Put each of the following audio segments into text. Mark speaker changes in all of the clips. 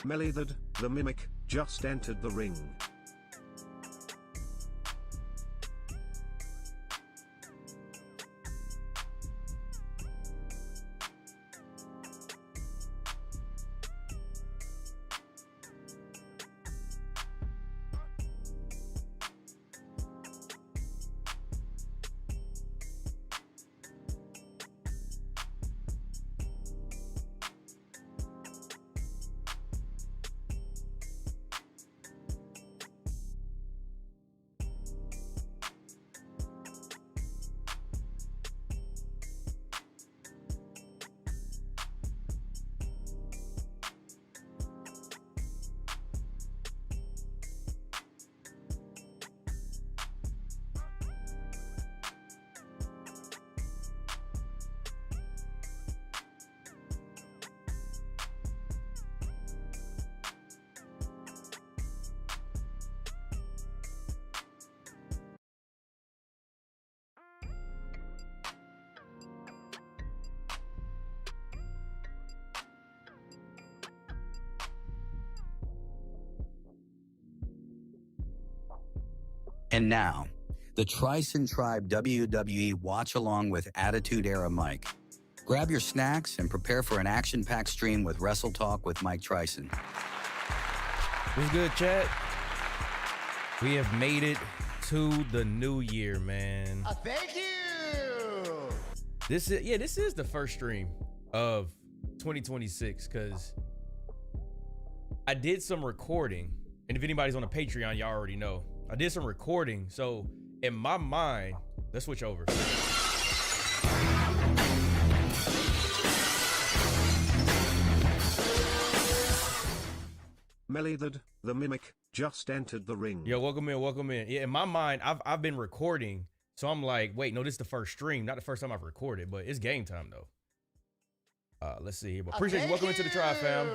Speaker 1: Melithad, the Mimic, just entered the ring.
Speaker 2: And now, the Trysun Tribe WWE Watchalong with Attitude Era Mike. Grab your snacks and prepare for an action-packed stream with Wrestle Talk with Mike Trysun.
Speaker 3: What's good, chat? We have made it to the new year, man.
Speaker 4: Thank you.
Speaker 3: This is the first stream of 2026 because I did some recording, and if anybody's on the Patreon, y'all already know. I did some recording, so in my mind, let's switch over.
Speaker 1: Melithad, the Mimic, just entered the ring.
Speaker 3: Yo, welcome in, welcome in. Yeah, in my mind, I've been recording, so I'm like, wait, no, this is the first stream, not the first time I've recorded, but it's game time though. Let's see here. But appreciate you. Welcome into the tribe, fam.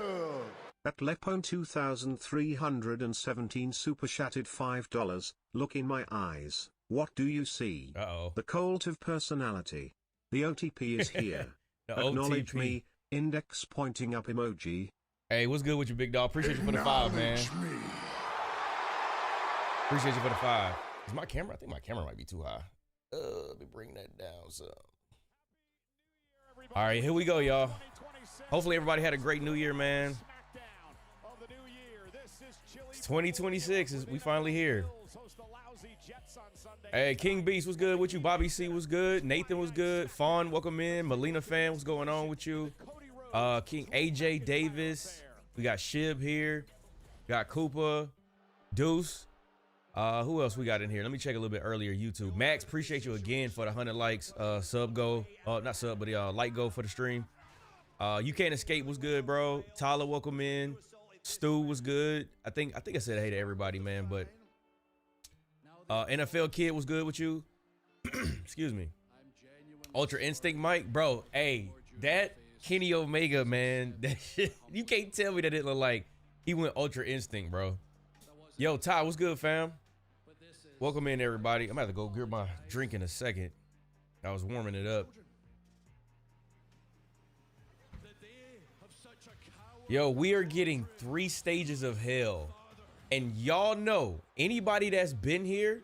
Speaker 1: At Lepone 2317 super chatted $5. Look in my eyes. What do you see?
Speaker 3: Uh-oh.
Speaker 1: The cult of personality. The OTP is here. Acknowledge
Speaker 3: OTP.
Speaker 1: me. Index pointing up emoji.
Speaker 3: Hey, what's good with you, big dog? Appreciate you for the 5, man. Appreciate you for the 5. Is my camera? I think my camera might be too high. Let me bring that down some. All right, here we go, y'all. Hopefully everybody had a great new year, man. It's 2026. We finally here. Hey, King Beast, what's good with you? Bobby C, what's good? Nathan, was good? Fawn, welcome in. Melina fan, what's going on with you? King AJ Davis. We got Shib here. Got Koopa. Deuce. Who else we got in here? Let me check a little bit earlier. YouTube. Max, appreciate you again for the 100 likes. Sub go. Not sub, but like go for the stream. You Can't Escape was good, bro. Tyler, welcome in. Stu was good. I think I said hey to everybody, man, but NFL Kid was good with you. Excuse me. Ultra Instinct Mike, bro. Hey, that Kenny Omega, man, that shit, you can't tell me that it looked like he went Ultra Instinct, bro. Yo, Ty, what's good, fam? Welcome in, everybody. I'm about to go get my drink in a second. I was warming it up. Yo, we are getting 3 stages of hell. And y'all know, anybody that's been here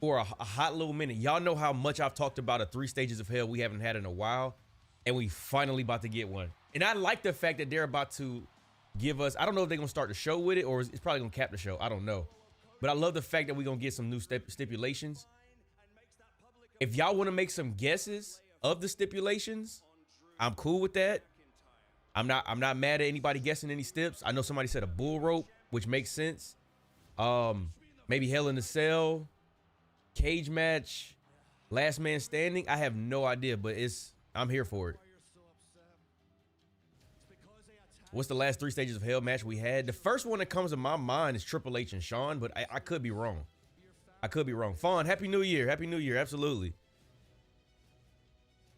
Speaker 3: for a hot little minute, y'all know how much I've talked about a 3 stages of hell we haven't had in a while. And we finally about to get one. And I like the fact that they're about to give us, I don't know if they're going to start the show with it or it's probably going to cap the show. I don't know. But I love the fact that we're going to get some new stipulations. If y'all want to make some guesses of the stipulations, I'm cool with that. I'm not mad at anybody guessing any steps. I know somebody said a bull rope, which makes sense. Maybe Hell in a Cell, cage match, last man standing. I have no idea, but I'm here for it. What's the last 3 stages of hell match we had? The first one that comes to my mind is Triple H and Shawn, but I could be wrong. I could be wrong. Fawn, Happy New Year. Happy New Year. Absolutely.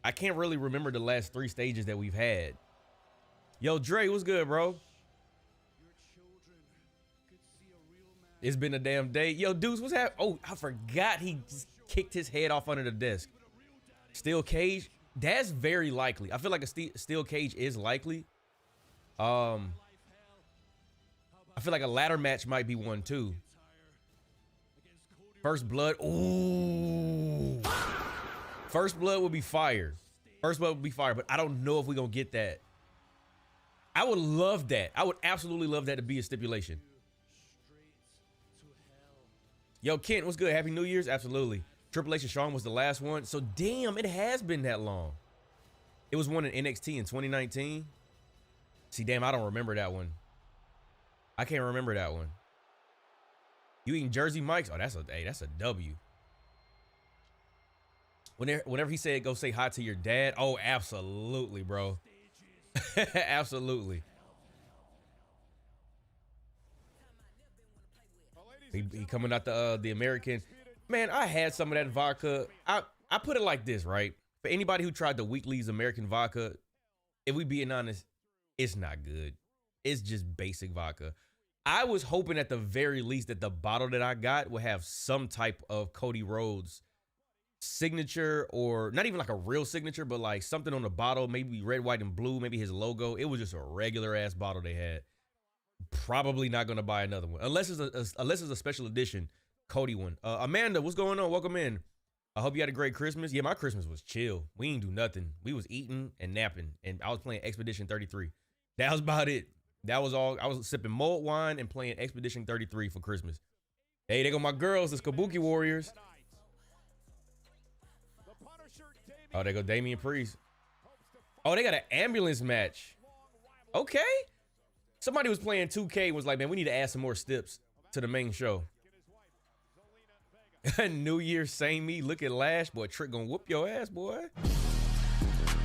Speaker 3: I can't really remember the last 3 stages that we've had. Yo, Dre, what's good, bro? It's been a damn day. Yo, Deuce, what's happening? Oh, I forgot he just kicked his head off under the desk. Steel cage? That's very likely. I feel like a steel cage is likely. I feel like a ladder match might be one too. First blood. Ooh. First blood would be fire. First blood would be fire, but I don't know if we're gonna get that. I would love that. I would absolutely love that to be a stipulation. Yo, Kent, what's good? Happy New Year's? Absolutely. Triple H and Shawn was the last one. So damn, it has been that long. It was one in NXT in 2019. See, damn, I don't remember that one. I can't remember that one. You eating Jersey Mike's? Oh, that's a W. Whenever he said go say hi to your dad, oh, absolutely, bro. Absolutely. He coming out the American. Man, I had some of that vodka. I put it like this, right? For anybody who tried the Weekly's American vodka, if we being honest, it's not good. It's just basic vodka. I was hoping at the very least that the bottle that I got would have some type of Cody Rhodes signature, or not even like a real signature, but like something on the bottle, maybe red, white, and blue, maybe his logo. It was just a regular ass bottle they had. Probably not gonna buy another one unless it's a special edition Cody one. Amanda, what's going on? Welcome in. I hope you had a great Christmas. Yeah, my Christmas was chill. We ain't do nothing. We was eating and napping, and I was playing Expedition 33. That was about it. That was all. I was sipping mulled wine and playing Expedition 33 for Christmas. Hey, they go my girls, the Kabuki Warriors. Oh, they go Damian Priest. Oh, they got an ambulance match. Okay. Somebody was playing 2K and was like, man, we need to add some more steps to the main show. New Year, same me. Look at Lash. Boy, Trick gonna whoop your ass, boy.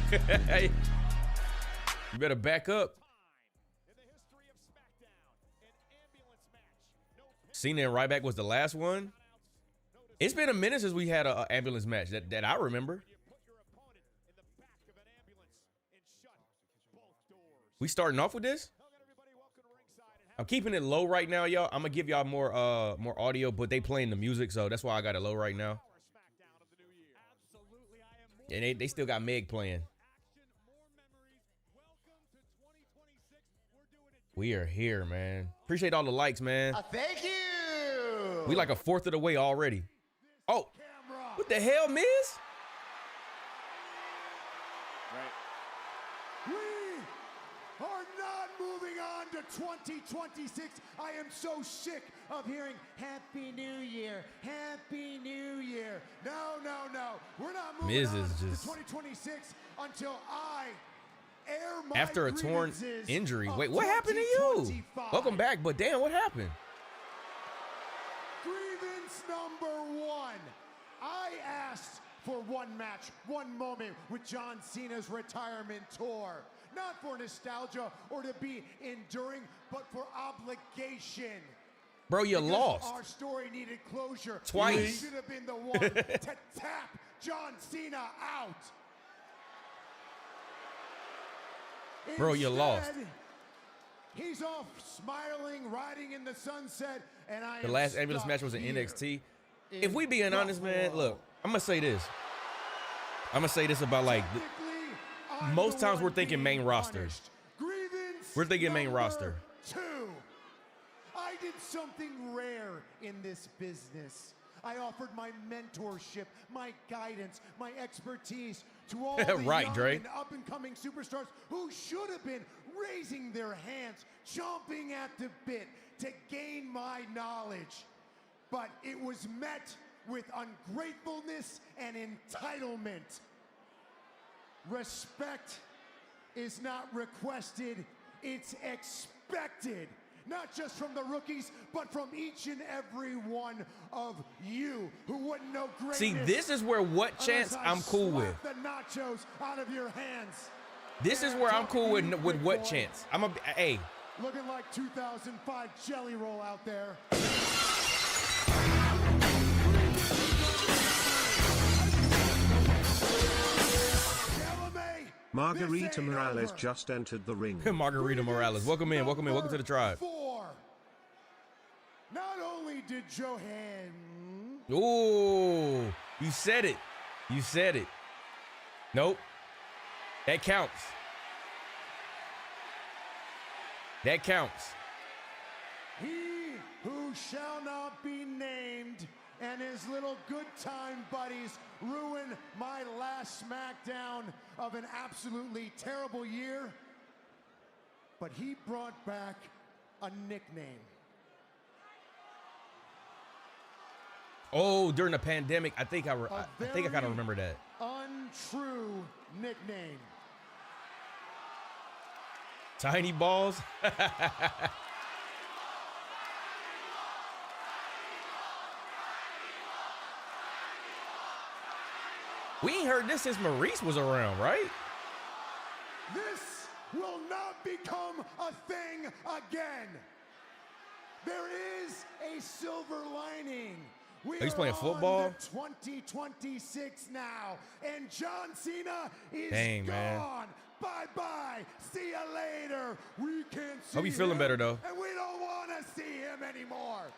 Speaker 3: Hey, you better back up. Sane and Ryback was the last one. It's been a minute since we had an ambulance match that I remember. We starting off with this? I'm keeping it low right now, y'all. I'm gonna give y'all more audio, but they playing the music, so that's why I got it low right now. And they still got Meg playing. We are here, man. Appreciate all the likes, man.
Speaker 4: Thank you.
Speaker 3: We like a fourth of the way already. Oh, what the hell, Miz?
Speaker 4: We are not moving on to 2026. I am so sick of hearing Happy New Year, Happy New Year. No. We're not moving
Speaker 3: Miz
Speaker 4: on
Speaker 3: is
Speaker 4: to
Speaker 3: just
Speaker 4: 2026 until I air my
Speaker 3: after a torn
Speaker 4: grievances
Speaker 3: injury.
Speaker 4: of
Speaker 3: Wait, what happened to you?
Speaker 4: 2025.
Speaker 3: Welcome back, but damn, what happened?
Speaker 4: Grievance number one. I asked for one match, one moment with John Cena's retirement tour. Not for nostalgia or to be enduring, but for obligation.
Speaker 3: Bro, you
Speaker 4: Because
Speaker 3: lost.
Speaker 4: our story needed closure.
Speaker 3: Twice.
Speaker 4: You should have been the one to tap John Cena out.
Speaker 3: Bro, you lost.
Speaker 4: Instead, he's off smiling, riding in the sunset, and I
Speaker 3: The
Speaker 4: am
Speaker 3: last ambulance
Speaker 4: stuck
Speaker 3: match was in
Speaker 4: here
Speaker 3: NXT.
Speaker 4: in
Speaker 3: If we being honest, man,
Speaker 4: Buffalo.
Speaker 3: look, I'm gonna say this. I'm gonna say this about like
Speaker 4: Technically, I'm
Speaker 3: most
Speaker 4: the
Speaker 3: times
Speaker 4: one
Speaker 3: we're thinking
Speaker 4: being
Speaker 3: main roster.
Speaker 4: punished. Grievance
Speaker 3: We're thinking main
Speaker 4: number
Speaker 3: roster.
Speaker 4: 2. I did something rare in this business. I offered my mentorship, my guidance, my expertise to all the
Speaker 3: Right,
Speaker 4: young
Speaker 3: Dre.
Speaker 4: and up-and-coming superstars who should have been raising their hands, chomping at the bit to gain my knowledge. But it was met with ungratefulness and entitlement. Respect is not requested, it's expected. Not just from the rookies, but from each and every one of you who wouldn't know greatness.
Speaker 3: See, this is where what chance
Speaker 4: unless I
Speaker 3: I'm cool with.
Speaker 4: slap the nachos out of your hands.
Speaker 3: This is where I'm cool with what chance. I'm a hey.
Speaker 4: Looking like 2005 Jelly Roll out there.
Speaker 1: Margarita Morales just entered the ring.
Speaker 3: Margarita Morales, welcome in, welcome in, welcome to the tribe.
Speaker 4: 4. Not only did Johan
Speaker 3: Ooh, you said it. You said it. Nope. That counts. That counts.
Speaker 4: He who shall not be named and his little good time buddies ruined my last SmackDown of an absolutely terrible year. But he brought back a nickname.
Speaker 3: Oh, during the pandemic, I think I kind of remember that.
Speaker 4: Untrue nickname.
Speaker 3: Tiny balls. We ain't heard this since Maurice was around, right?
Speaker 4: This will not become a thing again. There is a silver lining. We
Speaker 3: He's playing football.
Speaker 4: On to 2026 now, and John Cena is
Speaker 3: Dang,
Speaker 4: gone.
Speaker 3: man.
Speaker 4: Bye-bye. See you later. We can't see
Speaker 3: Hope you feeling
Speaker 4: him,
Speaker 3: better, though.
Speaker 4: and we don't want to see him anymore.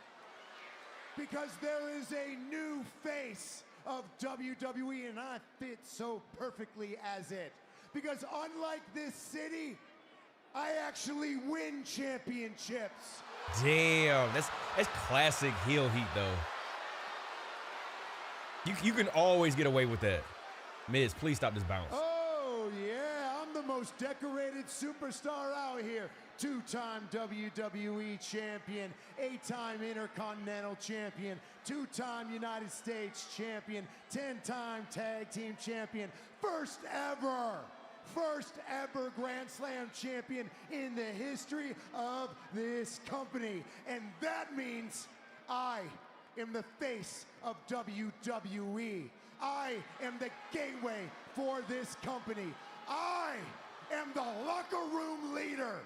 Speaker 4: Because there is a new face of WWE, and I fit so perfectly as it. Because unlike this city, I actually win championships.
Speaker 3: Damn, that's classic heel heat, though. You can always get away with that. Miz, please stop this bounce.
Speaker 4: Oh, yeah, I'm the most decorated superstar out here. Two-time WWE champion, 8-time Intercontinental champion, 2-time United States champion, 10-time tag team champion, first ever Grand Slam champion in the history of this company. And that means I am the face of WWE. I am the gateway for this company. I am the locker room leader.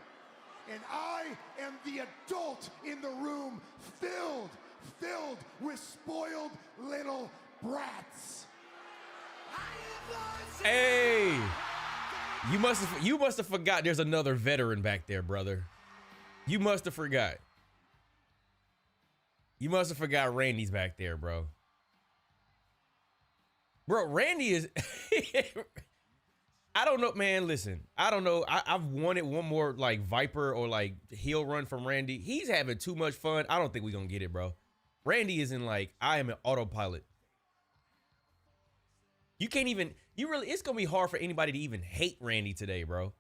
Speaker 4: And I am the adult in the room filled with spoiled little brats.
Speaker 3: Hey, you must have forgot there's another veteran back there, brother. You must have forgot. You must have forgot Randy's back there, bro. Bro, Randy is... I don't know, man. Listen, I don't know. I've wanted one more like Viper or like heel run from Randy. He's having too much fun. I don't think we're going to get it, bro. Randy is in like, I am an autopilot. You can't even, it's going to be hard for anybody to even hate Randy today, bro.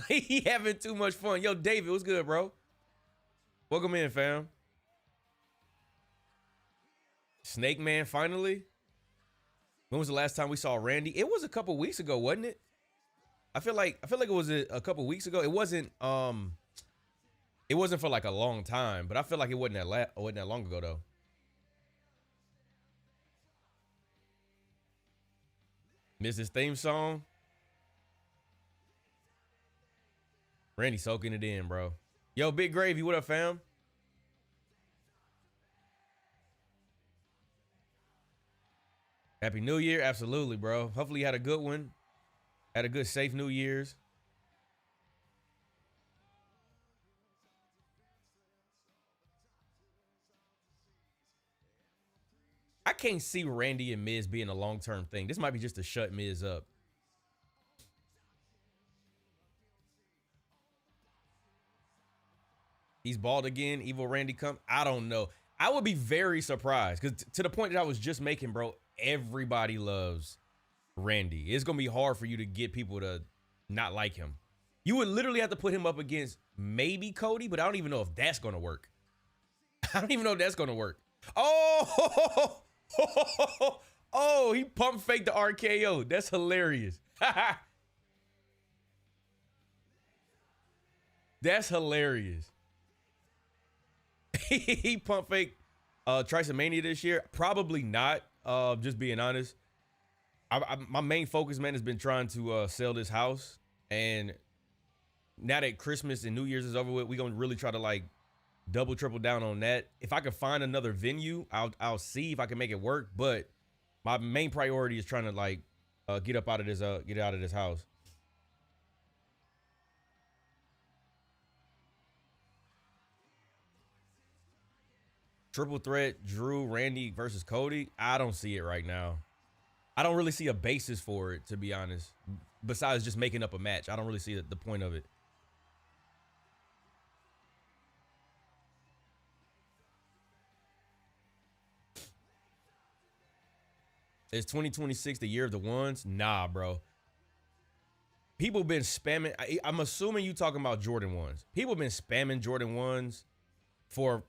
Speaker 3: He having too much fun. Yo, David, what's good, bro? Welcome in, fam. Snake Man, finally. When was the last time we saw Randy? It was a couple weeks ago, wasn't it? I feel like it was a couple weeks ago. It wasn't for like a long time, but I feel like it wasn't that long ago though. Miss his theme song. Randy soaking it in, bro. Yo, Big Gravy, what up, fam? Happy New Year. Absolutely, bro. Hopefully you had a good one. Had a good, safe New Year's. I can't see Randy and Miz being a long-term thing. This might be just to shut Miz up. He's bald again. Evil Randy come. I don't know. I would be very surprised because to the point that I was just making, bro, everybody loves Randy. It's going to be hard for you to get people to not like him. You would literally have to put him up against maybe Cody, but I don't even know if that's going to work. I don't even know if that's going to work. Oh, oh, he pump faked the RKO. That's hilarious. That's hilarious. He pump faked Trysun Mania this year. Probably not. Just being honest. My main focus, man, has been trying to sell this house. And now that Christmas and New Year's is over with, we're going to really try to like double, triple down on that. If I can find another venue, I'll see if I can make it work. But my main priority is trying to like get out of this house. Triple threat, Drew, Randy versus Cody. I don't see it right now. I don't really see a basis for it, to be honest. Besides just making up a match. I don't really see the point of it. Is 2026 the year of the ones? Nah, bro. People been spamming. I'm assuming you talking about Jordan ones. People been spamming Jordan ones for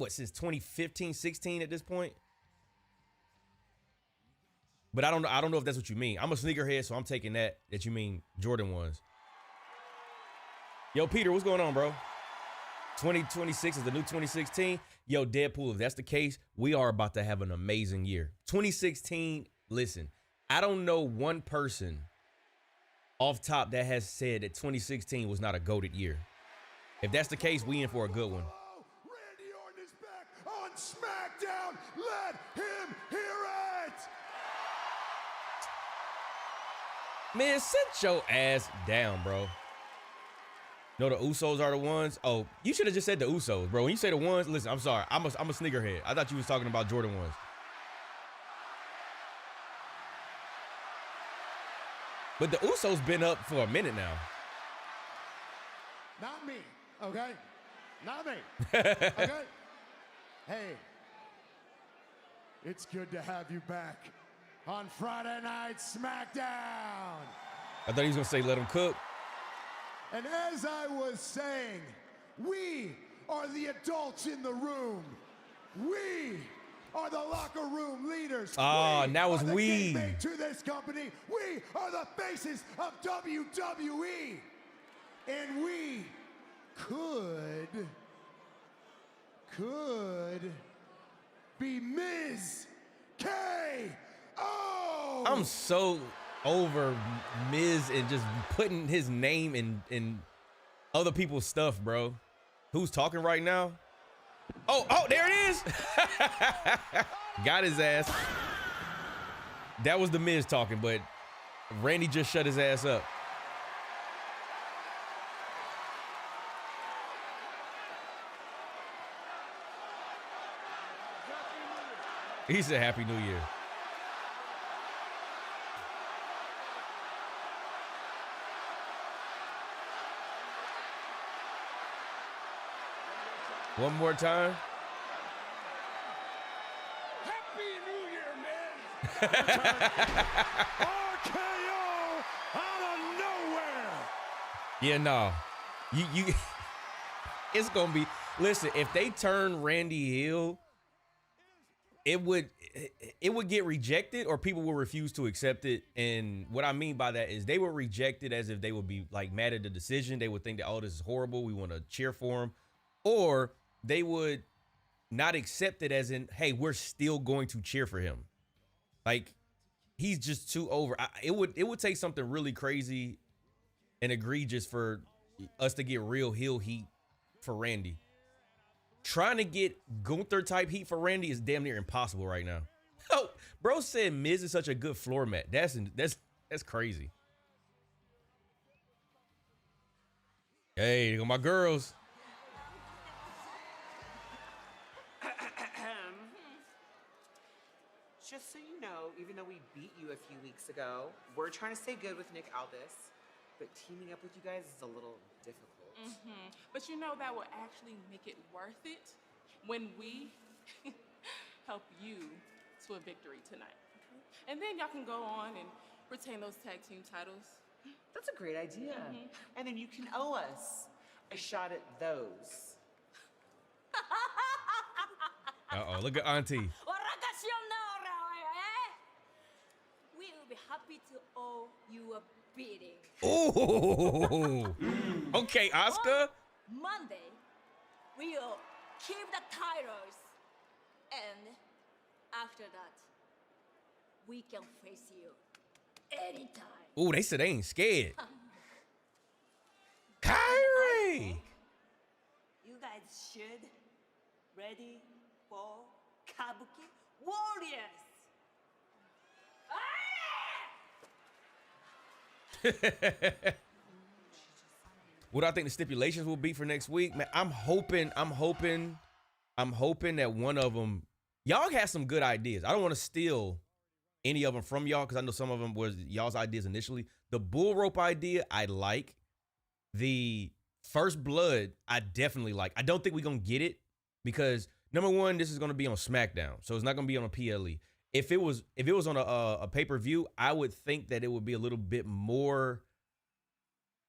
Speaker 3: since 2015, 16 at this point. But I don't know if that's what you mean. I'm a sneakerhead, so I'm taking that you mean Jordan ones. Yo, Peter, what's going on, bro? 2026 is the new 2016. Yo, Deadpool, if that's the case, we are about to have an amazing year. 2016, listen, I don't know one person off top that has said that 2016 was not a goated year. If that's the case, we in for a good one.
Speaker 4: Randy Orton is back on SmackDown. Let him hear it.
Speaker 3: Man, sit your ass down, bro. No, the Usos are the ones. Oh, you should have just said the Usos, bro. When you say the ones, listen, I'm sorry. I'm a sneakerhead. I thought you was talking about Jordan ones. But the Usos been up for a minute now.
Speaker 4: Not me, okay? Not me, okay? Hey, it's good to have you back on Friday Night SmackDown.
Speaker 3: I thought he was going to say let him cook.
Speaker 4: And as I was saying, we are the adults in the room. We are the locker room leaders.
Speaker 3: Now it's we.
Speaker 4: To this company, we are the faces of WWE. And we could be Ms. K.O.
Speaker 3: I'm so over Miz and just putting his name in other people's stuff, bro. Who's talking right now? Oh, there it is. Got his ass. That was the Miz talking, but Randy just shut his ass up. He said Happy New Year. One more time.
Speaker 4: Happy New Year, man. RKO out of nowhere.
Speaker 3: Yeah, no. You it's gonna be, listen, if they turn Randy heel, it would get rejected or people will refuse to accept it. And what I mean by that is they would reject it as if they would be like mad at the decision. They would think that, oh, this is horrible, we want to cheer for him. Or they would not accept it as in, hey, we're still going to cheer for him. Like, he's just too over. It would take something really crazy and egregious for us to get real heel heat for Randy. Trying to get Gunther type heat for Randy is damn near impossible right now. Oh, bro said Miz is such a good floor mat. That's crazy. Hey, there go my girls.
Speaker 5: Just so you know, even though we beat you a few weeks ago, we're trying to stay good with Nick Aldis, but teaming up with you guys is a little difficult.
Speaker 6: But you know that will actually make it worth it when we help you to a victory tonight. And then y'all can go on and retain those tag team titles.
Speaker 5: That's a great idea. And then you can owe us a shot at those.
Speaker 3: Uh-oh, look at Auntie.
Speaker 7: We'll be happy to owe you a beating.
Speaker 3: Ooh. Okay, Asuka.
Speaker 7: On Monday, we'll keep the titles. And after that, we can face you anytime.
Speaker 3: Ooh, they said they ain't scared. Kairi.
Speaker 7: You guys should ready for Kabuki Warriors.
Speaker 3: What I think the stipulations will be for next week, man, I'm hoping that one of them, y'all had some good ideas. I don't want to steal any of them from y'all because I know some of them was y'all's ideas initially. The bull rope idea, I like. The first blood, I definitely like. I don't think we're going to get it because, number one, this is going to be on SmackDown, so it's not going to be on a PLE. if it was on a pay-per-view, I would think that it would be a little bit more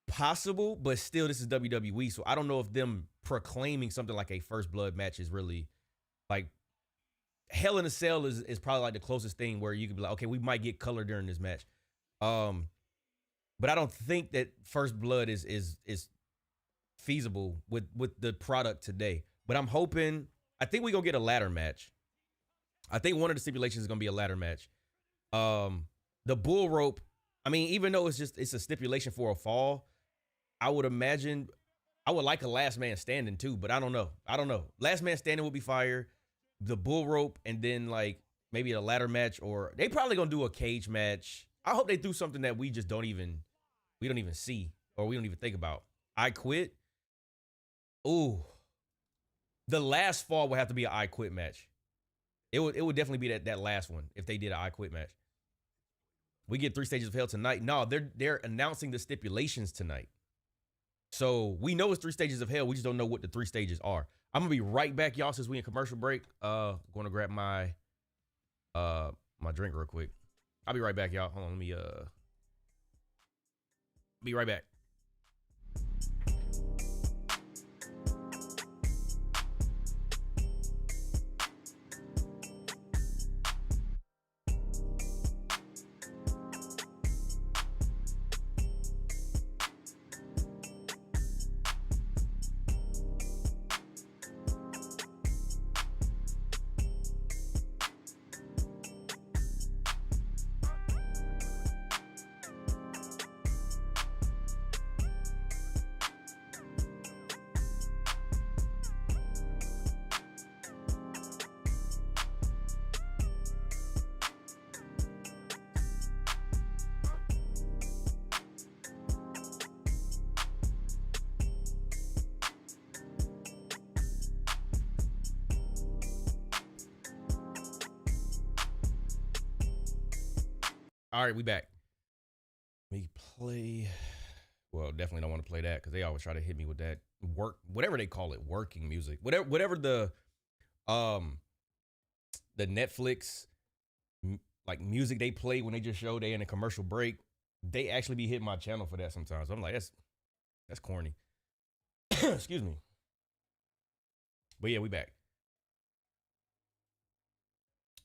Speaker 3: possible, but still, this is WWE, so I don't know if them proclaiming something like a First Blood match is really like Hell in a Cell is probably like the closest thing where you could be like, okay, we might get color during this match. But I don't think that First Blood is feasible with the product today. But I'm hoping, I think we're gonna get a ladder match. I think one of the stipulations is gonna be a ladder match. The bull rope, I mean, even though it's a stipulation for a fall, I would imagine I would like a last man standing too, but I don't know. Last man standing will be fire. The bull rope, and then like maybe a ladder match, or they probably gonna do a cage match. I hope they do something that we don't even see, or we don't even think about. I Quit. Ooh. The last fall would have to be an I Quit match. It would definitely be that last one if they did an I Quit match. We get 3 stages of hell tonight. No, they're announcing the stipulations tonight. So we know it's 3 stages of hell. We just don't know what the 3 stages are. I'm gonna be right back, y'all, since we in commercial break. Going to grab my my drink real quick. I'll be right back, y'all. Hold on, let me be right back. All right, we back. Let me play. Well, definitely don't want to play that because they always try to hit me with that whatever they call it, working music. Whatever the Netflix like music they play when they just show they in a commercial break, they actually be hitting my channel for that sometimes. I'm like, that's corny. Excuse me. But yeah, we back.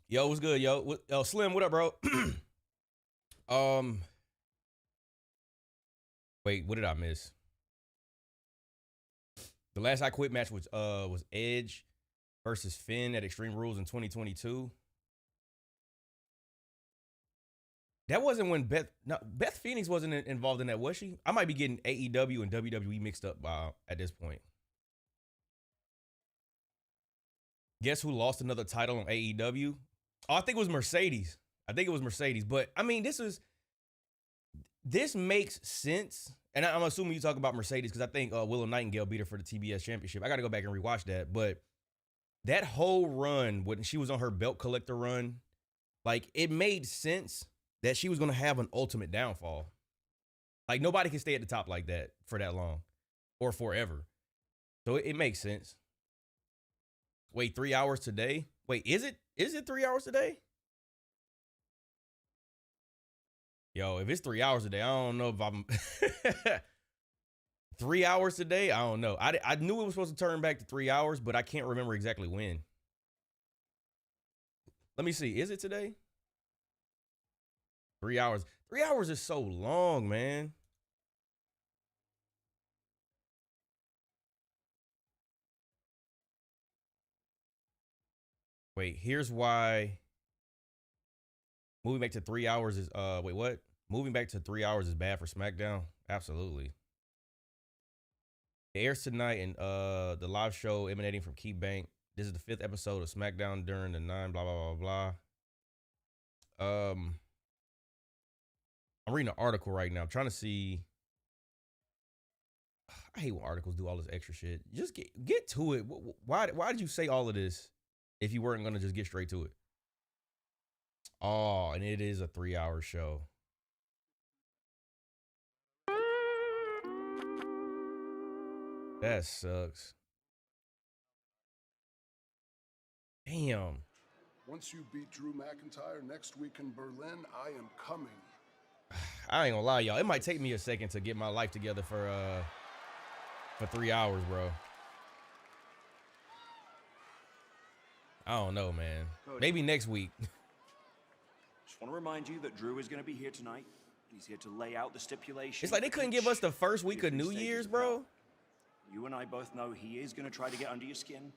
Speaker 3: Yo, what's good, yo? Slim, what up, bro? Wait, what did I miss? The last I Quit match was Edge versus Finn at Extreme Rules in 2022. That wasn't when Beth Phoenix wasn't involved in that, was she? I might be getting AEW and WWE mixed up at this point. Guess who lost another title on AEW? Oh, I think it was Mercedes. But I mean, this makes sense. And I'm assuming you talk about Mercedes because I think Willow Nightingale beat her for the TBS championship. I got to go back and rewatch that. But that whole run, when she was on her belt collector run, like it made sense that she was going to have an ultimate downfall. Like nobody can stay at the top like that for that long or forever. So it makes sense. Wait, 3 hours today? Wait, is it 3 hours today? Yo, if it's 3 hours a day, I don't know if I'm 3 hours today. I don't know. I knew it was supposed to turn back to 3 hours, but I can't remember exactly when. Let me see. Is it today? 3 hours. 3 hours is so long, man. Wait, here's why. Moving back to 3 hours is wait, what? Moving back to 3 hours is bad for SmackDown? Absolutely. It airs tonight in the live show emanating from Key Bank. This is the 5th episode of SmackDown during the 9 blah blah blah blah. I'm reading an article right now. I'm trying to see. I hate when articles do all this extra shit. Just get to it. Why did you say all of this if you weren't gonna just get straight to it? Oh, and it is a 3 hour show. That sucks. Damn.
Speaker 8: Once you beat Drew McIntyre next week in Berlin, I am coming.
Speaker 3: I ain't gonna lie, y'all. It might take me a second to get my life together for 3 hours, bro. I don't know, man. Maybe next week.
Speaker 9: Just want to remind you that Drew is going to be here tonight. He's here to lay out the stipulations.
Speaker 3: It's like they couldn't give us the first week of New Year's, bro.
Speaker 9: You and I both know he is going to try to get under your skin.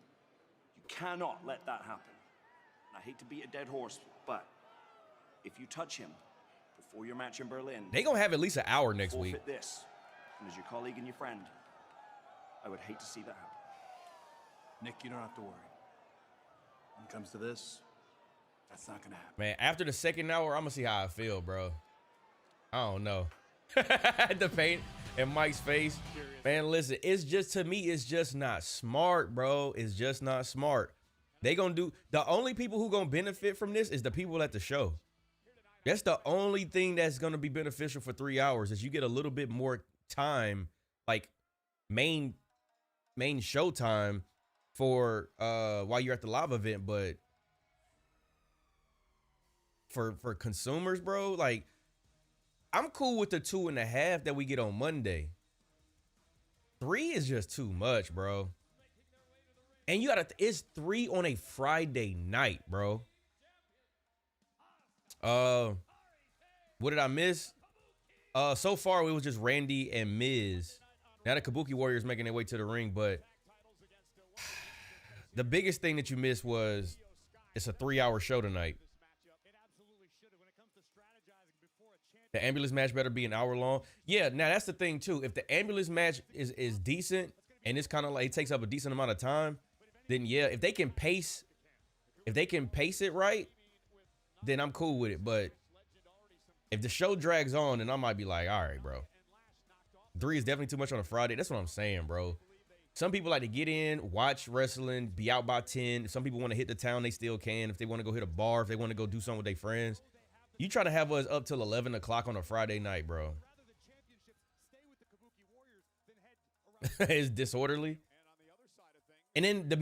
Speaker 9: You cannot let that happen. And I hate to beat a dead horse, but if you touch him before your match in Berlin,
Speaker 3: they gonna have at least an hour next week.
Speaker 9: This, and as your colleague and your friend, I would hate to see that happen.
Speaker 10: Nick, you don't have to worry. When it comes to this, that's not gonna happen.
Speaker 3: Man, after the second hour, I'm gonna see how I feel, bro. I don't know. The pain in Mike's face. Man, listen, it's just, to me, it's just not smart, bro. It's just not smart. They gonna do, the only people who gonna benefit from this is the people at the show. That's the only thing that's gonna be beneficial for 3 hours, is you get a little bit more time, like main show time for while you're at the live event. But for consumers, bro, like, I'm cool with the 2.5 that we get on Monday. 3 is just too much, bro. And you gotta, it's 3 on a Friday night, bro. What did I miss? So far it was just Randy and Miz. Now the Kabuki Warriors making their way to the ring, but the biggest thing that you missed was it's a 3-hour show tonight. The ambulance match better be an hour long. Yeah, now that's the thing too. If the ambulance match is decent and it's kind of like it takes up a decent amount of time, then yeah, if they can pace it right, then I'm cool with it. But if the show drags on, then I might be like, all right, bro. 3 is definitely too much on a Friday. That's what I'm saying, bro. Some people like to get in, watch wrestling, be out by 10. Some people want to hit the town, they still can. If they want to go hit a bar, if they want to go do something with their friends. You try to have us up till 11 o'clock on a Friday night, bro. It's disorderly. And then the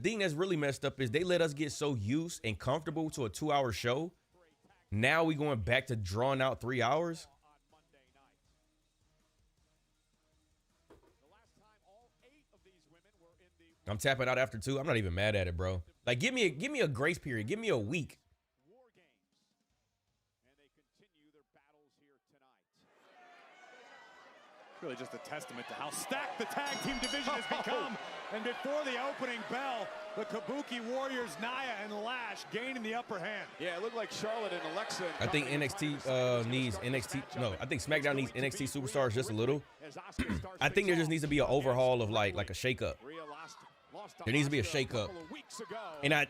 Speaker 3: thing that's really messed up is they let us get so used and comfortable to a 2-hour show. Now we going back to drawing out 3 hours. I'm tapping out after 2. I'm not even mad at it, bro. Like, give me a grace period. Give me a week.
Speaker 11: Really just a testament to how stacked the tag team division has become. And before the opening bell, the Kabuki Warriors, Nia and Lash gaining the upper hand. Yeah, it looked like Charlotte and Alexa.
Speaker 3: I think NXT needs NXT. No, I think SmackDown needs NXT superstars just a little. I think there just needs to be an overhaul of like a shakeup. There needs to be a shakeup. And I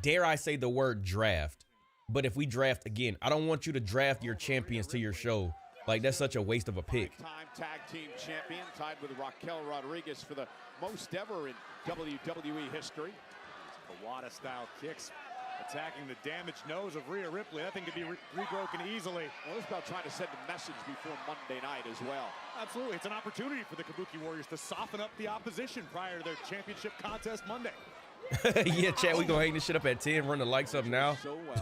Speaker 3: dare I say the word draft. But if we draft again, I don't want you to draft your champions to your show. Like, that's such a waste of a pick.
Speaker 11: Time tag team champion, tied with Raquel Rodriguez for the most ever in WWE history. Kawada-style kicks, attacking the damaged nose of Rhea Ripley. That thing could be rebroken easily. Well, it's about trying to send a message before Monday night as well. Absolutely, it's an opportunity for the Kabuki Warriors to soften up the opposition prior to their championship contest Monday.
Speaker 3: Yeah, chat, we gonna hang this shit up at 10, run the lights up now.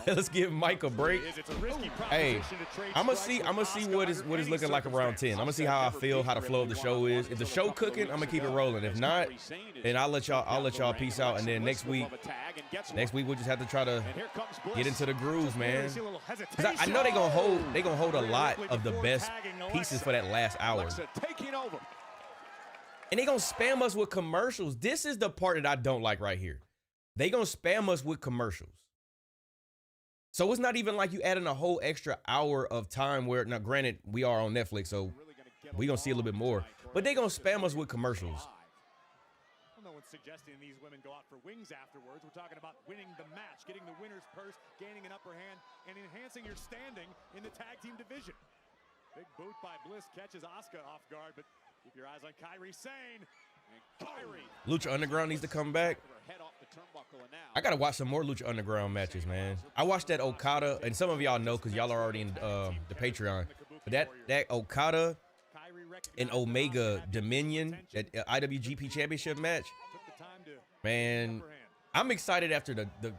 Speaker 3: Let's give Mike a break. Hey, I'm gonna see what is looking like around 10. I'm gonna see how I feel, how the flow of the show is. If the show cooking, I'm gonna keep it rolling. If not, then I'll let y'all peace out. And then next week we'll just have to try to get into the grooves, man. Cause I know they gonna hold a lot of the best pieces for that last hour. And they gonna spam us with commercials. This is the part that I don't like right here. They gonna spam us with commercials. So it's not even like you adding a whole extra hour of time where, now granted, we are on Netflix, so we gonna see a little bit more. But they gonna spam us with commercials.
Speaker 11: No one's suggesting these women go out for wings afterwards. We're talking about winning the match, getting the winner's purse, gaining an upper hand, and enhancing your standing in the tag team division. Big boot by Bliss catches Asuka off guard, but keep your eyes on Kairi, Sane, and Kairi.
Speaker 3: Lucha Underground needs to come back. I gotta watch some more Lucha Underground matches, man. I watched that Okada, and some of y'all know because y'all are already in the Patreon. But that Okada and Omega Dominion, that IWGP Championship match, man, I'm excited after the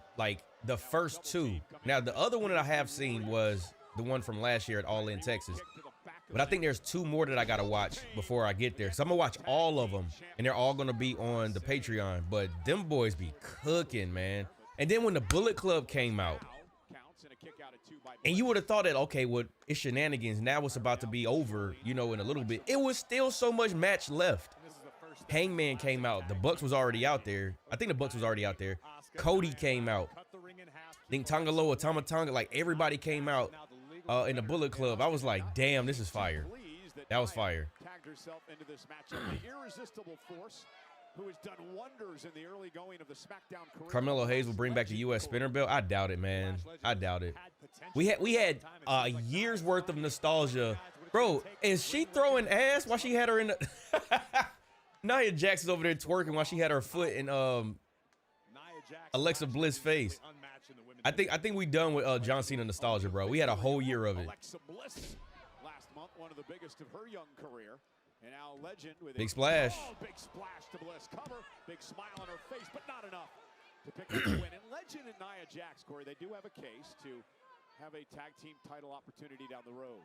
Speaker 3: the first two. Now, the other one that I have seen was the one from last year at All In Texas. But I think there's two more that I got to watch before I get there. So I'm going to watch all of them, and they're all going to be on the Patreon. But them boys be cooking, man. And then when the Bullet Club came out, and you would have thought that, okay, well, it's shenanigans. Now it's about to be over, you know, in a little bit. It was still so much match left. Hangman came out. The Bucks was already out there. I think the Bucks was already out there. Cody came out. I think Tongaloa, Tama, like everybody came out in the Bullet Club. I was like, damn, this is fire. That was fire.
Speaker 11: Tagged herself into this matchup. The irresistible force who has done wonders in the early going of the SmackDown career.
Speaker 3: Carmelo Hayes will bring back the U.S. spinner belt. I doubt it, man. I doubt it. We had a year's worth of nostalgia. Bro, is she throwing ass while she had her in the Nia Jax's over there twerking while she had her foot in Alexa Bliss' face. I think we done with John Cena nostalgia, bro. We had a whole year of it.
Speaker 11: Alexa Bliss last month, one of the biggest of her young career. And now Legend with
Speaker 3: big splash.
Speaker 11: Big splash to Bliss. Cover, big smile on her face, but not enough to pick up the win. And Legend and Nia Jax, Corey, they do have a case to have a tag team title opportunity down the road.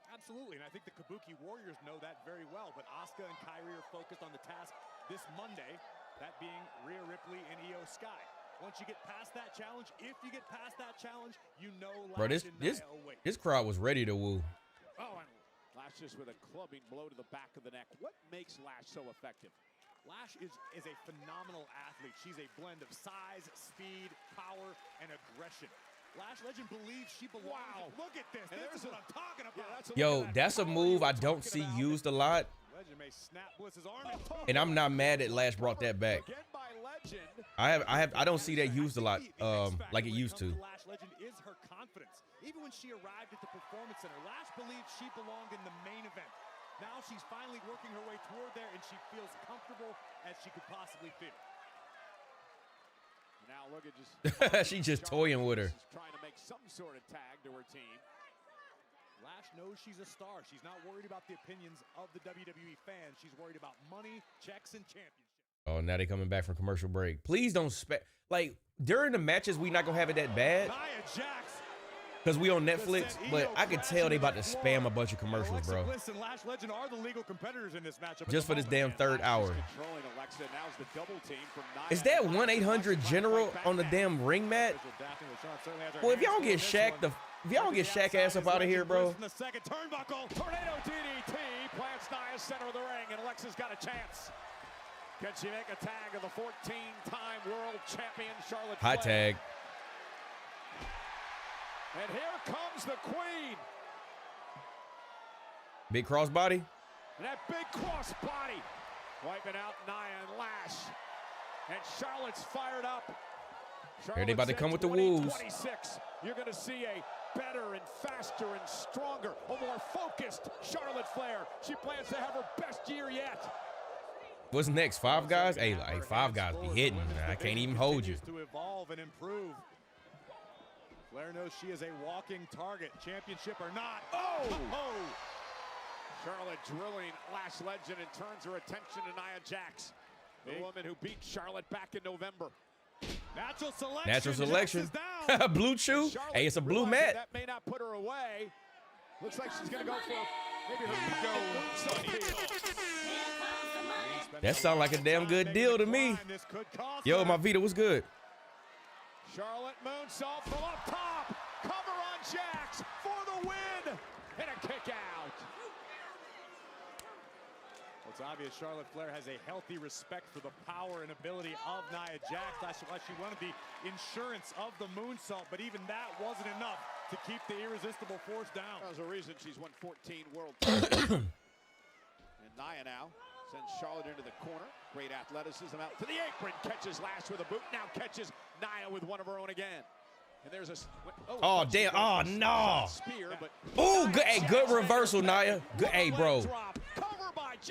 Speaker 12: Absolutely, and I think the Kabuki Warriors know that very well. But Asuka and Kairi are focused on the task this Monday, that being Rhea Ripley and Io Sky. Once you get past that challenge, if you get past that challenge, you know Lash
Speaker 3: this crowd was ready to woo.
Speaker 11: Oh, and Lash just with a clubbing blow to the back of the neck. What makes Lash so effective?
Speaker 12: Lash is a phenomenal athlete. She's a blend of size, speed, power, and aggression. Lash Legend believes she belongs.
Speaker 11: Wow,
Speaker 12: look at this. This is what I'm talking about.
Speaker 3: Yo, that's a move I don't see used a lot.
Speaker 12: Legend may snap Bliss's arm
Speaker 3: and I'm not mad that Lash brought that back. I don't see that used a lot like it used to.
Speaker 12: Lash Legend is her confidence. Even when she arrived at the Performance Center, Lash believed she belonged in the main event. Now she's finally working her way toward there, and she feels comfortable as she could possibly feel.
Speaker 11: Now look at just
Speaker 3: she just toying with her.
Speaker 11: Trying to make some sort of tag to her team.
Speaker 12: Lash knows she's a star. She's not worried about the opinions of the WWE fans. She's worried about money, checks, and championships.
Speaker 3: Oh, now they coming back from commercial break. Please don't like during the matches we not gonna have it that bad.
Speaker 12: Nia Jax.
Speaker 3: Because we on Netflix, but I could tell they about to spam a bunch of commercials, bro.
Speaker 12: Bliss and Lash Legend are the legal competitors in this matchup.
Speaker 3: Just for this damn third hour.
Speaker 11: Alexa. Now's the double team from
Speaker 3: Is that 1-800 General on the damn ring mat? Well, if y'all get Shaq ass up out of here, bro.
Speaker 11: In the second turnbuckle, tornado DDT plants Nia's center of the ring, and Alexa's got a chance. Can she make a tag of the 14-time world champion Charlotte
Speaker 3: High
Speaker 11: Flair?
Speaker 3: tag.
Speaker 11: And here comes the Queen.
Speaker 3: Big crossbody.
Speaker 11: And that big crossbody wiping out Nia and Lash. And Charlotte's fired up.
Speaker 3: Here they about to come with the woos.
Speaker 11: 26. You're going to see a better and faster and stronger, a more focused Charlotte Flair. She plans to have her best year yet.
Speaker 3: What's next? Five Guys? Hey, Five Guys be hitting. I can't even hold you.
Speaker 12: To evolve and improve. Flair knows she is a walking target, championship or not. Oh!
Speaker 11: Charlotte drilling Lash Legend and turns her attention to Nia Jax, the woman who beat Charlotte back in November.
Speaker 12: Natural selection.
Speaker 3: Natural selection. Blue chew. Hey, it's a blue mat.
Speaker 11: That may not put her away. Looks like she's going to go for maybe her ego.
Speaker 3: That sounds like a damn good deal to me. Yo, my Vita, what's good?
Speaker 11: Charlotte moonsault from up top. Cover on Jax for the win. And a kick out.
Speaker 12: Well, it's obvious Charlotte Flair has a healthy respect for the power and ability of Nia Jax. That's why she wanted the insurance of the moonsault, but even that wasn't enough to keep the irresistible force down.
Speaker 11: There's a reason she's won 14 world titles. And Nia now sends Charlotte into the corner. Great athleticism out to the apron. Catches Lash with a boot. Now catches Nia with one of her own again. And there's a...
Speaker 3: Oh, damn. Oh, no. Oh, good. Hey, good reversal, Nia. Good. Hey, bro.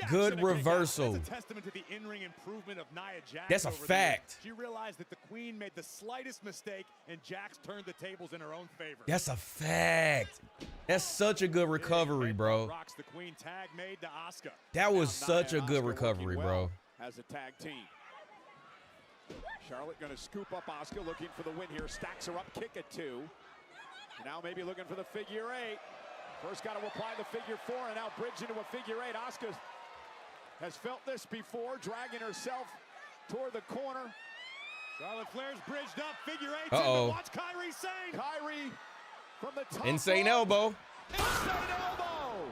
Speaker 3: Good reversal.
Speaker 12: That's a testament to the in-ring improvement of Nia Jax.
Speaker 3: That's a fact.
Speaker 12: She realized that the Queen made the slightest mistake, and Jax turned the tables in her own favor.
Speaker 3: That's a fact. That's such a good recovery, bro.
Speaker 12: Rocks the Queen tag made to Asuka.
Speaker 3: That was such a good recovery, bro.
Speaker 11: As a tag team. Charlotte going to scoop up Asuka, looking for the win here. Stacks her up, kick at 2. Now maybe looking for the figure 8. First got to apply the figure 4, and now bridge into a figure 8. Asuka has felt this before, dragging herself toward the corner.
Speaker 12: Charlotte Flair's bridged up, figure 8.
Speaker 3: Uh-oh.
Speaker 12: Watch Kairi Sane.
Speaker 11: Kairi from the top.
Speaker 3: Insane
Speaker 11: rope.
Speaker 3: elbow.
Speaker 11: Insane elbow.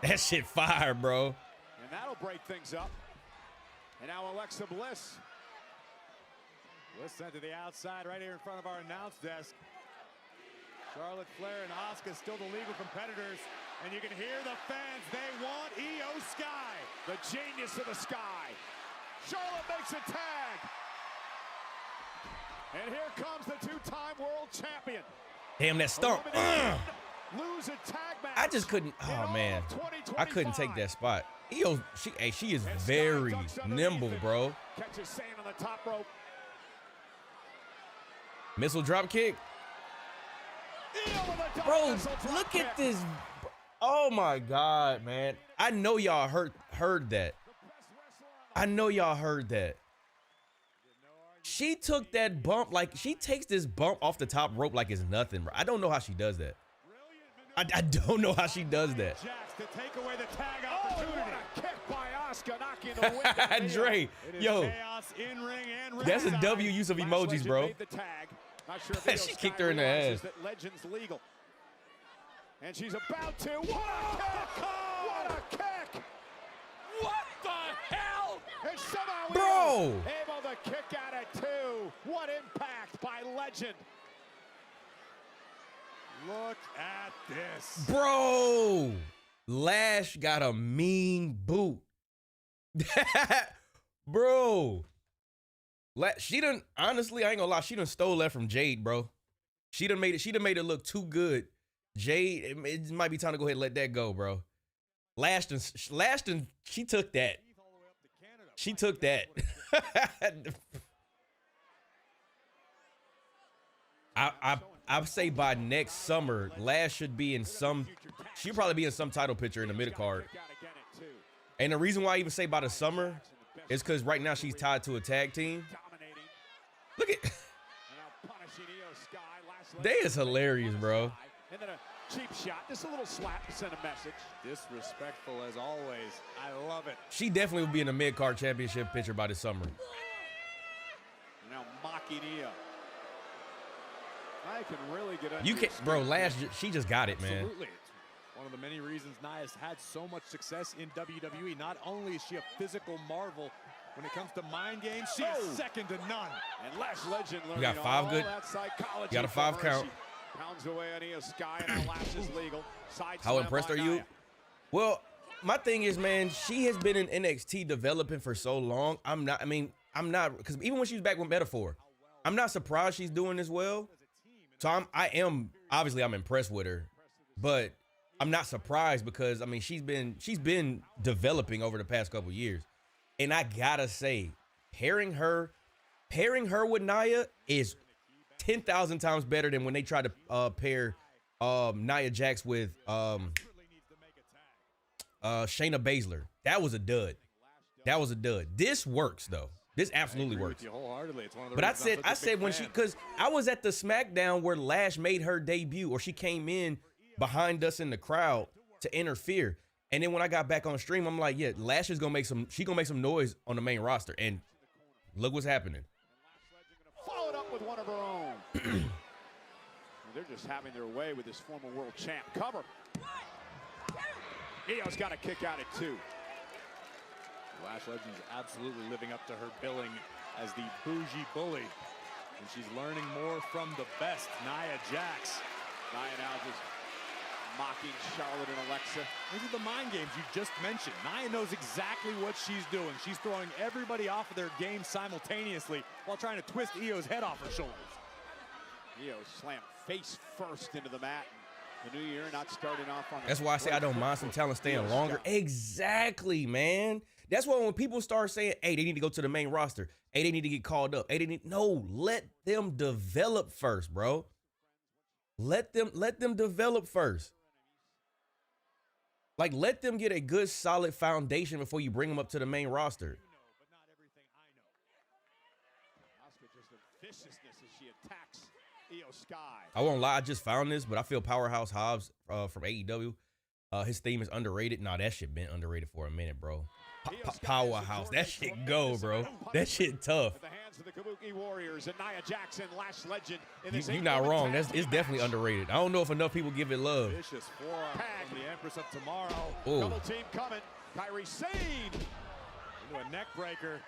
Speaker 3: That shit fire, bro.
Speaker 11: And that'll break things up. And now Alexa Bliss.
Speaker 12: Bliss sent to the outside right here in front of our announce desk. Charlotte Flair and Asuka still the legal competitors. And you can hear the fans. They want Io Sky.
Speaker 11: The genius of the Sky. Charlotte makes a tag. And here comes the 2-time world champion.
Speaker 3: Damn, that stomp.
Speaker 11: Lose a tag match.
Speaker 3: I just couldn't. Oh, man. I couldn't take that spot. Io, she is very nimble, bro.
Speaker 11: Catches Sane on the top rope.
Speaker 3: Missile drop kick. Bro, look at this. Oh my God, man. I know y'all heard that. I know y'all heard that. She took that bump like she takes this bump off the top rope like it's nothing, bro. I don't know how she does that. I don't know how she does that.
Speaker 12: To take away the tag opportunity.
Speaker 11: What a kick by Asuka, knocking the wind out of
Speaker 3: Dre, yo,
Speaker 12: chaos in ring and
Speaker 3: that's a W use of emojis, bro.
Speaker 11: Made the tag. Not sure if
Speaker 3: She kicked her in the ass.
Speaker 11: that Legend's legal. And she's about to. What a kick! What a kick!
Speaker 12: What the hell?
Speaker 11: And somehow
Speaker 3: Bro!
Speaker 11: able to kick out at 2. What impact by Legend.
Speaker 12: Look at this.
Speaker 3: Bro! Lash got a mean boot. Bro. She done, honestly, I ain't gonna lie, she done stole that from Jade, bro. She done made it look too good. Jade, it might be time to go ahead and let that go, bro. Lash done, she took that. She took that. I say by next summer, Lash should be in she'll probably be in some title picture in the mid card. And the reason why I even say by the summer is because right now she's tied to a tag team. Look at they is hilarious, bro.
Speaker 11: And then a cheap shot, just a little slap to send a message.
Speaker 12: Disrespectful as always. I love it.
Speaker 3: She definitely will be in the mid card championship picture by this summer.
Speaker 11: Now mocking Io. I can really get under
Speaker 3: You can't, bro. Lash, she just got it, man.
Speaker 12: Absolutely. It's one of the many reasons Nia's had so much success in WWE. Not only is she a physical marvel, when it comes to mind games, she is second to none.
Speaker 11: And Lash Legend learning
Speaker 3: You got 5 good.
Speaker 11: that psychology.
Speaker 3: You got a 5 count.
Speaker 11: She pounds away on Io Sky, and now Lash is legal. Side
Speaker 3: How impressed are you? Well, my thing is, man, she has been in NXT developing for so long. I'm not, because even when she was back with Metaphor, I'm not surprised she's doing this well. So I'm impressed with her, but I'm not surprised because she's been developing over the past couple years, and I gotta say, pairing her with Nia is 10,000 times better than when they tried to pair Nia Jax with Shayna Baszler. That was a dud. This works though. This absolutely works. But I said when because I was at the SmackDown where Lash made her debut, or she came in behind us in the crowd to interfere. And then when I got back on stream, I'm like, yeah, Lash is gonna make some noise on the main roster. And look what's happening.
Speaker 11: Followed up with one of her own. They're just having their way with this former world champ. Cover. Io's got a kick out at 2.
Speaker 12: Lash Legend's absolutely living up to her billing as the bougie bully. And she's learning more from the best, Nia Jax.
Speaker 11: Nia now just mocking Charlotte and Alexa.
Speaker 12: These are the mind games you just mentioned. Nia knows exactly what she's doing. She's throwing everybody off of their game simultaneously while trying to twist Io's head off her shoulders.
Speaker 11: Io slammed face first into the mat. The new year not starting off on.
Speaker 3: That's why I say I don't mind some talent staying longer. Exactly, man. That's why when people start saying, hey, they need to go to the main roster. Hey, they need to get called up. Hey, no, let them develop first, bro. Let them develop first. Like, let them get a good, solid foundation before you bring them up to the main roster.
Speaker 11: just a viciousness as she attacks Io Sky.
Speaker 3: I won't lie, I just found this, but I feel Powerhouse Hobbs from AEW, his theme is underrated. Nah, that shit been underrated for a minute, bro. Powerhouse, that shit go, bro. That shit tough.
Speaker 11: At the hands of the Kabuki Warriors and Nia Jackson, Lash legend.
Speaker 3: You're not wrong. It's definitely underrated. I don't know if enough people give it love.
Speaker 11: Vicious forearm from the Empress of Tomorrow.
Speaker 3: Ooh.
Speaker 11: Double team coming. Kairi Sane into a neck breaker.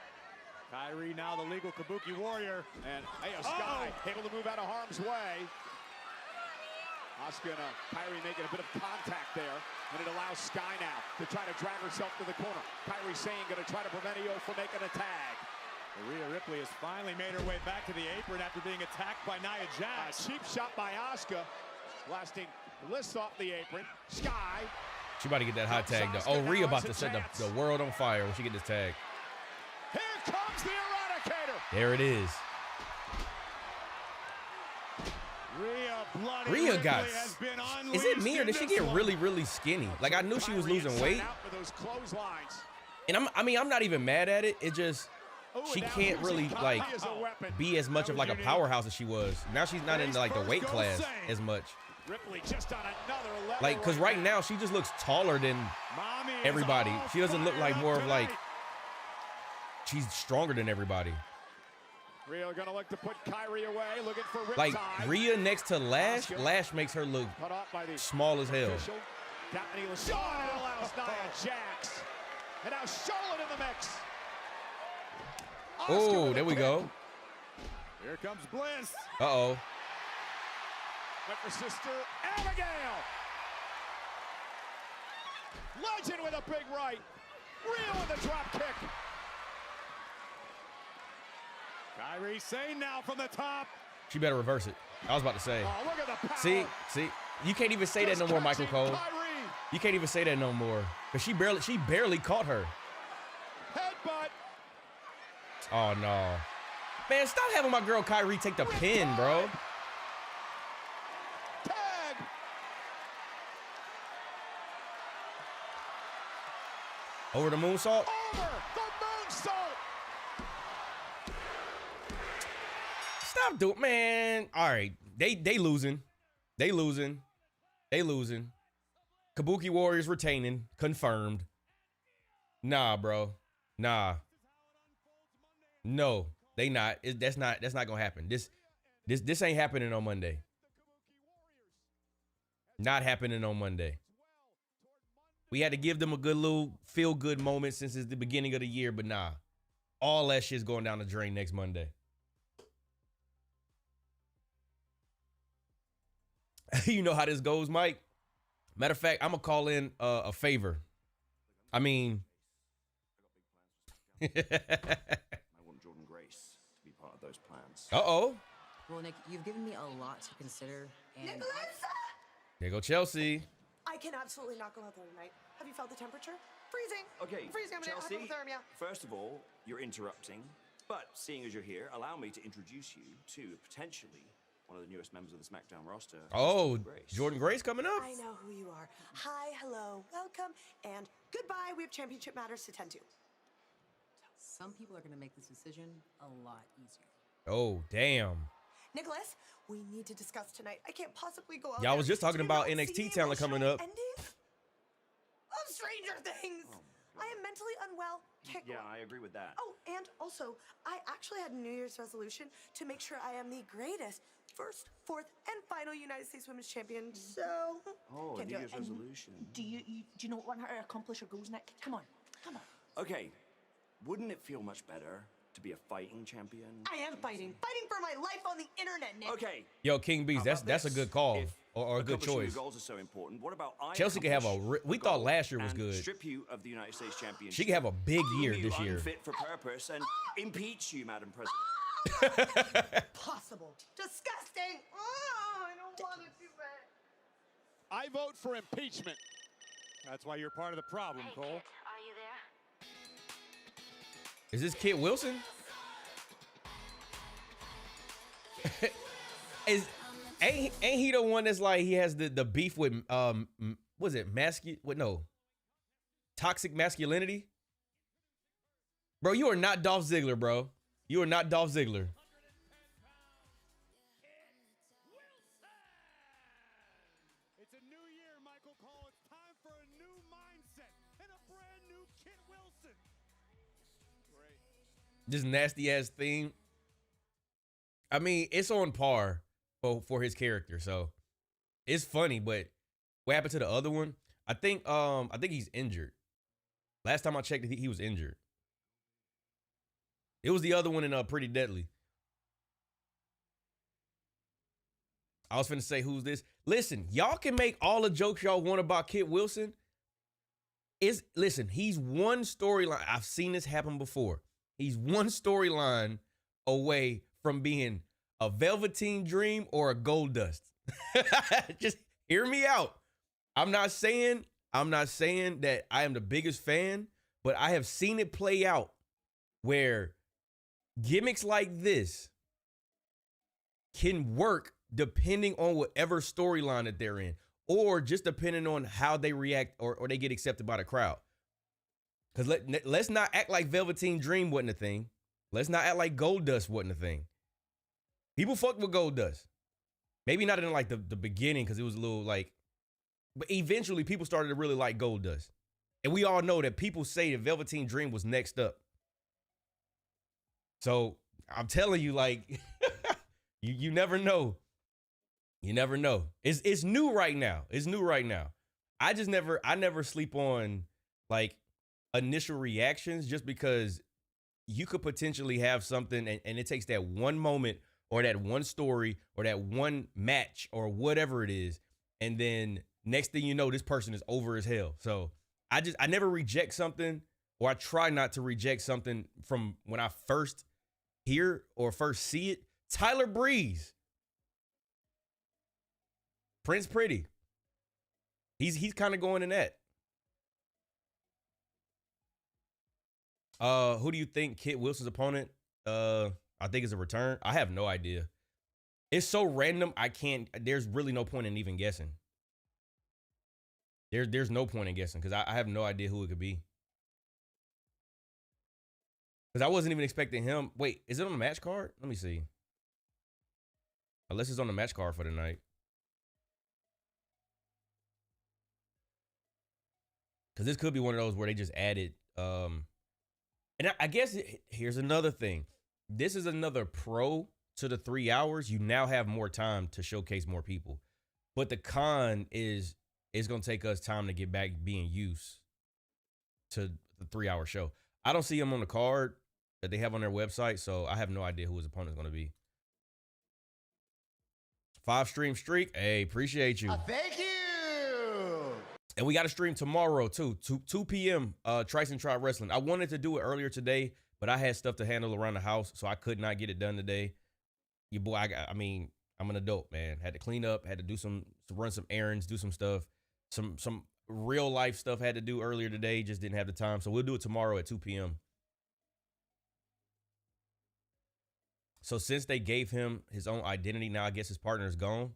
Speaker 11: Kairi now the legal Kabuki Warrior, and Io Sky able to move out of harm's way. Asuka and Kairi making a bit of contact there, and it allows Sky now to try to drag herself to the corner. Kairi Sane going to try to prevent Io from making a tag.
Speaker 12: Rhea Ripley has finally made her way back to the apron after being attacked by Nia Jax.
Speaker 11: A cheap shot by Asuka, blasting Bliss off the apron. Sky.
Speaker 3: She about to get that hot tag, though. Oh, Rhea about to set the world on fire when she get this tag.
Speaker 11: Here comes the Eradicator.
Speaker 3: There it is. Rhea got. Is it me or did she get really, really skinny? Like, I knew she was losing weight. And I'm not even mad at it. It just, she can't really like be as much of like a powerhouse as she was. Now she's not in like the weight class as much.
Speaker 11: Ripley just on another level.
Speaker 3: Like, cause right now she just looks taller than everybody. She doesn't look like more of like she's stronger than everybody.
Speaker 11: Rhea gonna look to put Kairi away, looking for Riptide.
Speaker 3: Like Rhea next to Lash, Lash makes her look small as hell.
Speaker 11: Allows Nia Jax. And now Charlotte in the mix.
Speaker 3: Oh, there we go.
Speaker 12: Here comes Bliss.
Speaker 3: Uh-oh.
Speaker 11: Went for Sister Abigail. Legend with a big right. Rhea with a drop kick.
Speaker 12: Kairi Sane now from the top.
Speaker 3: She better reverse it. I was about to say.
Speaker 11: Oh, look at the power.
Speaker 3: See, you can't even say that no more, Michael Cole.
Speaker 11: Kairi.
Speaker 3: You can't even say that no more, cause she barely caught her.
Speaker 11: Headbutt.
Speaker 3: Oh no, man! Stop having my girl Kairi take the pin, bro.
Speaker 11: Tag.
Speaker 3: Over the moonsault.
Speaker 11: Over the moonsault.
Speaker 3: Stop doing, man. All right, they losing. Kabuki Warriors retaining, confirmed. Nah, bro. Nah. No, they not. That's not gonna happen. This ain't happening on Monday. Not happening on Monday. We had to give them a good little feel-good moment since it's the beginning of the year, but nah. All that shit's going down the drain next Monday. You know how this goes, Mike. Matter of fact, I'm going to call in a favor. I mean...
Speaker 9: I want Jordan Grace to be part of those plans.
Speaker 3: Uh-oh.
Speaker 13: Well, Nick, you've given me a lot to consider, and...
Speaker 7: Nicholas!
Speaker 3: There go Chelsea.
Speaker 14: I can absolutely not go out there tonight. Have you felt the temperature? Freezing.
Speaker 9: Okay,
Speaker 14: Freezing. I'm
Speaker 9: Chelsea,
Speaker 14: hypothermia.
Speaker 9: first of all, you're interrupting. But seeing as you're here, allow me to introduce you to potentially one of the newest members of the SmackDown roster.
Speaker 3: Oh, Jordan Grace coming up?
Speaker 14: I know who you are. Hi, hello, welcome, and goodbye. We have championship matters to tend to.
Speaker 13: Some people are going to make this decision a lot easier.
Speaker 3: Oh, damn.
Speaker 14: Nicholas, we need to discuss tonight. I can't possibly go out
Speaker 3: Y'all
Speaker 14: there.
Speaker 3: was just talking about NXT talent coming up.
Speaker 14: Ending of Stranger Things. I am mentally unwell.
Speaker 9: Yeah, I agree with that.
Speaker 14: Oh, and also, I actually had a New Year's resolution to make sure I am the greatest first, fourth, and final United States Women's Champion. So,
Speaker 9: Oh,
Speaker 14: can't
Speaker 9: New
Speaker 14: do
Speaker 9: Year's
Speaker 14: it. And
Speaker 9: resolution.
Speaker 14: Do you not want her to accomplish her goals, Nick? Come on.
Speaker 9: Okay, wouldn't it feel much better to be a fighting champion?
Speaker 14: I am fighting for my life on the internet, Nick.
Speaker 9: Okay.
Speaker 3: Yo, King Beast, that's a good call or a good
Speaker 9: Accomplishing
Speaker 3: choice.
Speaker 9: your goals are so important. What about I
Speaker 3: Chelsea could have we thought last year was
Speaker 9: and
Speaker 3: good.
Speaker 9: strip you of the United States Championship.
Speaker 3: She could have a big year
Speaker 9: Leave you
Speaker 3: this year.
Speaker 9: unfit for purpose and impeach you, Madam President.
Speaker 14: Possible. Disgusting. Oh, I don't want to do it.
Speaker 11: I vote for impeachment.
Speaker 12: That's why you're part of the problem, Cole.
Speaker 7: Are you there?
Speaker 3: Is this Kit Wilson? Ain't he the one that's like he has the beef with was it toxic masculinity? Bro, you are not Dolph Ziggler, bro. You are not Dolph Ziggler. This nasty ass theme. I mean, it's on par for his character, so it's funny. But what happened to the other one? I think he's injured. Last time I checked, he was injured. It was the other one in Pretty Deadly. I was finna say, who's this? Listen, y'all can make all the jokes y'all want about Kit Wilson. Listen, he's one storyline. I've seen this happen before. He's one storyline away from being a Velveteen Dream or a Goldust. Just hear me out. I'm not saying that I am the biggest fan, but I have seen it play out where gimmicks like this can work depending on whatever storyline that they're in, or just depending on how they react or they get accepted by the crowd. Because let's not act like Velveteen Dream wasn't a thing. Let's not act like Goldust wasn't a thing. People fucked with Goldust. Maybe not in like the beginning, because it was a little like, but eventually people started to really like Goldust. And we all know that people say that Velveteen Dream was next up. So I'm telling you, like, you never know. You never know. It's new right now. It's new right now. I never sleep on like initial reactions, just because you could potentially have something and it takes that one moment or that one story or that one match or whatever it is, and then next thing you know, this person is over as hell. So I never reject something, or I try not to reject something from when I first hear or first see it. Tyler Breeze, Prince Pretty. He's kind of going in that. Who do you think Kit Wilson's opponent? I think it's a return. I have no idea. It's so random. There's really no point in even guessing. There's no point in guessing, because I have no idea who it could be. Because I wasn't even expecting him. Wait, is it on the match card? Let me see. Unless it's on the match card for tonight. Because this could be one of those where they just added. And I guess here's another thing. This is another pro to the 3 hours. You now have more time to showcase more people. But the con is it's going to take us time to get back being used to the 3 hour show. I don't see him on the card that they have on their website, so I have no idea who his opponent is going to be. 5 stream streak. Hey, appreciate you.
Speaker 4: Thank you.
Speaker 3: And we got a stream tomorrow too, 2 p.m. Trysun Tribe Wrestling. I wanted to do it earlier today, but I had stuff to handle around the house, so I could not get it done today. Your boy, I mean, I'm an adult, man. Had to clean up, had to run some errands, do some stuff, some real life stuff had to do earlier today. Just didn't have the time, so we'll do it tomorrow at 2 p.m. So since they gave him his own identity, now I guess his partner is gone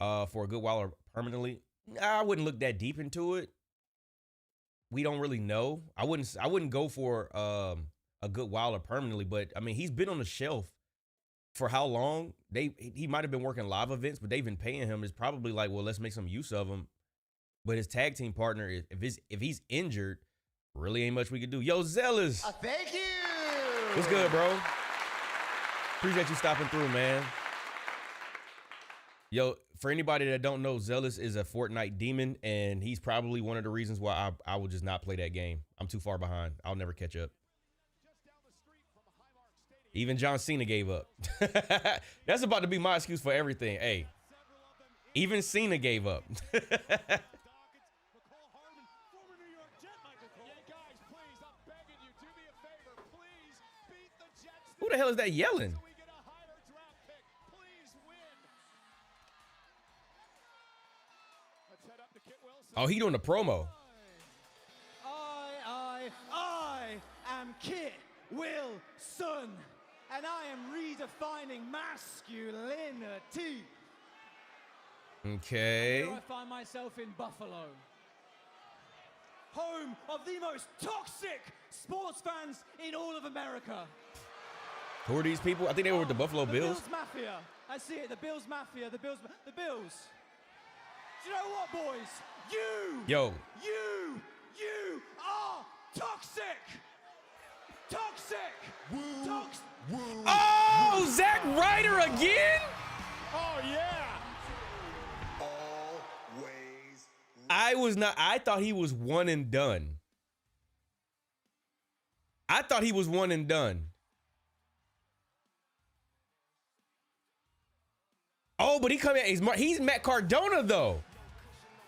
Speaker 3: for a good while or permanently. I wouldn't look that deep into it. We don't really know. I wouldn't go for a good while or permanently, but I mean, he's been on the shelf for how long? He might have been working live events, but they've been paying him. It's probably like, well, let's make some use of him. But his tag team partner, if he's injured, really ain't much we could do. Yo, Zealous.
Speaker 4: Thank you.
Speaker 3: What's good, bro? Appreciate you stopping through, man. Yo, for anybody that don't know, Zealous is a Fortnite demon, and he's probably one of the reasons why I will just not play that game. I'm too far behind. I'll never catch up. Even John Cena gave up. That's about to be my excuse for everything. Hey, even Cena gave up. Who the hell is that yelling? Oh, he doing the promo.
Speaker 15: I am Kit Wilson, and I am redefining masculinity.
Speaker 3: Okay.
Speaker 15: Here I find myself in Buffalo, home of the most toxic sports fans in all of America.
Speaker 3: Who are these people? I think they were with the Buffalo Bills.
Speaker 15: Bills Mafia. I see it. The Bills Mafia. The Bills. The Bills. Do you know what, boys? You
Speaker 3: are
Speaker 15: toxic. Toxic.
Speaker 3: Oh, Zack Ryder again?
Speaker 11: Oh, yeah.
Speaker 3: I thought he was one and done. I thought he was one and done. Oh, but he's Matt Cardona though.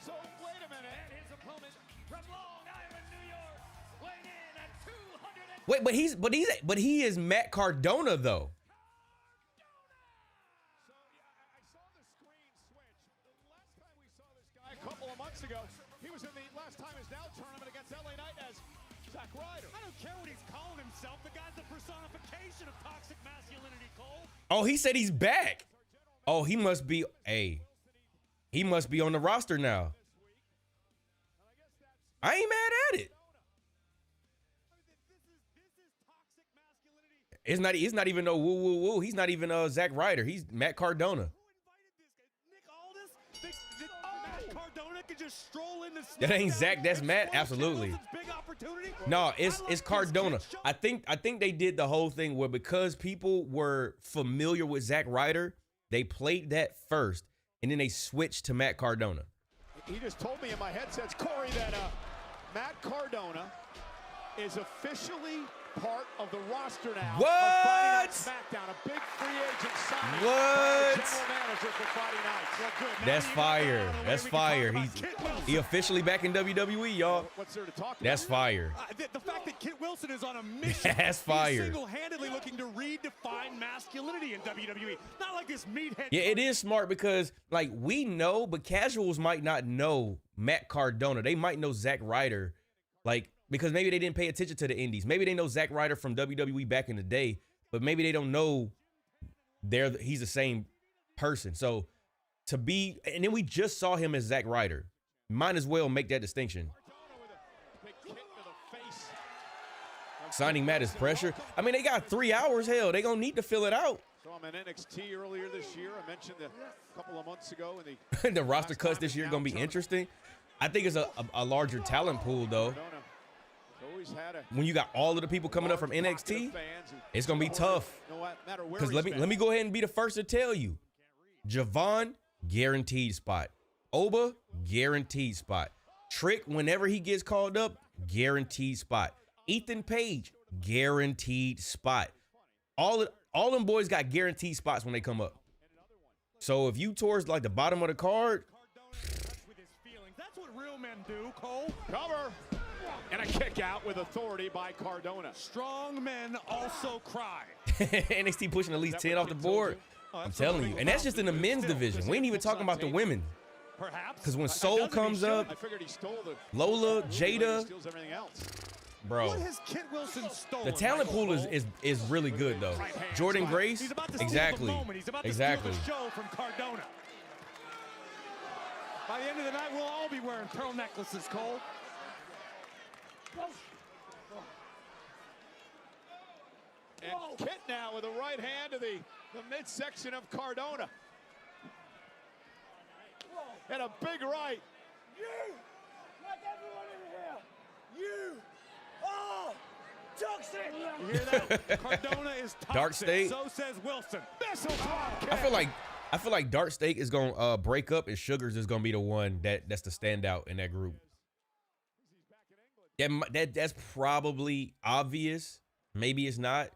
Speaker 11: So wait a minute. His opponent from Long Island, New York, weighing in at 200.
Speaker 3: Wait, but he is Matt Cardona though.
Speaker 11: A couple of months ago, he was in the last time is now tournament against LA Knight as Zack Ryder.
Speaker 12: I don't care what he's calling himself. The guy's the personification of toxic masculinity, Cole.
Speaker 3: Oh, he said he's back. Oh, he must be he must be on the roster now. I ain't mad at it. It's not even no woo woo woo. He's not even Zack Ryder. He's Matt Cardona. That ain't Zach, that's Matt. Absolutely. No, it's Cardona. I think they did the whole thing where because people were familiar with Zack Ryder, they played that first, and then they switched to Matt Cardona.
Speaker 11: He just told me in my headsets, Corey, that Matt Cardona is officially part of the roster now.
Speaker 3: What?
Speaker 11: Of Friday Night SmackDown, a big free agent signing.
Speaker 3: What?
Speaker 11: General manager for Friday nights. Well, good.
Speaker 3: That's fire. That's fire. He officially back in WWE, y'all.
Speaker 11: What's there to talk about?
Speaker 3: That's fire.
Speaker 12: The fact that Kit Wilson is on a mission.
Speaker 3: That's fire.
Speaker 12: He's single-handedly looking to redefine masculinity in WWE. Not like this meathead.
Speaker 3: Yeah, it is smart because, like, we know, but casuals might not know Matt Cardona. They might know Zack Ryder, like, because maybe they didn't pay attention to the indies. Maybe they know Zack Ryder from WWE back in the day, but maybe they don't know he's the same person. So and then we just saw him as Zack Ryder. Might as well make that distinction. Signing Matt is pressure. I mean, they got 3 hours. Hell, they gonna need to fill it out.
Speaker 11: So I'm in NXT earlier this year. I mentioned a couple of months ago in
Speaker 3: the roster cuts this year are gonna be interesting. I think it's a larger talent pool though. When you got all of the people coming up from NXT, it's gonna be tough. Because let me go ahead and be the first to tell you, Javon, guaranteed spot. Oba, guaranteed spot. Trick, whenever he gets called up, guaranteed spot. Ethan Page, guaranteed spot. All them boys got guaranteed spots when they come up. So if you towards like the bottom of the card,
Speaker 12: that's what real men do, Cole.
Speaker 11: Cover. And a kick out with authority by Cardona.
Speaker 12: Strong men also cry.
Speaker 3: NXT pushing at least 10 off the board. I'm telling you. And that's just in the men's division. We ain't even talking about the women.
Speaker 12: Perhaps.
Speaker 3: Because when Soul comes up, Lola, Jada, bro, the talent pool is really good though. Jordan Grace, exactly. Exactly.
Speaker 12: By the end of the night, we'll all be wearing pearl necklaces, Cole.
Speaker 11: And Kit now with the right hand to the midsection of Cardona. And a big right.
Speaker 15: You, like everyone in here, you are toxic.
Speaker 12: You hear that? Cardona is toxic.
Speaker 3: Dark State.
Speaker 12: So says Wilson.
Speaker 3: I feel like Dark State is gonna break up, and Sugars is gonna be the one that's the standout in that group. That's probably obvious. Maybe it's not,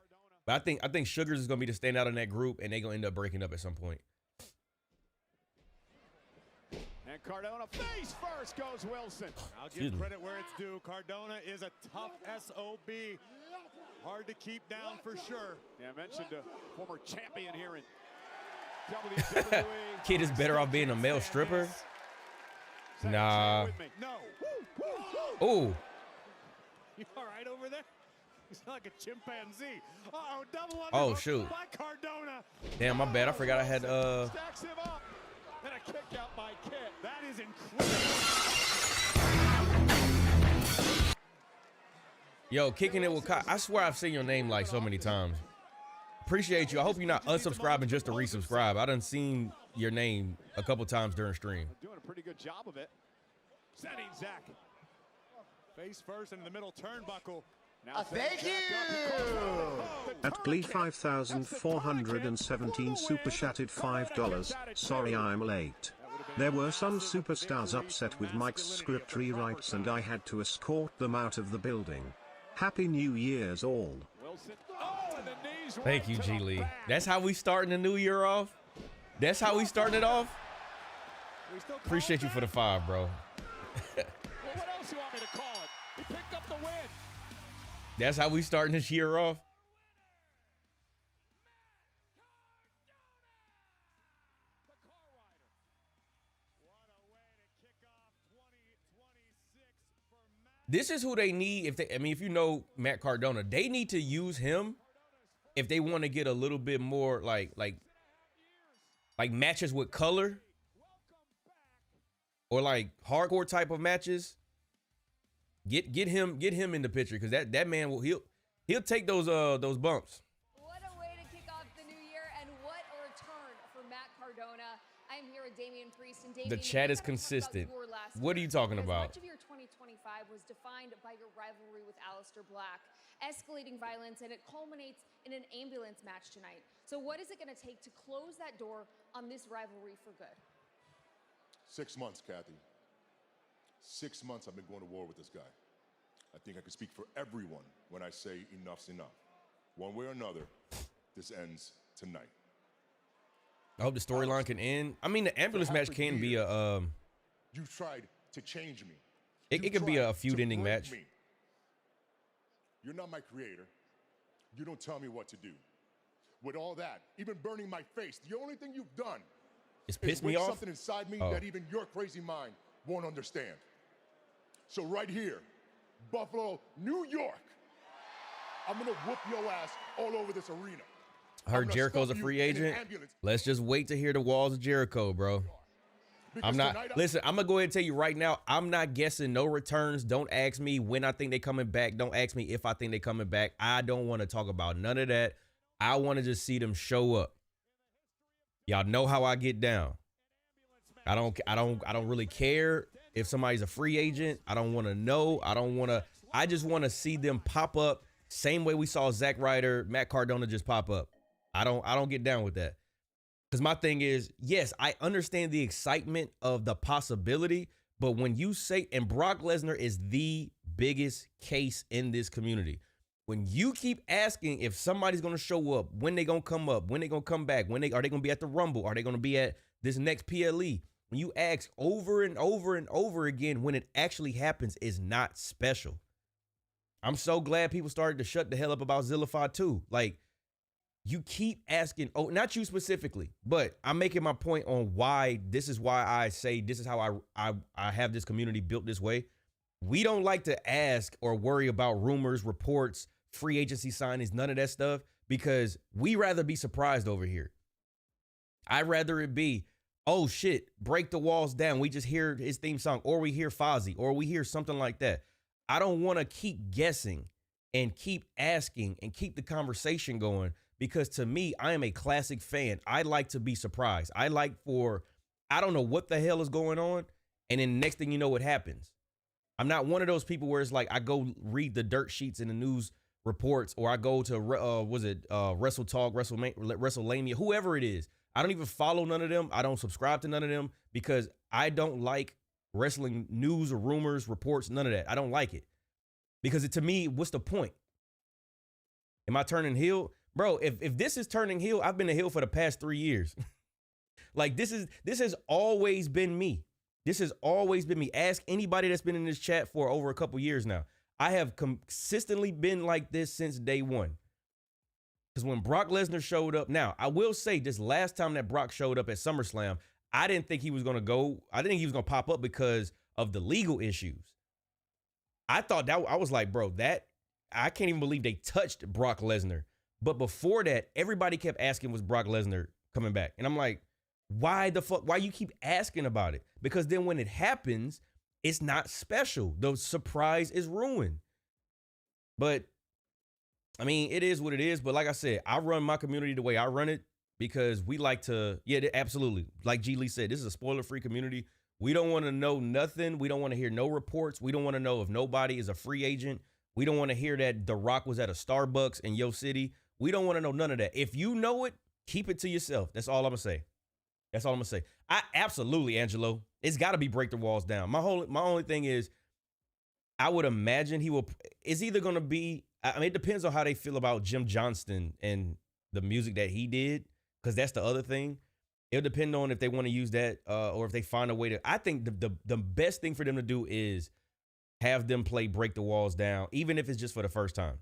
Speaker 3: but I think Sugars is gonna be the standout in that group, and they're gonna end up breaking up at some point.
Speaker 11: And Cardona face first goes Wilson.
Speaker 12: I'll give credit where it's due. Cardona is a tough SOB. Hard to keep down for sure.
Speaker 11: Yeah, I mentioned a former champion here in WWE.
Speaker 3: Kid is better off being a male stripper. Nah.
Speaker 12: No.
Speaker 3: Ooh.
Speaker 12: You all right over there? He's like a chimpanzee. Uh-oh, double
Speaker 3: Oh, shoot.
Speaker 12: by Cardona.
Speaker 3: Damn, my bad. I forgot I had
Speaker 11: Stacks him up. And a kick out by Kit.
Speaker 12: That is incredible.
Speaker 3: Yo, kicking it with Kai. I swear I've seen your name like so many times. Appreciate you. I hope you're not unsubscribing just to resubscribe. I done seen your name a couple times during stream.
Speaker 11: Doing a pretty good job of it. Sending Zach.
Speaker 12: Face first into the middle turnbuckle.
Speaker 4: Thank you.
Speaker 1: At Glee 5417 super chatted $5. Sorry I'm late. There were some superstars upset with Mike's script rewrites and I had to escort them out of the building. Happy New Year's all.
Speaker 3: Thank you, G Lee. That's how we starting the new year off? That's how we starting it off? Appreciate you for the 5, bro.
Speaker 11: Well, what else you want me to call it? He picked up the win.
Speaker 3: That's how we starting this year off? This is who they need. If they, I mean, if you know Matt Cardona, they need to use him if they want to get a little bit more like matches with color or like hardcore type of matches. Get him in the picture because that man will he'll take those bumps.
Speaker 16: What a way to kick off the new year and what a return for Matt Cardona. I'm here with Damian Priest and Damian.
Speaker 3: The chat is consistent. What are you talking about?
Speaker 16: Much of your 2025 was defined by your rivalry with Aleister Black, escalating violence, and it culminates in an ambulance match tonight. So what is it going to take to close that door on this rivalry for good?
Speaker 8: 6 months, Kathy. 6 months I've been going to war with this guy. I think I can speak for everyone when I say enough's enough. One way or another, this ends tonight.
Speaker 3: I hope the storyline can end. I mean, the ambulance match can be a
Speaker 8: You tried to change me.
Speaker 3: it could be a feud-ending match.
Speaker 8: Me. You're not my creator. You don't tell me what to do. With all that, even burning my face, the only thing you've done
Speaker 3: It's pissed me
Speaker 8: wake
Speaker 3: off.
Speaker 8: something inside me that even your crazy mind won't understand. So right here, Buffalo, New York, I'm gonna whoop your ass all over this arena.
Speaker 3: I heard Jericho's a free agent. Let's just wait to hear the walls of Jericho, bro. I'm not. Listen, I'm gonna go ahead and tell you right now. I'm not guessing no returns. Don't ask me when I think they coming back. Don't ask me if I think they coming back. I don't want to talk about none of that. I want to just see them show up. Y'all know how I get down. I don't really care if somebody's a free agent. I don't want to know. I just want to see them pop up. Same way we saw Zack Ryder, Matt Cardona just pop up. I don't get down with that. Because my thing is, yes, I understand the excitement of the possibility, but when you say, and Brock Lesnar is the biggest case in this community. When you keep asking if somebody's going to show up, when they going to come up, when they going to come back, are they going to be at the Rumble? Are they going to be at this next PLE? When you ask over and over and over again, when it actually happens is not special. I'm so glad people started to shut the hell up about Zillify too. Like, you keep asking, oh, not you specifically, but I'm making my point on why this is why I say this is how I have this community built this way. We don't like to ask or worry about rumors, reports, free agency signings, none of that stuff, because we rather be surprised over here. I'd rather it be, oh shit, break the walls down. We just hear his theme song, or we hear Fozzy, or we hear something like that. I don't want to keep guessing and keep asking and keep the conversation going. Because to me, I am a classic fan. I like to be surprised. I don't know what the hell is going on. And then next thing you know, it happens. I'm not one of those people where it's like I go read the dirt sheets in the news reports, or I go to, Wrestle Talk, WrestleMania, whoever it is. I don't even follow none of them. I don't subscribe to none of them because I don't like wrestling news or rumors, reports, none of that. I don't like it. Because to me, what's the point? Am I turning heel? Bro, if this is turning heel, I've been a heel for the past 3 years. Like, this has always been me. This has always been me. Ask anybody that's been in this chat for over a couple years now. I have consistently been like this since day one. Because when Brock Lesnar showed up, now, I will say this last time that Brock showed up at SummerSlam, I didn't think he was going to go. I didn't think he was going to pop up because of the legal issues. I thought that, I was like, bro, I can't even believe they touched Brock Lesnar. But before that, everybody kept asking, was Brock Lesnar coming back? And I'm like, why the fuck? Why you keep asking about it? Because then when it happens, it's not special. The surprise is ruined. But, I mean, it is what it is. But like I said, I run my community the way I run it because we like to, yeah, absolutely. Like G Lee said, this is a spoiler-free community. We don't want to know nothing. We don't want to hear no reports. We don't want to know if nobody is a free agent. We don't want to hear that The Rock was at a Starbucks in your city. We don't want to know none of that. If you know it, keep it to yourself. That's all I'm going to say. That's all I'm going to say. I absolutely, Angelo. It's got to be Break the Walls Down. My only thing is, I would imagine he will. It's either going to be, I mean, it depends on how they feel about Jim Johnston and the music that he did, because that's the other thing. It'll depend on if they want to use that or if they find a way to. I think the best thing for them to do is have them play Break the Walls Down, even if it's just for the first time.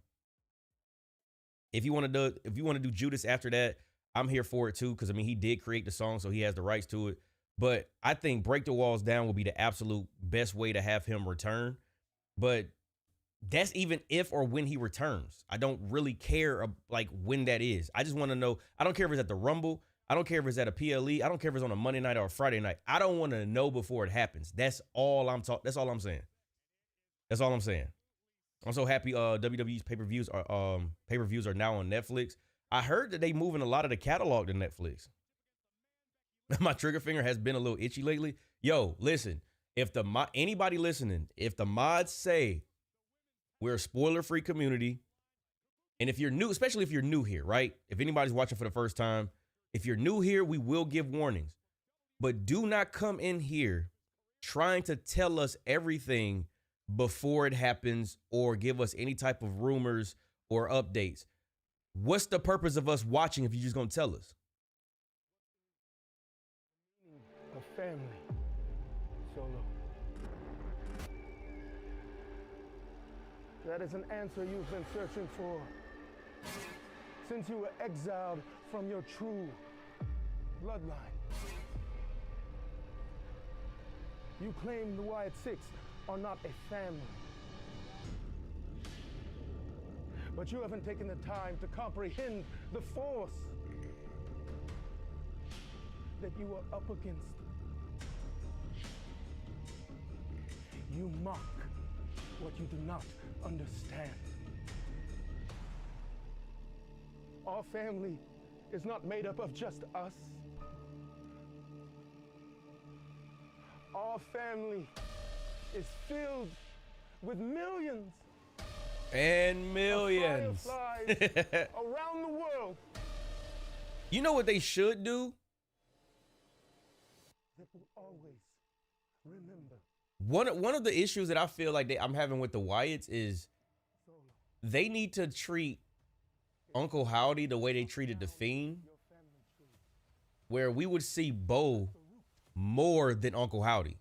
Speaker 3: If you want to do Judas after that, I'm here for it too, because I mean he did create the song, so he has the rights to it. But I think Break the Walls Down will be the absolute best way to have him return. But that's even if or when he returns. I don't really care like when that is. I just want to know. I don't care if it's at the Rumble. I don't care if it's at a PLE. I don't care if it's on a Monday night or a Friday night. I don't want to know before it happens. That's all I'm saying. That's all I'm saying. I'm so happy WWE's pay-per-views are now on Netflix. I heard that they moving a lot of the catalog to Netflix. My trigger finger has been a little itchy lately. Yo, listen, if anybody listening, if the mods say we're a spoiler-free community, and if you're new, especially if you're new here, right? If anybody's watching for the first time, if you're new here, we will give warnings. But do not come in here trying to tell us everything before it happens or give us any type of rumors or updates. What's the purpose of us watching if you're just going to tell us?
Speaker 17: A family, Solo. That is an answer you've been searching for since you were exiled from your true bloodline. You claim the Wyatt Six are not a family. But you haven't taken the time to comprehend the force that you are up against. You mock what you do not understand. Our family is not made up of just us. Our family is filled with millions
Speaker 3: and millions
Speaker 17: of fireflies around the world.
Speaker 3: You know what they should do?
Speaker 17: That will always remember.
Speaker 3: One of the issues that I feel like I'm having with the Wyatts is they need to treat Uncle Howdy the way they treated the Fiend, where we would see Bo more than Uncle Howdy.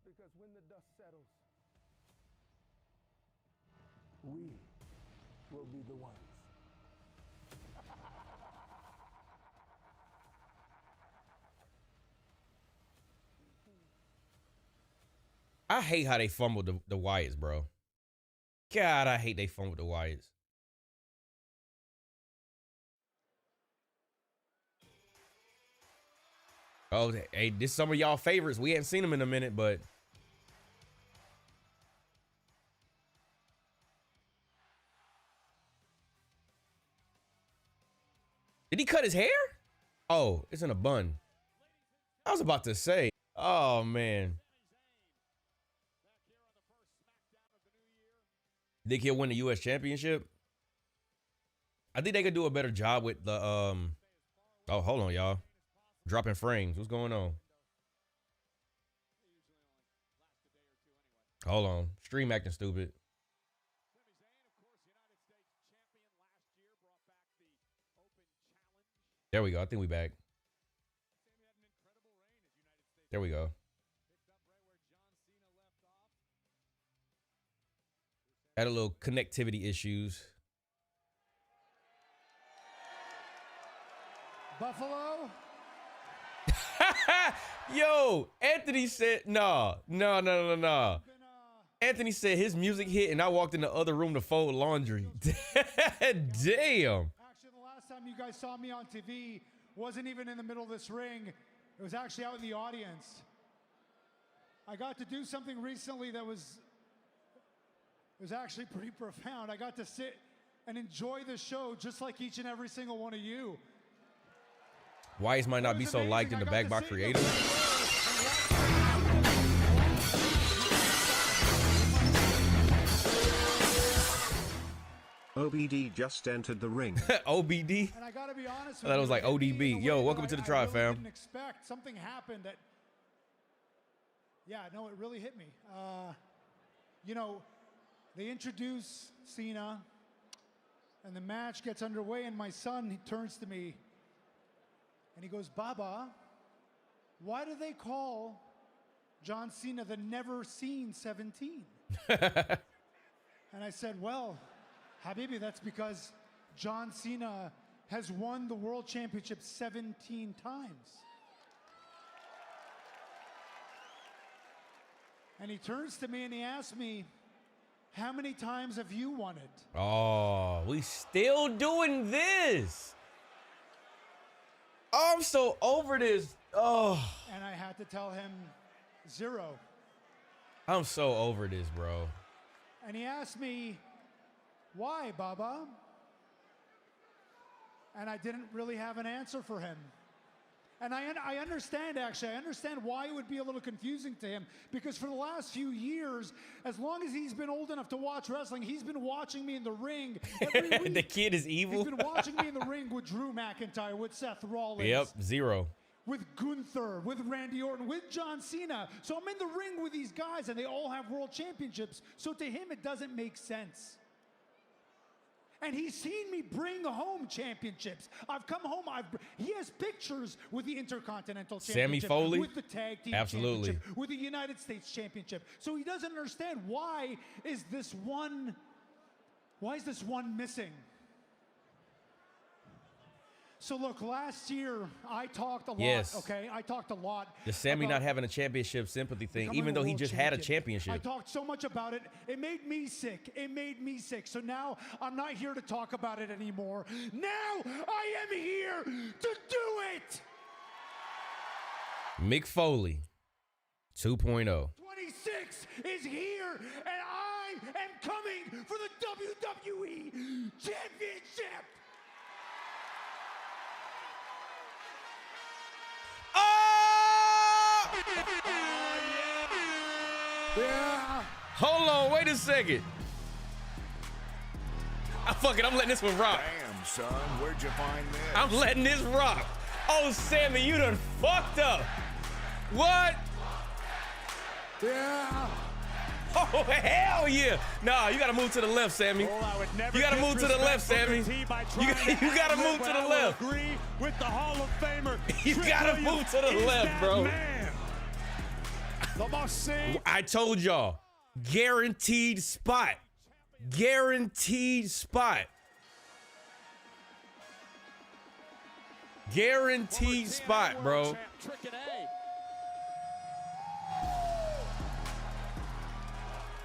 Speaker 17: Because when the dust settles, we will be the ones.
Speaker 3: I hate how they fumbled the Wyatts, bro. God, I hate they fumbled the Wyatts. Oh, hey, this is some of y'all favorites. We hadn't seen them in a minute, but did he cut his hair? Oh, it's in a bun. I was about to say, oh man. Think he'll win the US Championship? I think they could do a better job with the oh, hold on, y'all. Dropping frames. What's going on? Hold on. Stream acting stupid. There we go. I think we back. There we go. Had a little connectivity issues.
Speaker 4: Buffalo?
Speaker 3: Yo, Anthony said, no. Anthony said his music hit and I walked in the other room to fold laundry. Damn.
Speaker 4: Actually, the last time you guys saw me on TV wasn't even in the middle of this ring. It was actually out in the audience. I got to do something recently that was actually pretty profound. I got to sit and enjoy the show just like each and every single one of you.
Speaker 3: Wyatts might not be so liked in the back by creators.
Speaker 1: OBD just entered the ring.
Speaker 3: OBD?
Speaker 4: And I gotta be honest
Speaker 3: I thought it was like ODB. Yo, welcome to the tribe,
Speaker 4: really
Speaker 3: fam.
Speaker 4: didn't expect. Something happened that, yeah, no, it really hit me. You know, they introduce Cena, and the match gets underway, and my son, he turns to me, and he goes, Baba, why do they call John Cena the Never Seen 17? And I said, well, Habibi, that's because John Cena has won the World Championship 17 times. And he turns to me and he asks me, how many times have you won it?
Speaker 3: Oh, we still doing this. Oh, I'm so over this. Oh.
Speaker 4: And I had to tell him 0.
Speaker 3: I'm so over this, bro.
Speaker 4: And he asked me, why, Baba? And I didn't really have an answer for him. And I understand, actually. I understand why it would be a little confusing to him. Because for the last few years, as long as he's been old enough to watch wrestling, he's been watching me in the ring every week.
Speaker 3: The kid is evil.
Speaker 4: He's been watching me in the ring with Drew McIntyre, with Seth Rollins.
Speaker 3: Yep, 0.
Speaker 4: With Gunther, with Randy Orton, with John Cena. So I'm in the ring with these guys, and they all have world championships. So to him, it doesn't make sense. And he's seen me bring home championships. I've come home. He has pictures with the Intercontinental Championship,
Speaker 3: Sammy Foley?
Speaker 4: with the Tag Team
Speaker 3: Absolutely.
Speaker 4: Championship, with the United States Championship. So he doesn't understand why is this one missing? So look, last year I talked a lot.
Speaker 3: Yes.
Speaker 4: Okay, I talked a lot.
Speaker 3: The Sammy
Speaker 4: about
Speaker 3: not having a championship sympathy thing,
Speaker 4: becoming
Speaker 3: even though he
Speaker 4: world
Speaker 3: just had a
Speaker 4: champion.
Speaker 3: championship.
Speaker 4: I talked so much about it. It made me sick. It made me sick. So now I'm not here to talk about it anymore. Now I am here to do it.
Speaker 3: Mick Foley, 2.0.
Speaker 4: 26 is here, and I am coming for the WWE Championship.
Speaker 3: Yeah. Hold on, wait a second. Fuck it, I'm letting this one rock.
Speaker 18: Damn, son, where'd you find this?
Speaker 3: I'm letting this rock. Oh, Sammy, you done fucked up. What?
Speaker 18: Yeah.
Speaker 3: Oh, hell yeah. Nah, you gotta move to the left, Sammy. You gotta move to the left, Sammy. You gotta move to the left.
Speaker 11: Agree with the Hall of Famer.
Speaker 3: You gotta move to the left, bro. I told y'all, guaranteed spot. Guaranteed spot. Guaranteed spot, bro.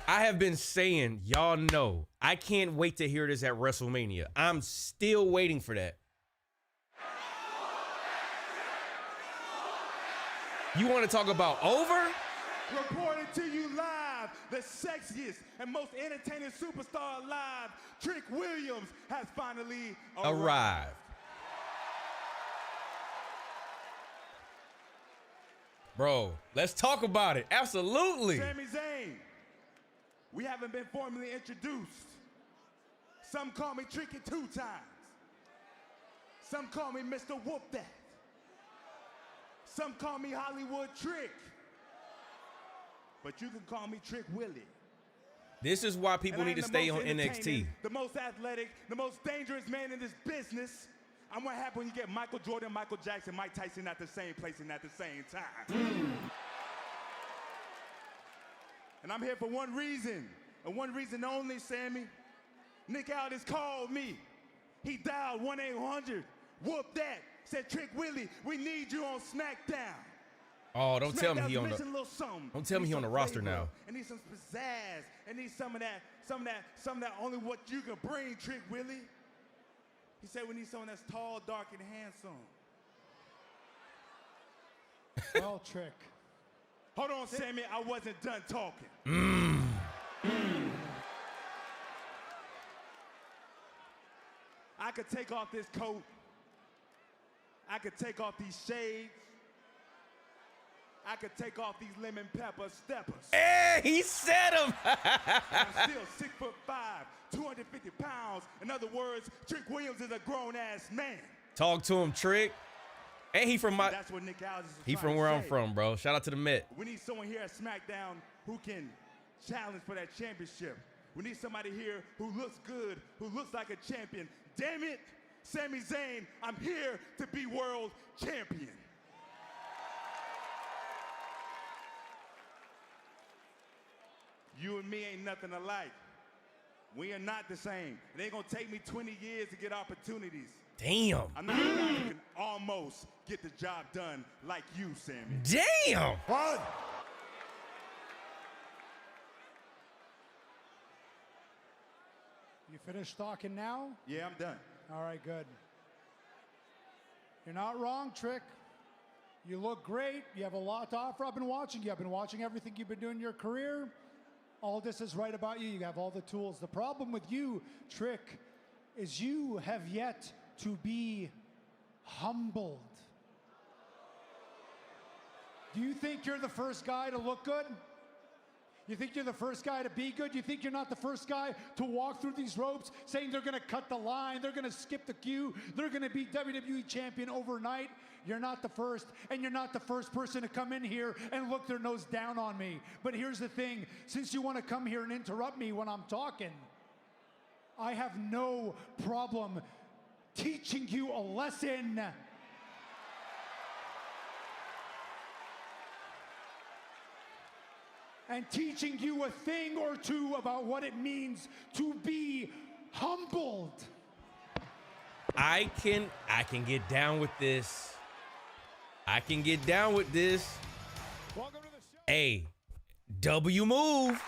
Speaker 3: I have been saying, y'all know, I can't wait to hear this at WrestleMania. I'm still waiting for that. You want to talk about over?
Speaker 19: Reporting to you live, the sexiest and most entertaining superstar alive, Trick Williams, has finally arrived.
Speaker 3: Bro, let's talk about it. Absolutely.
Speaker 19: Sami Zayn, we haven't been formally introduced. Some call me Tricky 2 times. Some call me Mr. Whoop That. Some call me Hollywood Trick. But you can call me Trick Willie.
Speaker 3: This is why people need to stay on NXT.
Speaker 19: The most athletic, the most dangerous man in this business. I'm what happens when you get Michael Jordan, Michael Jackson, Mike Tyson at the same place and at the same time. And I'm here for one reason, and one reason only, Sammy. Nick Aldis called me. He dialed 1-800, whoop that, said, Trick Willie, we need you on SmackDown.
Speaker 3: Oh, don't tell me he on the.
Speaker 19: Don't
Speaker 3: Don't tell me he on the roster now.
Speaker 19: I need some pizzazz. I need some of that only what you can bring, Trick Willie. He said we need someone that's tall, dark, and handsome.
Speaker 4: Well, Trick.
Speaker 19: Hold on, Sammy. I wasn't done talking. I could take off this coat. I could take off these shades. I could take off these lemon pepper steppers.
Speaker 3: Hey, he said him.
Speaker 19: I'm still 6'5", 250 pounds. In other words, Trick Williams is a grown-ass man.
Speaker 3: Talk to him, Trick. And he from my.
Speaker 19: That's what Nick Aldis is
Speaker 3: He
Speaker 19: trying
Speaker 3: from
Speaker 19: to
Speaker 3: where I'm
Speaker 19: say.
Speaker 3: from, bro. Shout out to the Met.
Speaker 19: We need someone here at SmackDown who can challenge for that championship. We need somebody here who looks good, who looks like a champion. Damn it, Sami Zayn, I'm here to be world champion. You and me ain't nothing alike. We are not the same. It ain't gonna take me 20 years to get opportunities.
Speaker 3: Damn.
Speaker 19: I'm not a guy who can almost get the job done like you, Sammy.
Speaker 3: Damn.
Speaker 19: What?
Speaker 20: You finished talking now?
Speaker 19: Yeah, I'm done.
Speaker 20: All right, good. You're not wrong, Trick. You look great. You have a lot to offer. I've been watching you. I've been watching everything you've been doing in your career. All this is right about you. You have all the tools. The problem with you, Trick, is you have yet to be humbled. Do you think you're the first guy to look good? You think you're the first guy to be good? You think you're not the first guy to walk through these ropes saying they're going to cut the line, they're going to skip the queue, they're going to be WWE champion overnight? You're not the first, and you're not the first person to come in here and look their nose down on me. But here's the thing, since you want to come here and interrupt me when I'm talking, I have no problem teaching you a lesson. And teaching you a thing or two about what it means to be humbled.
Speaker 3: I can get down with this. I can get down with this. Hey, W move.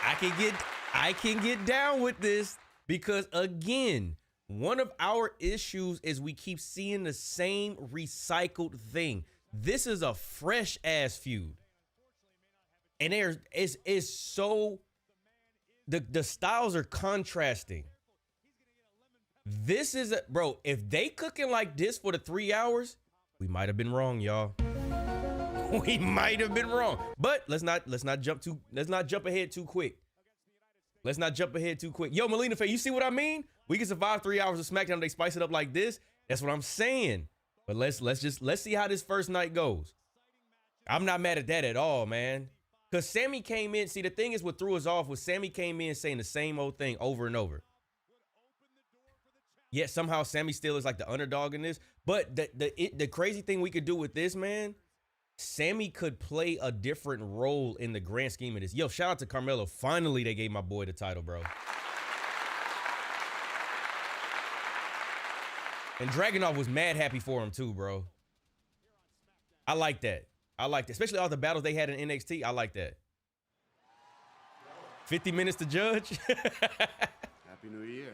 Speaker 3: I can get down with this because again, one of our issues is we keep seeing the same recycled thing. This is a fresh ass feud. And it's so the styles are contrasting. This is bro, if they cooking like this for the 3 hours, we might have been wrong, y'all. We might have been wrong. But let's not jump ahead too quick. Let's not jump ahead too quick. Yo, Melina Faye, you see what I mean? We can survive 3 hours of SmackDown. They spice it up like this. That's what I'm saying. But let's see how this first night goes. I'm not mad at that at all, man. Because Sammy came in. See, the thing is what threw us off was Sammy came in saying the same old thing over and over. Yet somehow Sammy still is like the underdog in this. But the crazy thing we could do with this, man, Sammy could play a different role in the grand scheme of this. Yo, shout out to Carmelo. Finally, they gave my boy the title, bro. And Dragunov was mad happy for him too, bro. I like that. Especially all the battles they had in NXT. I like that. 50 minutes to judge.
Speaker 21: Happy New Year.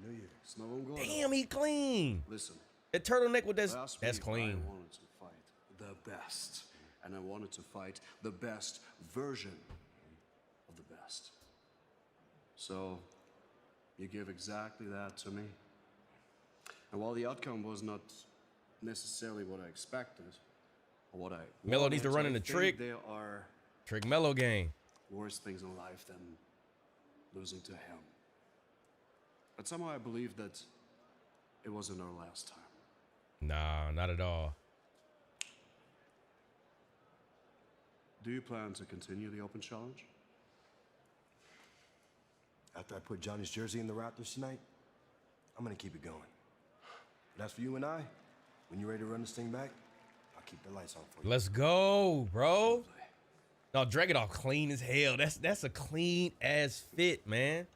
Speaker 21: New Year. Snow and glory.
Speaker 3: Damn, he clean.
Speaker 21: Listen.
Speaker 3: That turtleneck with that's clean.
Speaker 21: I wanted to fight the best. And I wanted to fight the best version of the best. So, you give exactly that to me. And while the outcome was not necessarily what I expected, or what I
Speaker 3: Melo needs to run in the trick.
Speaker 21: There are
Speaker 3: Trick Melo game.
Speaker 21: Worse things in life than losing to him. But somehow I believe that it wasn't our last time.
Speaker 3: Nah, not at all.
Speaker 21: Do you plan to continue the open challenge?
Speaker 22: After I put Johnny's jersey in the Raptors tonight, I'm gonna keep it going. But as for you and I, when you're ready to run this thing back, I'll keep the lights on for you.
Speaker 3: Let's go, bro. No, Dragunov clean as hell. That's a clean ass fit, man.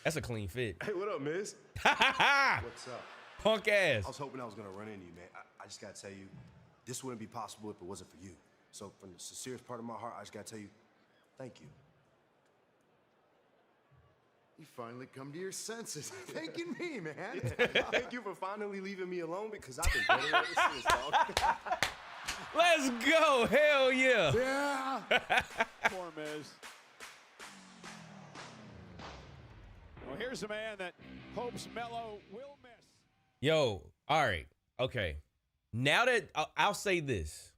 Speaker 3: That's a clean fit.
Speaker 22: Hey, what up, Miz?
Speaker 3: What's
Speaker 22: up?
Speaker 3: Punk ass.
Speaker 22: I was hoping I was gonna run into you, man. I just gotta tell you, this wouldn't be possible if it wasn't for you. So from the sincerest part of my heart, I just gotta tell you, thank you.
Speaker 23: You finally come to your senses. Thanking me, man.
Speaker 22: Thank you for finally leaving me alone because I've been better ever since, dog.
Speaker 3: Let's go. Hell yeah.
Speaker 23: Yeah.
Speaker 11: Poor Miz. Well, here's a man that hopes Melo will miss.
Speaker 3: Yo, all right. Okay. Now that I'll say this,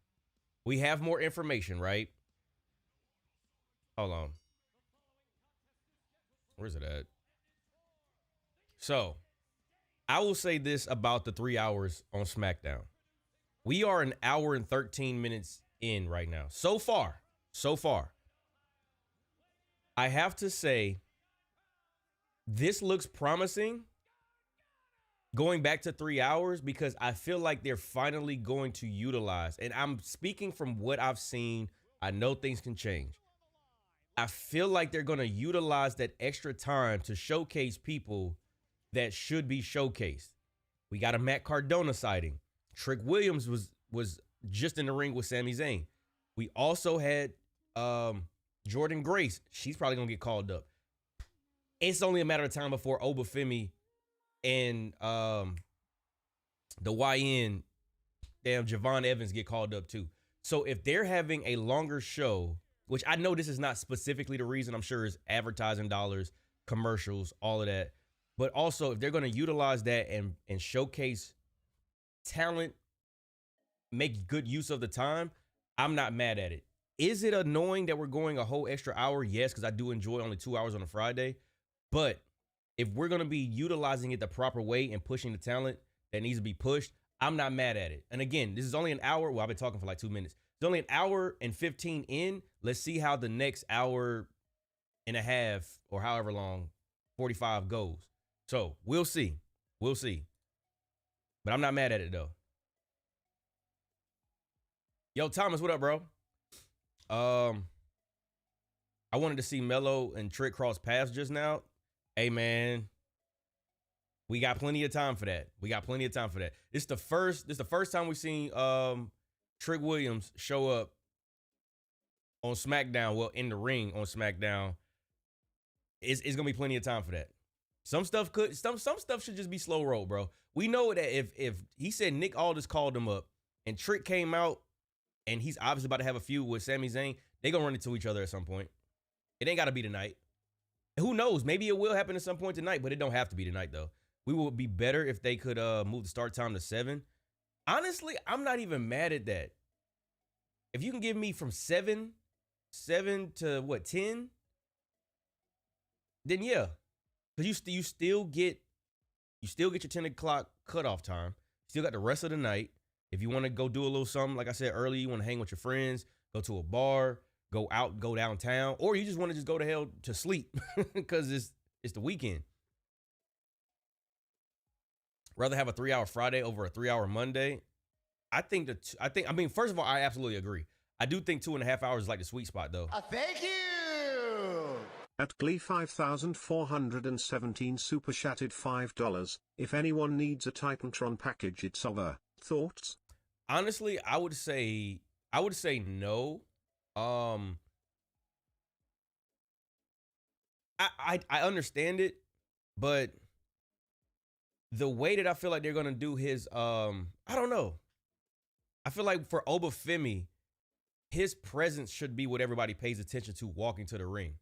Speaker 3: we have more information, right? Hold on. Where's it at? So, I will say this about the 3 hours on SmackDown. We are an hour and 13 minutes in right now. So far. I have to say, this looks promising going back to 3 hours because I feel like they're finally going to utilize, and I'm speaking from what I've seen. I know things can change. I feel like they're going to utilize that extra time to showcase people that should be showcased. We got a Matt Cardona sighting. Trick Williams was just in the ring with Sami Zayn. We also had Jordan Grace. She's probably going to get called up. It's only a matter of time before Obafemi and the YN, Javon Evans get called up too. So if they're having a longer show, which I know this is not specifically the reason, I'm sure is advertising dollars, commercials, all of that. But also if they're going to utilize that and showcase talent, make good use of the time, I'm not mad at it. Is it annoying that we're going a whole extra hour? Yes, because I do enjoy only 2 hours on a Friday. But if we're going to be utilizing it the proper way and pushing the talent that needs to be pushed, I'm not mad at it. And again, this is only an hour. Well, I've been talking for like 2 minutes. It's only an hour and 15 in. Let's see how the next hour and a half or however long 45 goes. So we'll see. We'll see. But I'm not mad at it though. Yo, Thomas, what up, bro? I wanted to see Melo and Trick cross paths just now. Hey, man, we got plenty of time for that. This is the first time we've seen Trick Williams show up on SmackDown. Well, in the ring on SmackDown. It's gonna be plenty of time for that. Some stuff should just be slow roll, bro. We know that if he said Nick Aldis called him up and Trick came out and he's obviously about to have a feud with Sami Zayn, they gonna run into each other at some point. It ain't gotta be tonight. Who knows? Maybe it will happen at some point tonight, but it don't have to be tonight, though. We would be better if they could move the start time to 7. Honestly, I'm not even mad at that. If you can give me from 7 to what, 10, then yeah, because you still get your 10 o'clock cutoff time. Still got the rest of the night. If you want to go do a little something, like I said earlier, you want to hang with your friends, go to a bar, go out, go downtown, or you just want to just go to hell to sleep because it's the weekend. Rather have a 3-hour Friday over a 3-hour Monday. I mean, first of all, I absolutely agree. I do think 2.5 hours is like the sweet spot, though.
Speaker 23: Thank you.
Speaker 1: At Glee 5417 super chatted $5. If anyone needs a Titantron package, it's over. Thoughts?
Speaker 3: Honestly, I would say no. I understand it, but the way that I feel like they're gonna do his I don't know. I feel like for Obafemi, his presence should be what everybody pays attention to walking to the ring.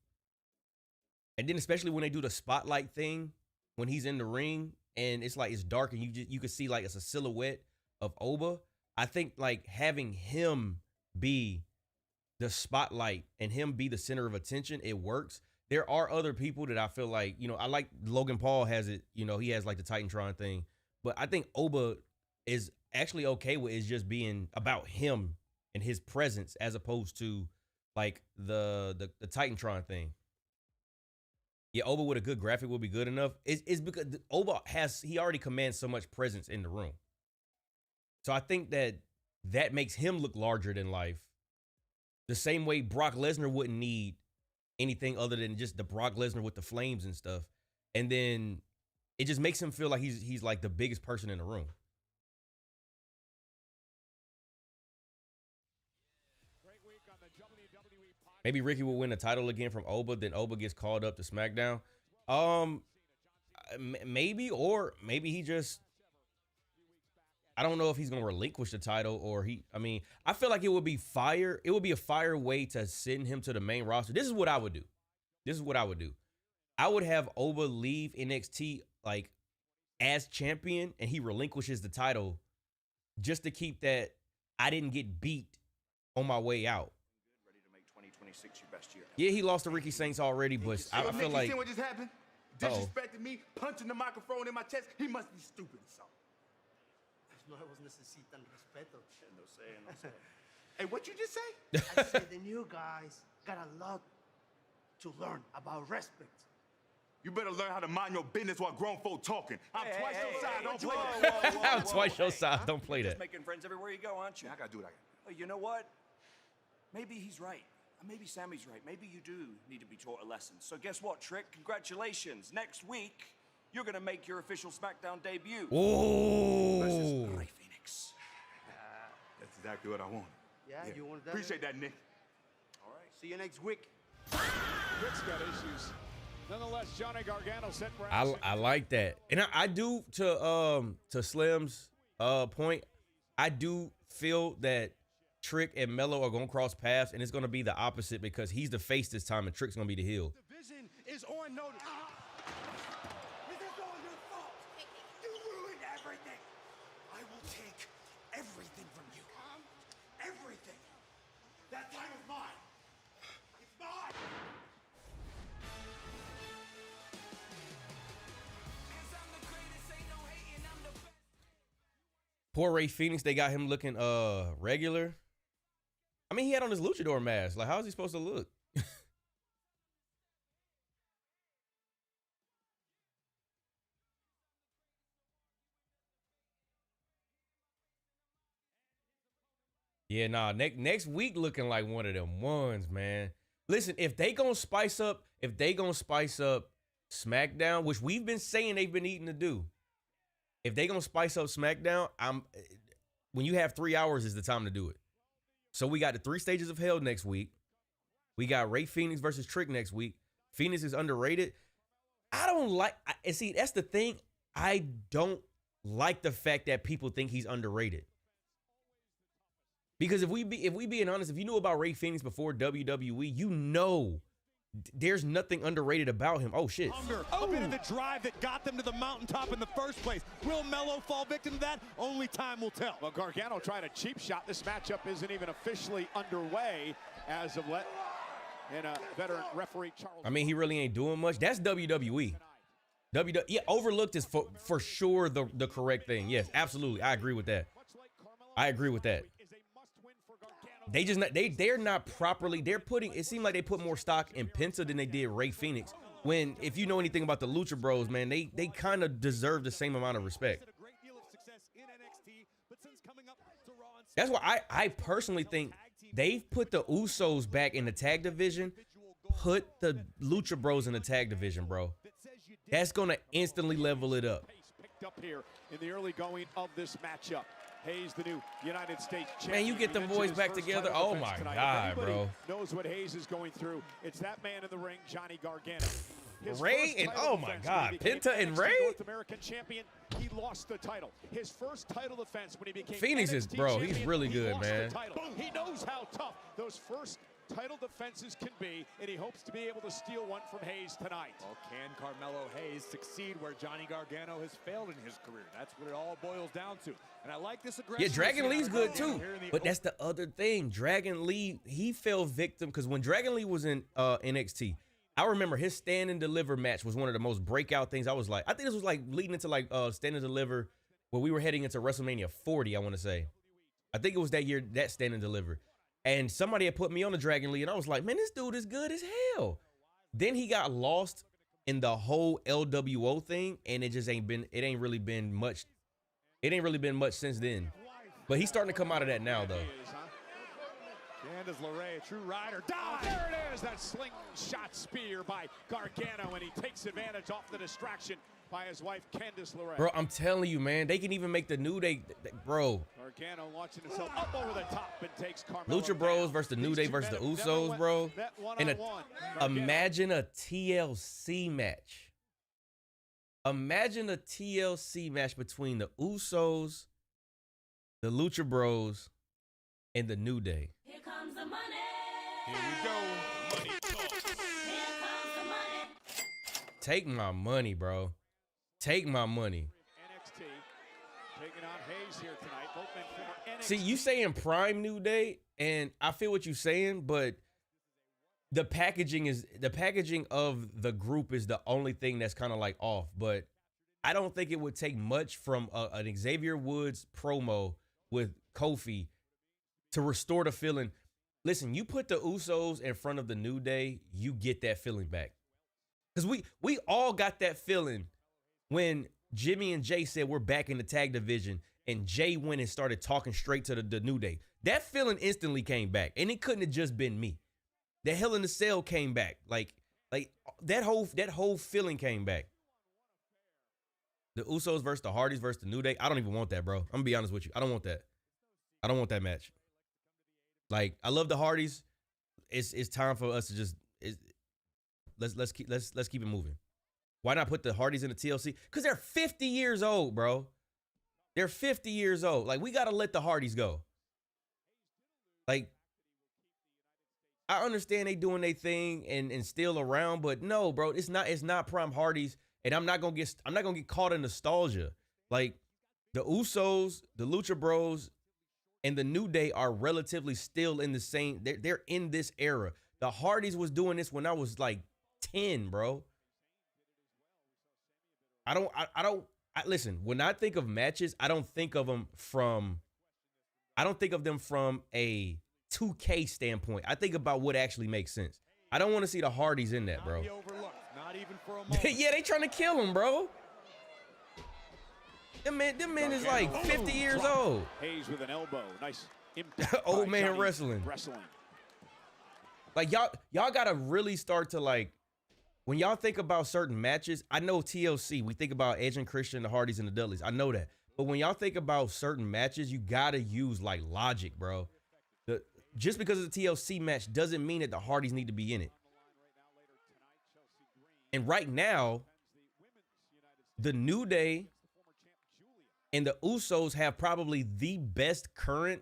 Speaker 3: And then especially when they do the spotlight thing, when he's in the ring and it's like it's dark and you can see like it's a silhouette of Oba. I think like having him be the spotlight and him be the center of attention, it works. There are other people that I feel like, I like Logan Paul has it, he has like the Titantron thing, but I think Oba is actually okay with it just being about him and his presence as opposed to like the Titantron thing. Yeah, Oba with a good graphic would be good enough. It's because Oba he already commands so much presence in the room. So I think that makes him look larger than life. The same way Brock Lesnar wouldn't need anything other than just the Brock Lesnar with the flames and stuff. And then it just makes him feel like he's like the biggest person in the room. Maybe Ricky will win the title again from Oba, then Oba gets called up to SmackDown. Maybe, or maybe he just, I don't know if he's going to relinquish the title or I feel like it would be fire. It would be a fire way to send him to the main roster. This is what I would do. I would have Oba leave NXT like as champion and he relinquishes the title just to keep that I didn't get beat on my way out.
Speaker 9: Ready to make 2026 your best year.
Speaker 3: Yeah, he lost to Ricky Saints already, but I feel like.
Speaker 19: You see what just happened? Disrespecting me, punching the microphone in my chest. He must be stupid or something.
Speaker 2: Los nuevos necesitan respeto.
Speaker 9: No sé.
Speaker 19: Hey, what you just say?
Speaker 2: I said the new guys got a lot to learn about respect.
Speaker 19: You better learn how to mind your business while grown folk talking. I'm twice your size. Don't play that.
Speaker 3: I'm twice your size. Don't play
Speaker 9: You're
Speaker 3: that.
Speaker 9: just making friends everywhere you go, aren't you?
Speaker 19: I gotta do that.
Speaker 9: Well, you know what? Maybe he's right. Maybe Sammy's right. Maybe you do need to be taught a lesson. So guess what, Trick? Congratulations. Next week, you're going to make your official SmackDown debut.
Speaker 3: Ooh.
Speaker 9: Ray Phoenix.
Speaker 19: That's exactly what I want.
Speaker 2: Yeah, you want that?
Speaker 19: Appreciate that, Nick.
Speaker 2: All right. See you next week.
Speaker 11: Rick's got issues. Nonetheless, Johnny Gargano set for
Speaker 3: I like that, and I do to Slim's point. I do feel that Trick and Melo are gonna cross paths, and it's gonna be the opposite because he's the face this time, and Trick's gonna be the heel.
Speaker 4: Division is on notice. This is all your fault. You ruined everything. I will take everything from you. Everything. That time is mine. It's mine.
Speaker 3: Poor Ray Phoenix, they got him looking regular. I mean, he had on his luchador mask. Like, how is he supposed to look? Yeah, nah, next week looking like one of them ones, man. Listen, if they gonna spice up SmackDown, which we've been saying they've been eating to do, if they gonna spice up SmackDown, when you have 3 hours is the time to do it. So we got the 3 stages of hell next week. We got Ray Phoenix versus Trick next week. Phoenix is underrated. I don't like, and see, that's the thing. I don't like the fact that people think he's underrated. Because if we being honest, if you knew about Ray Phoenix before WWE, you know there's nothing underrated about him. Oh, shit.
Speaker 12: A bit of the drive that got them to the mountaintop in the first place. Will Melo fall victim to that? Only time will tell.
Speaker 11: Well, Gargano tried a cheap shot. This matchup isn't even officially underway as of and a veteran referee, Charles.
Speaker 3: I mean, he really ain't doing much. That's WWE. Yeah, overlooked is for sure the correct thing. Yes, absolutely. I agree with that. They just they're not properly. It seemed like they put more stock in Penta than they did Ray Phoenix. When, if you know anything about the Lucha Bros, man, they kind of deserve the same amount of respect. That's why I personally think they've put the Usos back in the tag division, put the Lucha Bros in the tag division, bro. That's gonna instantly level it up.
Speaker 11: Picked up here in the early going of this matchup. Hayes, the new United States champion.
Speaker 3: Man, you get them boys back together. Oh my God, bro.
Speaker 11: Knows what Hayes is going through. It's that man in the ring, Johnny Gargano.
Speaker 3: Ray and oh my God, Penta and Ray.
Speaker 11: North American champion. He lost the title. His first title defense when he became
Speaker 3: Phoenix is, bro. He's really good, man.
Speaker 11: He knows how tough those first title defenses can be, and he hopes to be able to steal one from Hayes tonight.
Speaker 12: Well, can Carmelo Hayes succeed where Johnny Gargano has failed in his career? That's what it all boils down to. And I like this aggression.
Speaker 3: Yeah, Dragon Lee's good too. But that's the other thing. Dragon Lee, he fell victim because when Dragon Lee was in NXT, I remember his stand and deliver match was one of the most breakout things. I was like, I think this was like leading into like stand and deliver where we were heading into WrestleMania 40, I want to say. I think it was that year, that stand and deliver. And somebody had put me on the Dragon Lee, and I was like, man, this dude is good as hell. Then he got lost in the whole LWO thing, and it ain't really been much since then. But he's starting to come out of that now, though.
Speaker 11: Candice LeRae, a true rider. There it is, that slingshot spear by Gargano, and he takes advantage off the distraction by his wife, Candice LeRae.
Speaker 3: Bro, I'm telling you, man, they can even make the New Day, bro.
Speaker 11: Gargano launching himself up over the top and takes Carmelo
Speaker 3: Lucha Bros versus the New Day versus the Usos, bro. And imagine a TLC match. Imagine a TLC match between the Usos, the Lucha Bros, and the New Day.
Speaker 7: Here comes the money.
Speaker 11: Here we go. Money talk.
Speaker 7: Here comes the money.
Speaker 3: Take my money, bro. Take my money.
Speaker 11: NXT Taking on Hayes here tonight. Both men former NXT.
Speaker 3: See, you saying prime New Day, and I feel what you're saying, but the packaging of the group is the only thing that's kind of like off. But I don't think it would take much from an Xavier Woods promo with Kofi to restore the feeling. Listen, you put the Usos in front of the New Day, you get that feeling back. Because we all got that feeling when Jimmy and Jay said we're back in the tag division and Jay went and started talking straight to the New Day. That feeling instantly came back, and it couldn't have just been me. The Hell in the Cell came back. Like that whole feeling came back. The Usos versus the Hardys versus the New Day. I don't even want that, bro. I'm gonna be honest with you. I don't want that. I don't want that match. Like, I love the Hardys. It's time for us to just let's keep it moving. Why not put the Hardys in the TLC? Because they're 50 years old, bro. They're 50 years old. Like, we gotta let the Hardys go. Like, I understand they doing their thing and still around, but no, bro, it's not prime Hardys, and I'm not gonna get caught in nostalgia. Like, the Usos, the Lucha Bros, and the New Day are relatively still in the same. They're in this era. The Hardys was doing this when I was like 10, bro. Listen, when I think of matches, I don't think of them from a 2K standpoint. I think about what actually makes sense. I don't want to see the Hardys in that, bro.
Speaker 11: Not even for a moment.
Speaker 3: Yeah, they trying to kill him, bro. Them men is like 50 years old.
Speaker 11: Hayes with an elbow. Nice impact.
Speaker 3: Old man wrestling. Like, y'all gotta really start to, like, when y'all think about certain matches, I know TLC, we think about Edge and Christian, the Hardys and the Dudleys. I know that. But when y'all think about certain matches, you gotta use like logic, bro. Just because it's a TLC match doesn't mean that the Hardys need to be in it. And right now, the New Day and the Usos have probably the best current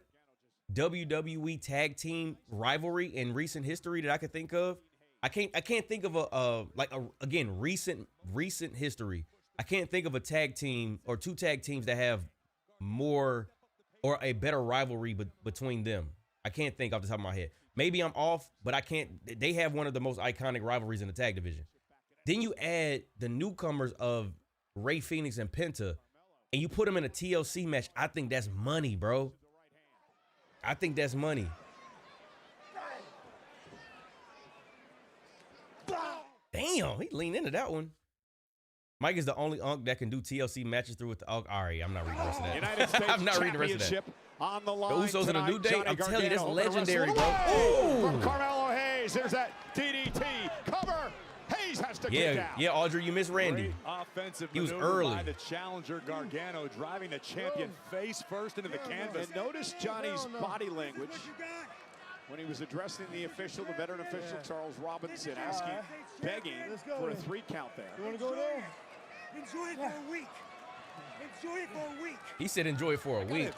Speaker 3: WWE tag team rivalry in recent history that I could think of. I can't think of recent history. I can't think of a tag team or two tag teams that have more or a better rivalry between them. I can't think off the top of my head. Maybe I'm off, but I can't. They have one of the most iconic rivalries in the tag division. Then you add the newcomers of Rey Fenix and Penta, and you put them in a TLC match. I think that's money, bro. I think that's money. Damn, he leaned into that one. Mike is the only unk that can do TLC matches through with the unk. All right, I'm not reading the rest of that.
Speaker 11: United States
Speaker 3: I'm not reading the rest of that.
Speaker 11: On the
Speaker 3: The
Speaker 11: line
Speaker 3: Usos in a New Day,
Speaker 11: Johnny
Speaker 3: I'm telling you, that's
Speaker 11: Gargano
Speaker 3: legendary, bro.
Speaker 11: From
Speaker 3: Ooh.
Speaker 11: Carmelo Hayes, there's that DDT. Cover. Hayes has to kick out.
Speaker 3: Yeah, Audrey, you missed Randy.
Speaker 12: Great offensive
Speaker 3: He was
Speaker 12: maneuver
Speaker 3: early.
Speaker 12: by the challenger Gargano, driving the champion face first into the canvas.
Speaker 11: And notice Johnny's body language when he was addressing the official, the veteran official, Charles Robinson, begging for a 3 count there.
Speaker 17: You want to go there?
Speaker 2: Enjoy it for a week. Enjoy it for a week.
Speaker 3: He said enjoy it for a week.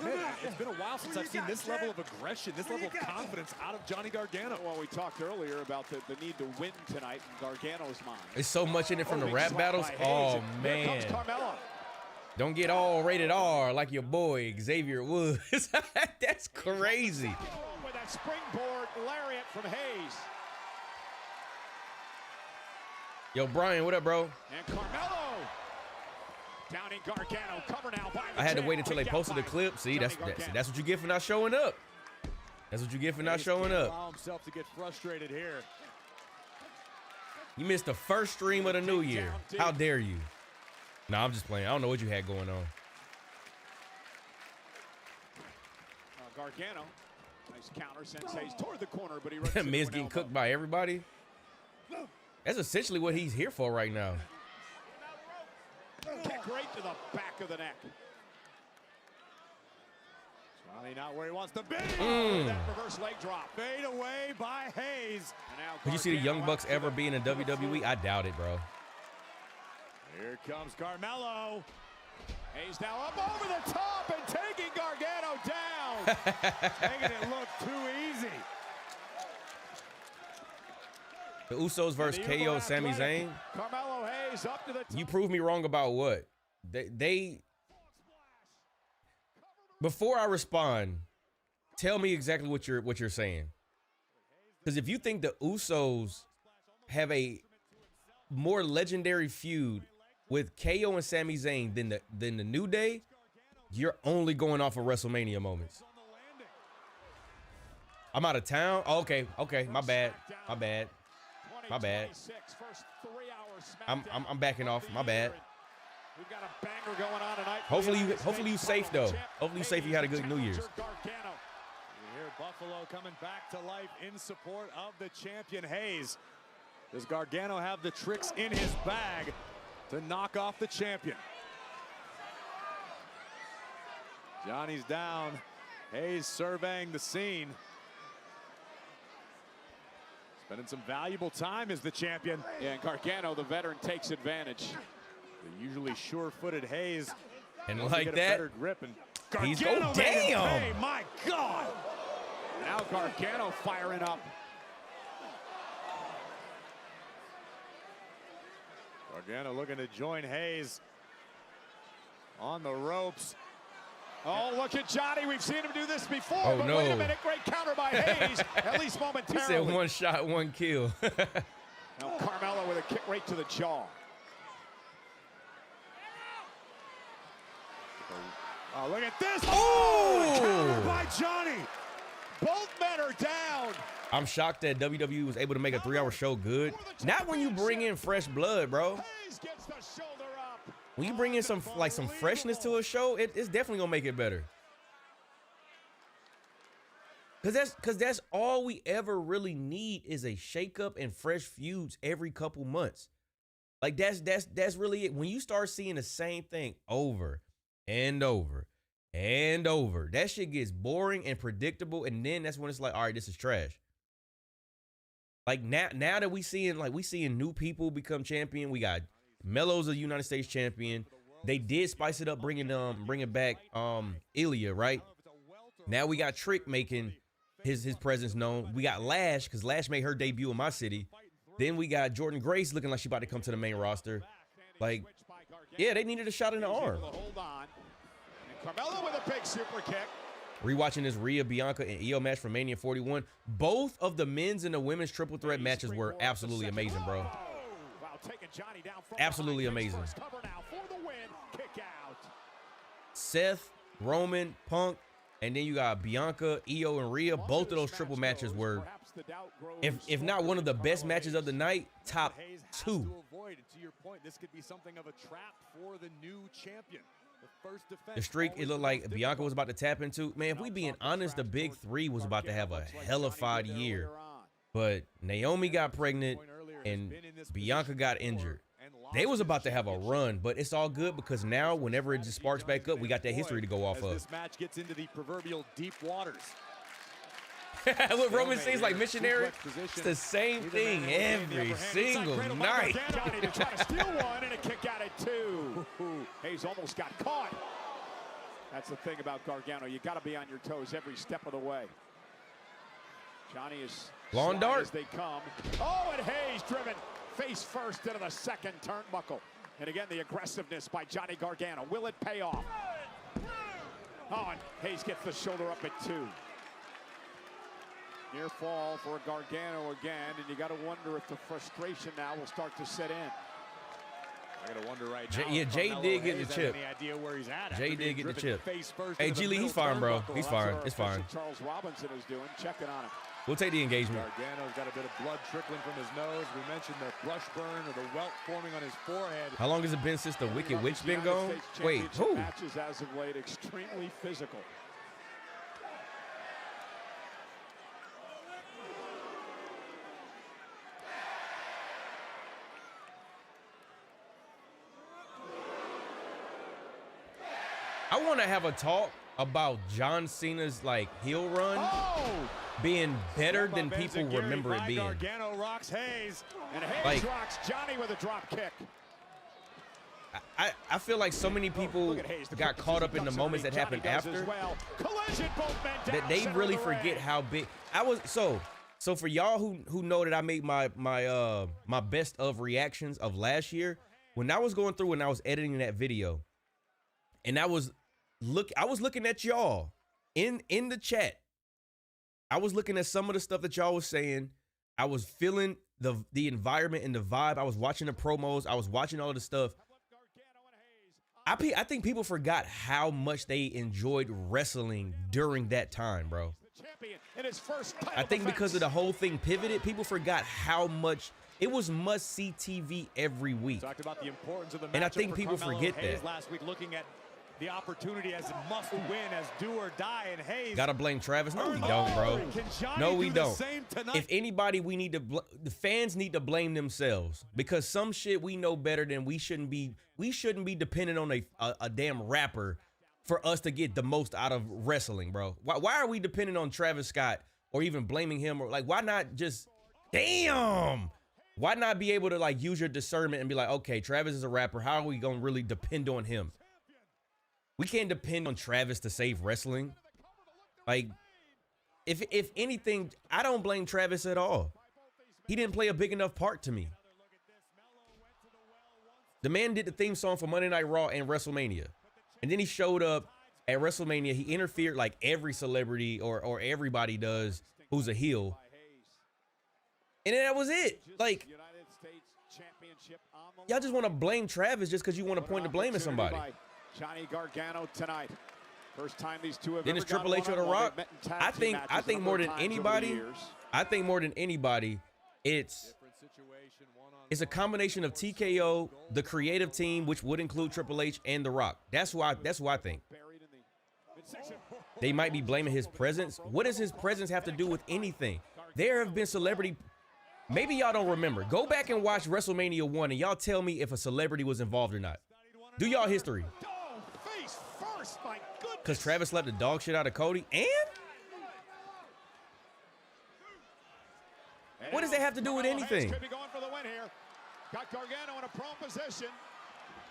Speaker 12: It's been a while since I've seen this level of aggression, this level of confidence out of Johnny Gargano.
Speaker 11: Well, we talked earlier about the need to win tonight in Gargano's mind.
Speaker 3: There's so much in it from the
Speaker 11: Big
Speaker 3: rap
Speaker 11: slap
Speaker 3: battles.
Speaker 11: by Hayes,
Speaker 3: Oh,
Speaker 11: and here
Speaker 3: man.
Speaker 11: comes Carmelo.
Speaker 3: Don't get all rated R like your boy Xavier Woods. That's crazy.
Speaker 11: With that springboard lariat from Hayes.
Speaker 3: Yo, Brian, what up, bro?
Speaker 11: And Carmelo. Downing Gargano, cover now by the
Speaker 3: I had to
Speaker 11: champ.
Speaker 3: wait until they
Speaker 11: Kicked out
Speaker 3: posted the
Speaker 11: by
Speaker 3: clip. See,
Speaker 11: Johnny
Speaker 3: that's
Speaker 11: Gargano.
Speaker 3: what you get for not showing up. That's what you get for not showing
Speaker 12: Can't
Speaker 3: up.
Speaker 12: allow himself to get frustrated here.
Speaker 3: You missed the first stream of the new year. How dare you? Nah, I'm just playing. I don't know what you had going on.
Speaker 11: Gargano, nice counter, sends Hayes toward the corner, but he runs into
Speaker 3: Miz
Speaker 11: an
Speaker 3: getting
Speaker 11: elbow.
Speaker 3: cooked by everybody. That's essentially what he's here for right now.
Speaker 11: Kick right to the back of the neck.
Speaker 12: Johnny not where he wants to be.
Speaker 11: That reverse leg drop.
Speaker 12: Fade away by Hayes.
Speaker 11: And now
Speaker 3: Could you see the
Speaker 11: Gargano
Speaker 3: Young Bucks
Speaker 11: out to
Speaker 3: ever
Speaker 11: the
Speaker 3: be in a WWE? I doubt it, bro.
Speaker 12: Here comes Carmelo.
Speaker 11: Hayes now up over the top and taking Gargano down.
Speaker 12: Making it look too easy.
Speaker 3: The Usos versus
Speaker 11: And the
Speaker 3: KO, Sami
Speaker 11: athletic
Speaker 3: Zayn.
Speaker 11: Carmelo Hayes up to the top.
Speaker 3: You proved me wrong about what? They Before I respond, tell me exactly what you're saying. Because if you think the Usos have a more legendary feud with KO and Sami Zayn than the New Day, you're only going off of WrestleMania moments. I'm out of town. Oh, okay, my bad. I'm backing off. My bad.
Speaker 11: We've got a banger going on tonight.
Speaker 3: Hopefully you safe though. Hopefully you safe. You had a good New Year's.
Speaker 12: You hear Buffalo coming back to life in support of the champion Hayes. Does Gargano have the tricks in his bag to knock off the champion? Johnny's down. Hayes surveying the scene. Spending some valuable time as the champion.
Speaker 11: Yeah, and Gargano, the veteran, takes advantage.
Speaker 12: The usually sure-footed Hayes.
Speaker 3: And like that,
Speaker 12: grip and
Speaker 3: he's
Speaker 12: Gargano
Speaker 3: damn.
Speaker 12: Hey, my God!
Speaker 11: Now Gargano firing up.
Speaker 12: Gargano looking to join Hayes on the ropes.
Speaker 11: Oh, look at Johnny. We've seen him do this before.
Speaker 3: Oh,
Speaker 11: but
Speaker 3: no.
Speaker 11: Wait a minute. Great counter by Hayes, at least
Speaker 3: He
Speaker 11: momentarily.
Speaker 3: said one shot, one kill.
Speaker 11: Now Carmelo with a kick right to the jaw.
Speaker 12: Oh, look at this.
Speaker 3: Oh!
Speaker 12: Counter by Johnny.
Speaker 11: Both men are down.
Speaker 3: I'm shocked that WWE was able to make a 3-hour show good. Not when you bring in fresh blood, bro.
Speaker 11: Hayes gets the shoulder up.
Speaker 3: When you bring in some freshness to a show, it's definitely gonna make it better. Cause that's all we ever really need is a shakeup and fresh feuds every couple months. Like that's really it. When you start seeing the same thing over and over and over, that shit gets boring and predictable, and then that's when it's like, all right, this is trash. Like now that we seeing new people become champion. We got Melo's a United States champion. They did spice it up, bringing back Giulia, right? Now we got Trick making his presence known. We got Lash, because Lash made her debut in my city. Then we got Jordan Grace looking like she about to come to the main roster. Like, yeah, they needed a shot in the arm.
Speaker 11: Hold on. And Carmelo with a big super kick.
Speaker 3: Rewatching this Rhea, Bianca, and Io match from Mania 41. Both of the men's and the women's triple threat matches were absolutely amazing, bro. Absolutely amazing. Seth, Roman, Punk, and then you got Bianca, Io, and Rhea. Both of those triple matches were, if not one of the best matches of the night, top 2.
Speaker 12: To your point, this could be something of a trap for the new champion.
Speaker 3: The streak, it looked like Bianca was about to tap into. Man, if we being honest, the big 3 was about to have a hellified year. But Naomi got pregnant and Bianca got injured. They was about to have a run, but it's all good because now whenever it just sparks back up, we got that history to go off of.
Speaker 12: This match gets into the proverbial deep waters.
Speaker 3: Look, Roman seems like missionary. It's the same thing every single night.
Speaker 11: Johnny to try to steal one and a kick out at 2. Hayes almost got caught. That's the thing about Gargano. You got to be on your toes every step of the way. Johnny is
Speaker 3: long dart
Speaker 11: as they come. Oh, and Hayes driven face first into the second turnbuckle. And again, the aggressiveness by Johnny Gargano. Will it pay off? Oh, and Hayes gets the shoulder up at 2. Near fall for Gargano again, and you got to wonder if the frustration now will start to set in.
Speaker 12: I got to wonder right now.
Speaker 3: Yeah, Jay did get the chip.
Speaker 12: Any idea where he's at?
Speaker 3: Jay did get the chip. Hey,
Speaker 12: G
Speaker 3: Giulia, he's fine, bro. He's fine. It's fine.
Speaker 11: Charles Robinson is doing, checking on him.
Speaker 3: We'll take the engagement.
Speaker 12: Gargano's got a bit of blood trickling from his nose. We mentioned the brush burn or the welt forming on his forehead.
Speaker 3: How long has it been since the Wicked Witch been gone? Wait, who?
Speaker 11: Matches as of late extremely physical.
Speaker 3: I want to have a talk about John Cena's like heel run being better than people remember it being.
Speaker 11: Gargano rocks Hayes, and Hayes rocks Johnny with a drop kick.
Speaker 3: I feel like so many people got caught up in the moments that happened after that they really forget how big I was. So for y'all who know that I made my best of reactions of last year, when I was going through and I was editing that video, and I was I was looking at y'all in the chat. I was looking at some of the stuff that y'all was saying. I was feeling the environment and the vibe. I was watching the promos. I was watching all of the stuff. I think people forgot how much they enjoyed wrestling during that time, bro. I think because of the whole thing pivoted, people forgot how much it was must-see TV every week.
Speaker 11: Talked about the importance of the matchup,
Speaker 3: and I think people forget that.
Speaker 11: Last week, looking at the opportunity as a must-win, as do or die, and Hayes.
Speaker 3: Gotta blame Travis. No, we don't, bro. No, we don't. If anybody, the fans need to blame themselves, because some shit we know better than we shouldn't be dependent on a damn rapper for us to get the most out of wrestling, bro. Why are we dependent on Travis Scott or even blaming him? Or like, why not just, damn, why not be able to like use your discernment and be like, okay, Travis is a rapper. How are we gonna really depend on him? We can't depend on Travis to save wrestling. Like, if anything, I don't blame Travis at all. He didn't play a big enough part to me. The man did the theme song for Monday Night Raw and WrestleMania. And then he showed up at WrestleMania. He interfered like every celebrity or everybody does who's a heel. And then that was it. Like, y'all just want to blame Travis just because you want to point the blame at somebody.
Speaker 11: Johnny Gargano tonight. First time these two have
Speaker 3: then it's Triple H or The Rock. I think more than anybody, it's a combination of TKO, the creative team, which would include Triple H and The Rock. That's who I think. They might be blaming his presence. What does his presence have to do with anything? There have been celebrity. Maybe y'all don't remember. Go back and watch WrestleMania 1 and y'all tell me if a celebrity was involved or not. Do y'all history. Because Travis slapped the dog shit out of Cody. And what does that have to do with anything?
Speaker 11: Could be going for the win here. Got Gargano in a prone position.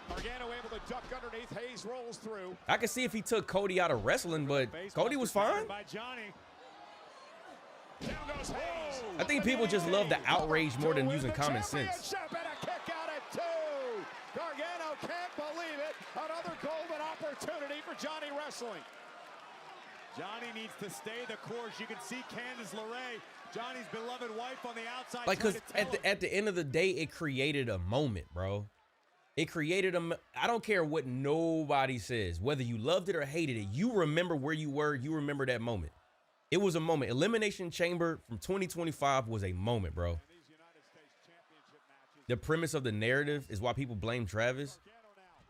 Speaker 11: Gargano able to duck underneath. Hayes rolls through.
Speaker 3: I could see if he took Cody out of wrestling, but Cody was fine. I think people just love the outrage more than using common sense.
Speaker 11: Gargano can't believe it. Another golden opportunity for Johnny Wrestling.
Speaker 12: Johnny needs to stay the course. You can see Candice LeRae, Johnny's beloved wife, on the outside.
Speaker 3: Like, because at the end of the day, it created a moment, bro. It created I don't care what nobody says, whether you loved it or hated it. You remember where you were. You remember that moment. It was a moment. Elimination Chamber from 2025 was a moment, bro. The premise of the narrative is why people blame Travis.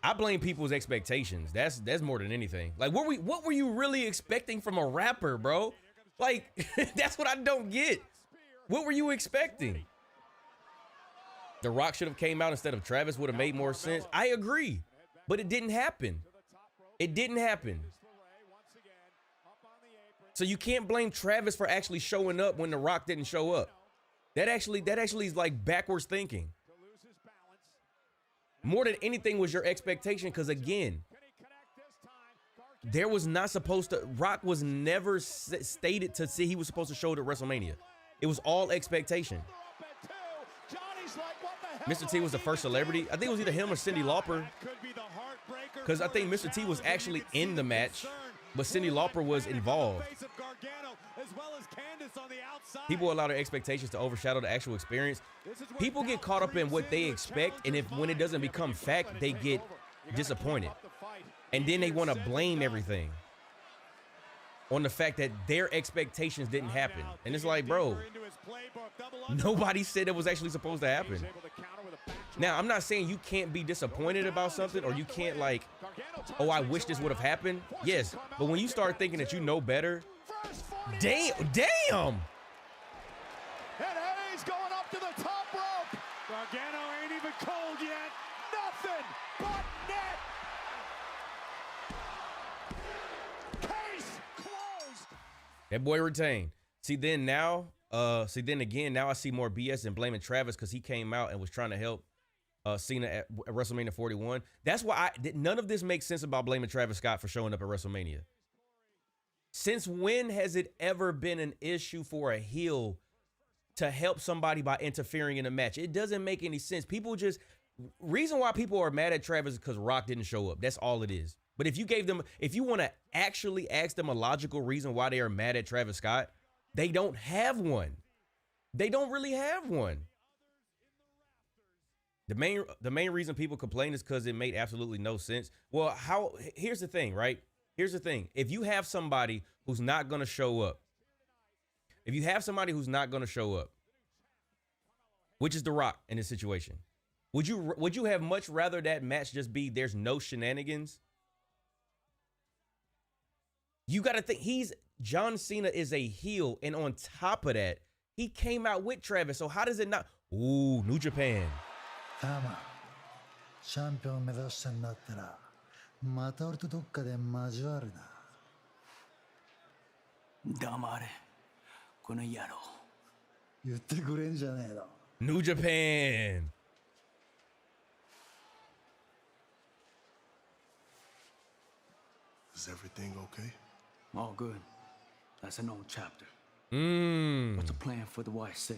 Speaker 3: I blame people's expectations. That's more than anything. Like, what were you really expecting from a rapper, bro? Like, that's what I don't get. What were you expecting? The Rock should have came out instead of Travis, would have made more sense. I agree, but it didn't happen. It didn't happen. So you can't blame Travis for actually showing up when The Rock didn't show up. That actually is like backwards thinking. More than anything was your expectation, because again, there was not supposed to, Rock was never stated to see he was supposed to show it at WrestleMania. It was all expectation. Mr. T was the first celebrity. I think it was either him or Cyndi Lauper, because I think Mr. T was actually in the match, but Cyndi Lauper was involved. People allow their expectations to overshadow the actual experience. People get caught up in what they expect, and when it doesn't become fact, they get disappointed. And then they want to blame everything on the fact that their expectations didn't happen. And it's like, bro, nobody said it was actually supposed to happen. Now, I'm not saying you can't be disappointed about something, or you can't like, oh, I wish this would have happened. Yes, but when you start thinking that you know better, damn.
Speaker 11: And Hayes going up to the top rope. Gargano ain't even cold yet. Nothing but net. Case closed.
Speaker 3: That boy retained. Then again, now I see more BS than blaming Travis because he came out and was trying to help Cena at WrestleMania 41. That's why none of this makes sense about blaming Travis Scott for showing up at WrestleMania. Since when has it ever been an issue for a heel to help somebody by interfering in a match? It doesn't make any sense. Reason why people are mad at Travis is because Rock didn't show up. That's all it is. But if you gave them, if you want to actually ask them a logical reason why they are mad at Travis Scott, they don't have one. They don't really have one. The main reason people complain is because it made absolutely no sense. Well, here's the thing, right? Here's the thing. If you have somebody who's not going to show up, which is The Rock in this situation, would you have much rather that match just be there's no shenanigans? You got to think John Cena is a heel, and on top of that, he came out with Travis. So how does it not? Ooh, New Japan.
Speaker 5: チャンピオン目指してんだったらまた俺とどっかで交わるな黙れこの野郎言ってくれんじゃねえの
Speaker 3: New Japan.
Speaker 22: Is everything okay?
Speaker 5: All good. That's an old chapter.
Speaker 3: What's
Speaker 5: the plan for the Y6?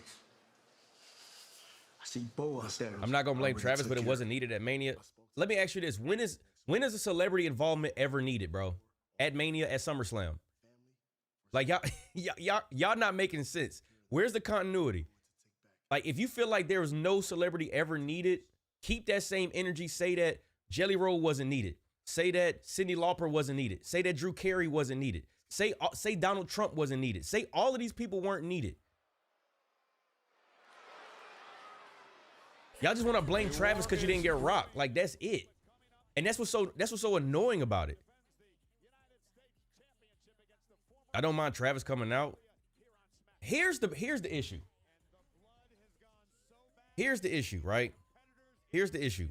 Speaker 5: I see Bo out there.
Speaker 3: I'm not gonna blame Travis, but it wasn't needed at Mania. Let me ask you this: when is a celebrity involvement ever needed, bro? At Mania, at SummerSlam? Like y'all not making sense. Where's the continuity? Like, if you feel like there was no celebrity ever needed, keep that same energy. Say that Jelly Roll wasn't needed. Say that Cyndi Lauper wasn't needed. Say that Drew Carey wasn't needed. Say Donald Trump wasn't needed. Say all of these people weren't needed. Y'all just want to blame Travis because you didn't get Rock. Like, that's it. And that's what's so annoying about it. I don't mind Travis coming out. Here's the issue. Here's the issue, right? Here's the issue.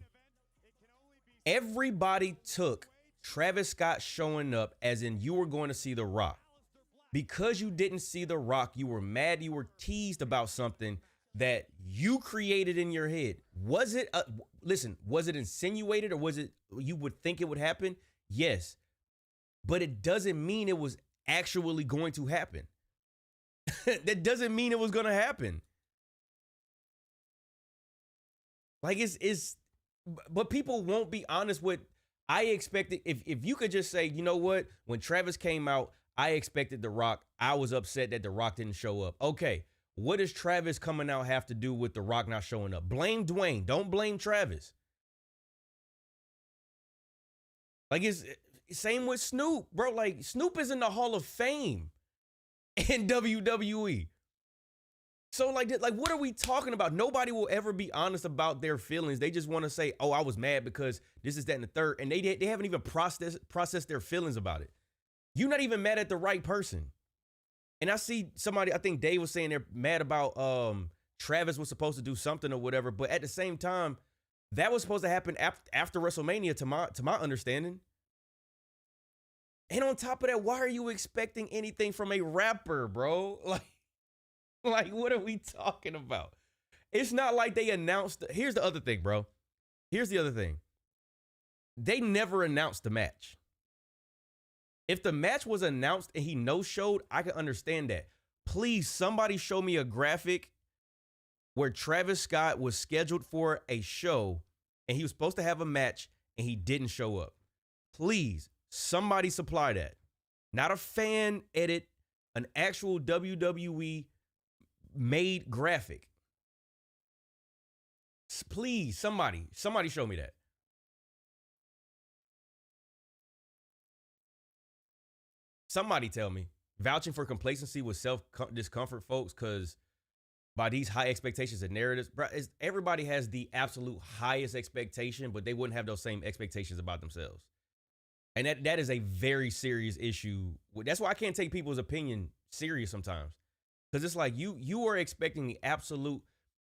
Speaker 3: Everybody took Travis Scott showing up as in you were going to see The Rock. Because you didn't see The Rock, you were mad, you were teased about something that you created in your head. Was it, was it insinuated or was it you would think it would happen? Yes. But it doesn't mean it was actually going to happen. That doesn't mean it was going to happen. Like but people won't be honest with, I expected, if you could just say, you know what, when Travis came out, I expected The Rock. I was upset that The Rock didn't show up. Okay, what does Travis coming out have to do with The Rock not showing up? Blame Dwayne. Don't blame Travis. Like, it's same with Snoop, bro. Like, Snoop is in the Hall of Fame in WWE. So like what are we talking about? Nobody will ever be honest about their feelings. They just want to say, oh, I was mad because this is that and the third. And they haven't even processed their feelings about it. You're not even mad at the right person. And I see somebody, I think Dave was saying they're mad about Travis was supposed to do something or whatever. But at the same time, that was supposed to happen after WrestleMania to my understanding. And on top of that, why are you expecting anything from a rapper, bro? Like, what are we talking about? It's not like they announced. Here's the other thing, bro. Here's the other thing. They never announced the match. If the match was announced and he no-showed, I can understand that. Please, somebody show me a graphic where Travis Scott was scheduled for a show and he was supposed to have a match and he didn't show up. Please, somebody supply that. Not a fan edit, an actual WWE made graphic. Please, somebody show me that. Somebody tell me. Vouching for complacency with self-discomfort, folks, because by these high expectations and narratives, bro, everybody has the absolute highest expectation, but they wouldn't have those same expectations about themselves. And that is a very serious issue. That's why I can't take people's opinion serious sometimes. Because it's like you were expecting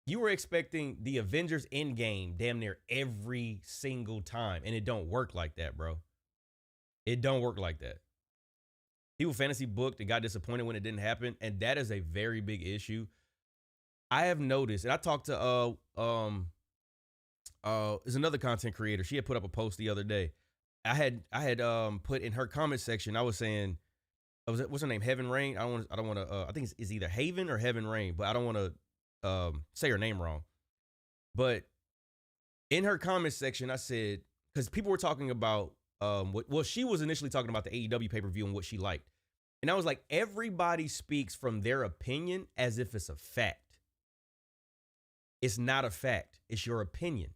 Speaker 3: you were expecting the Avengers Endgame damn near every single time. And it don't work like that, bro. It don't work like that. People fantasy booked and got disappointed when it didn't happen. And that is a very big issue. I have noticed, and I talked to is another content creator. She had put up a post the other day. I had put in her comment section, I was saying, what's her name? Heaven Rain. I don't want to. I think it's either Haven or Heaven Rain, but I don't want to say her name wrong. But in her comment section, I said, because people were talking about well, she was initially talking about the AEW pay-per-view and what she liked. And I was like, everybody speaks from their opinion as if it's a fact. It's not a fact. It's your opinion.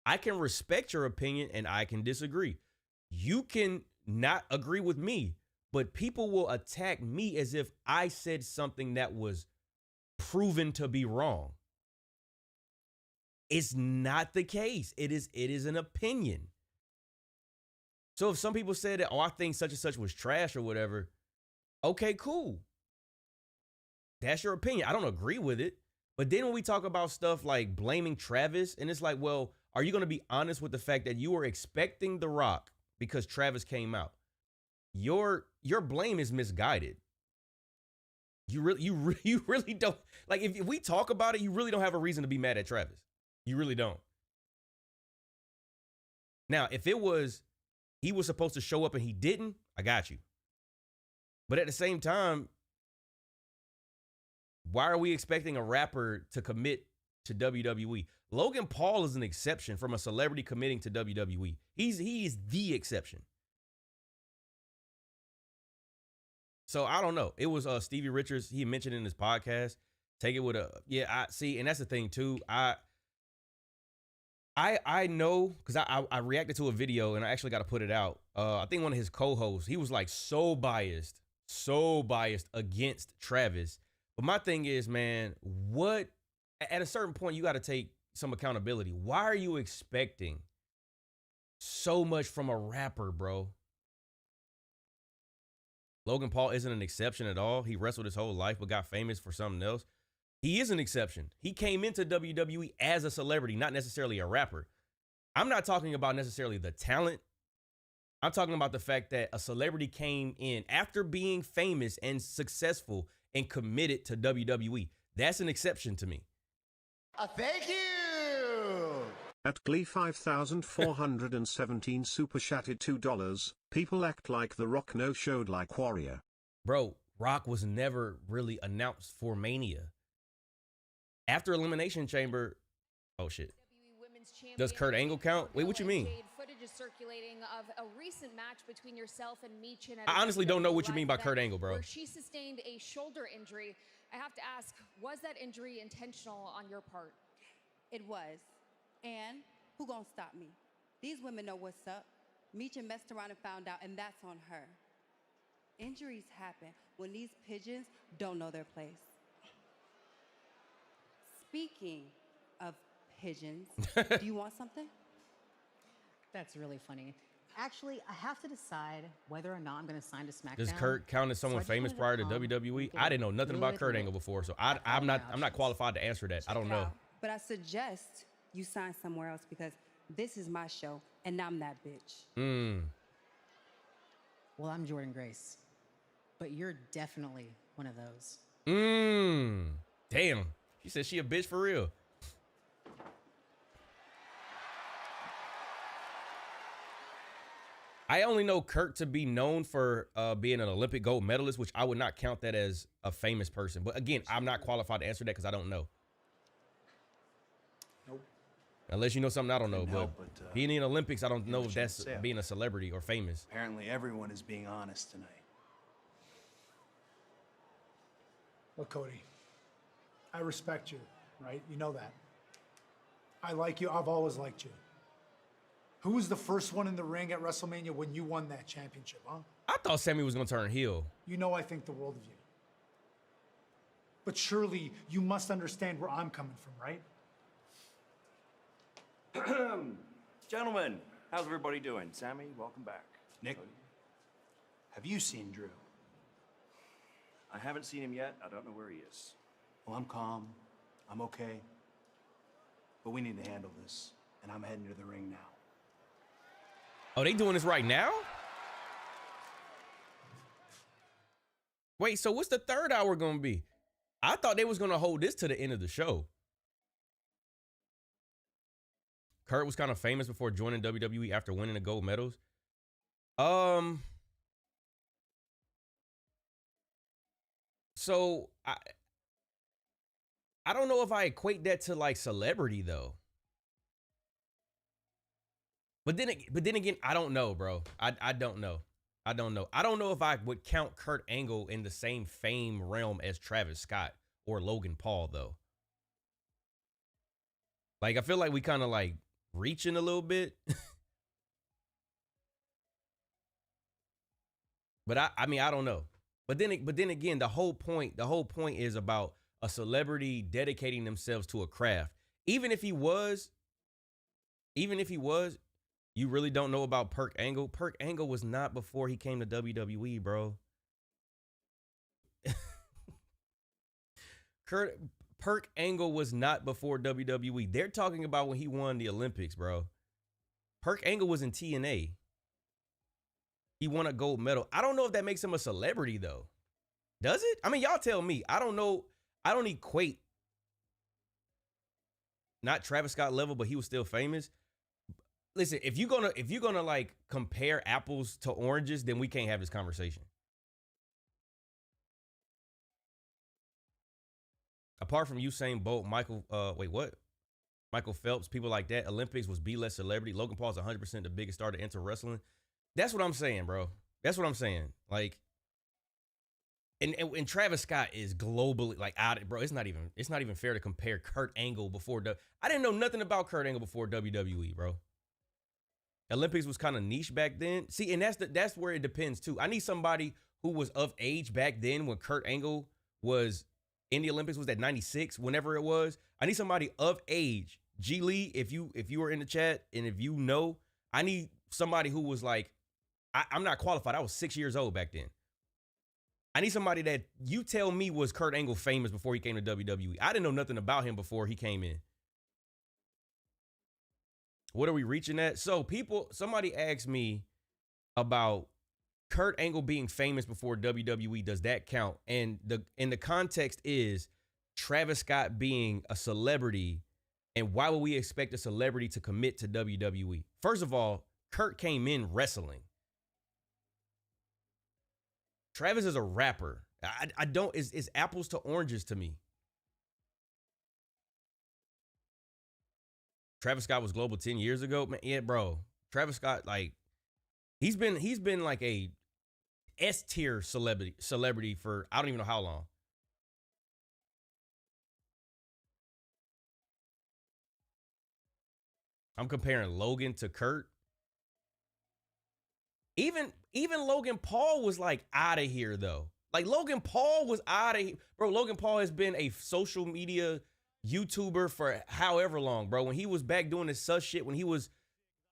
Speaker 3: I can respect your opinion and I can disagree. You can not agree with me, but people will attack me as if I said something that was proven to be wrong. It's not the case. It is an opinion. So if some people said that, oh, I think such and such was trash or whatever, okay, cool. That's your opinion. I don't agree with it. But then when we talk about stuff like blaming Travis, and it's like, well, are you going to be honest with the fact that you were expecting The Rock because Travis came out? Your blame is misguided. You really don't, like, if we talk about it, you really don't have a reason to be mad at Travis. You really don't. Now, if it was, he was supposed to show up and he didn't, I got you. But at the same time, why are we expecting a rapper to commit to WWE? Logan Paul is an exception from a celebrity committing to WWE. He is the exception. So I don't know. It was Stevie Richards. He mentioned in his podcast, take it with a, yeah, I see. And that's the thing too. I know, because I reacted to a video and I actually got to put it out. I think one of his co-hosts, he was like so biased against Travis. But my thing is, man, what, at a certain point, you got to take some accountability. Why are you expecting so much from a rapper, bro? Logan Paul isn't an exception at all. He wrestled his whole life but got famous for something else. He is an exception. He came into WWE as a celebrity, not necessarily a rapper. I'm not talking about necessarily the talent. I'm talking about the fact that a celebrity came in after being famous and successful and committed to WWE. That's an exception to me.
Speaker 2: Thank you!
Speaker 1: At Glee 5417 super chatted $2. People act like The Rock no-showed like Warrior.
Speaker 3: Bro, Rock was never really announced for Mania. After Elimination Chamber, oh shit. Does Kurt Angle count? Wait, what you mean?
Speaker 16: Footage is circulating of a recent match between yourself and Michin.
Speaker 3: I honestly don't know what you mean by Kurt Angle, bro.
Speaker 16: Where she sustained a shoulder injury. I have to ask, was that injury intentional on your part?
Speaker 6: It was. And who gonna stop me? These women know what's up. Michin messed around and found out, and that's on her. Injuries happen when these pigeons don't know their place. Speaking of pigeons, do you want something?
Speaker 10: That's really funny. Actually, I have to decide whether or not I'm going to sign to SmackDown.
Speaker 3: Does Kurt count as someone famous prior to WWE? I didn't know nothing about Kurt Angle before, so I'm not qualified to answer that. I don't know.
Speaker 6: But I suggest you sign somewhere else because this is my show, and I'm that bitch.
Speaker 10: Well, I'm Jordan Grace, but you're definitely one of those.
Speaker 3: Damn. She said she a bitch for real. I only know Kurt to be known for being an Olympic gold medalist, which I would not count that as a famous person. But again, I'm not qualified to answer that because I don't know.
Speaker 5: Nope.
Speaker 3: Unless you know something I don't know.
Speaker 5: But
Speaker 3: being in the Olympics, I don't know if that's being a celebrity or famous.
Speaker 5: Apparently everyone is being honest tonight.
Speaker 20: Look, Cody, I respect you, right? You know that. I like you. I've always liked you. Who was the first one in the ring at WrestleMania when you won that championship, huh?
Speaker 3: I thought Sammy was going to turn heel.
Speaker 20: You know I think the world of you. But surely you must understand where I'm coming from, right?
Speaker 9: Gentlemen, how's everybody doing? Sammy, welcome back.
Speaker 5: Nick, have you seen Drew?
Speaker 9: I haven't seen him yet. I don't know where he is.
Speaker 5: Well, I'm calm. I'm okay. But we need to handle this, and I'm heading to the ring now.
Speaker 3: Oh, they doing this right now? Wait, so what's the third hour going to be? I thought they was going to hold this to the end of the show. Kurt was kind of famous before joining WWE after winning the gold medals. So I don't know if I equate that to like celebrity though. But then again, I don't know, bro. I don't know. I don't know. I don't know if I would count Kurt Angle in the same fame realm as Travis Scott or Logan Paul, though. Like, I feel like we kind of like reaching a little bit. But I mean, I don't know. But then again, the whole point is about a celebrity dedicating themselves to a craft. Even if he was, you really don't know about Perk Angle. Perk Angle was not before he came to WWE, bro. Perk Angle was not before WWE. They're talking about when he won the Olympics, bro. Perk Angle was in TNA. He won a gold medal. I don't know if that makes him a celebrity, though. Does it? I mean, y'all tell me. I don't know. I don't equate. Not Travis Scott level, but he was still famous. Listen, if you're gonna like compare apples to oranges, then we can't have this conversation. Apart from Usain Bolt, Michael Phelps, people like that, Olympics was B-list celebrity. Logan Paul's 100% the biggest star to enter wrestling. That's what I'm saying, bro. That's what I'm saying. Like, and Travis Scott is globally like out, bro. It's not even fair to compare Kurt Angle before I didn't know nothing about Kurt Angle before WWE, bro. Olympics was kind of niche back then. See, and that's where it depends too. I need somebody who was of age back then when Kurt Angle was in the Olympics, was that 96, whenever it was. I need somebody of age. G Lee, if you were in the chat and if you know, I need somebody who was like, I'm not qualified. I was 6 years old back then. I need somebody that you tell me was Kurt Angle famous before he came to WWE. I didn't know nothing about him before he came in. What are we reaching at? So somebody asked me about Kurt Angle being famous before WWE. Does that count? And the context is Travis Scott being a celebrity. And why would we expect a celebrity to commit to WWE? First of all, Kurt came in wrestling. Travis is a rapper. I don't, it's apples to oranges to me. Travis Scott was global 10 years ago. Man, yeah, bro. Travis Scott, like, he's been like a S-tier celebrity for I don't even know how long. I'm comparing Logan to Kurt. Even Logan Paul was like out of here though. Like Logan Paul was out of here. Bro, Logan Paul has been a social media YouTuber for however long, bro. When he was back doing his sus shit, when he was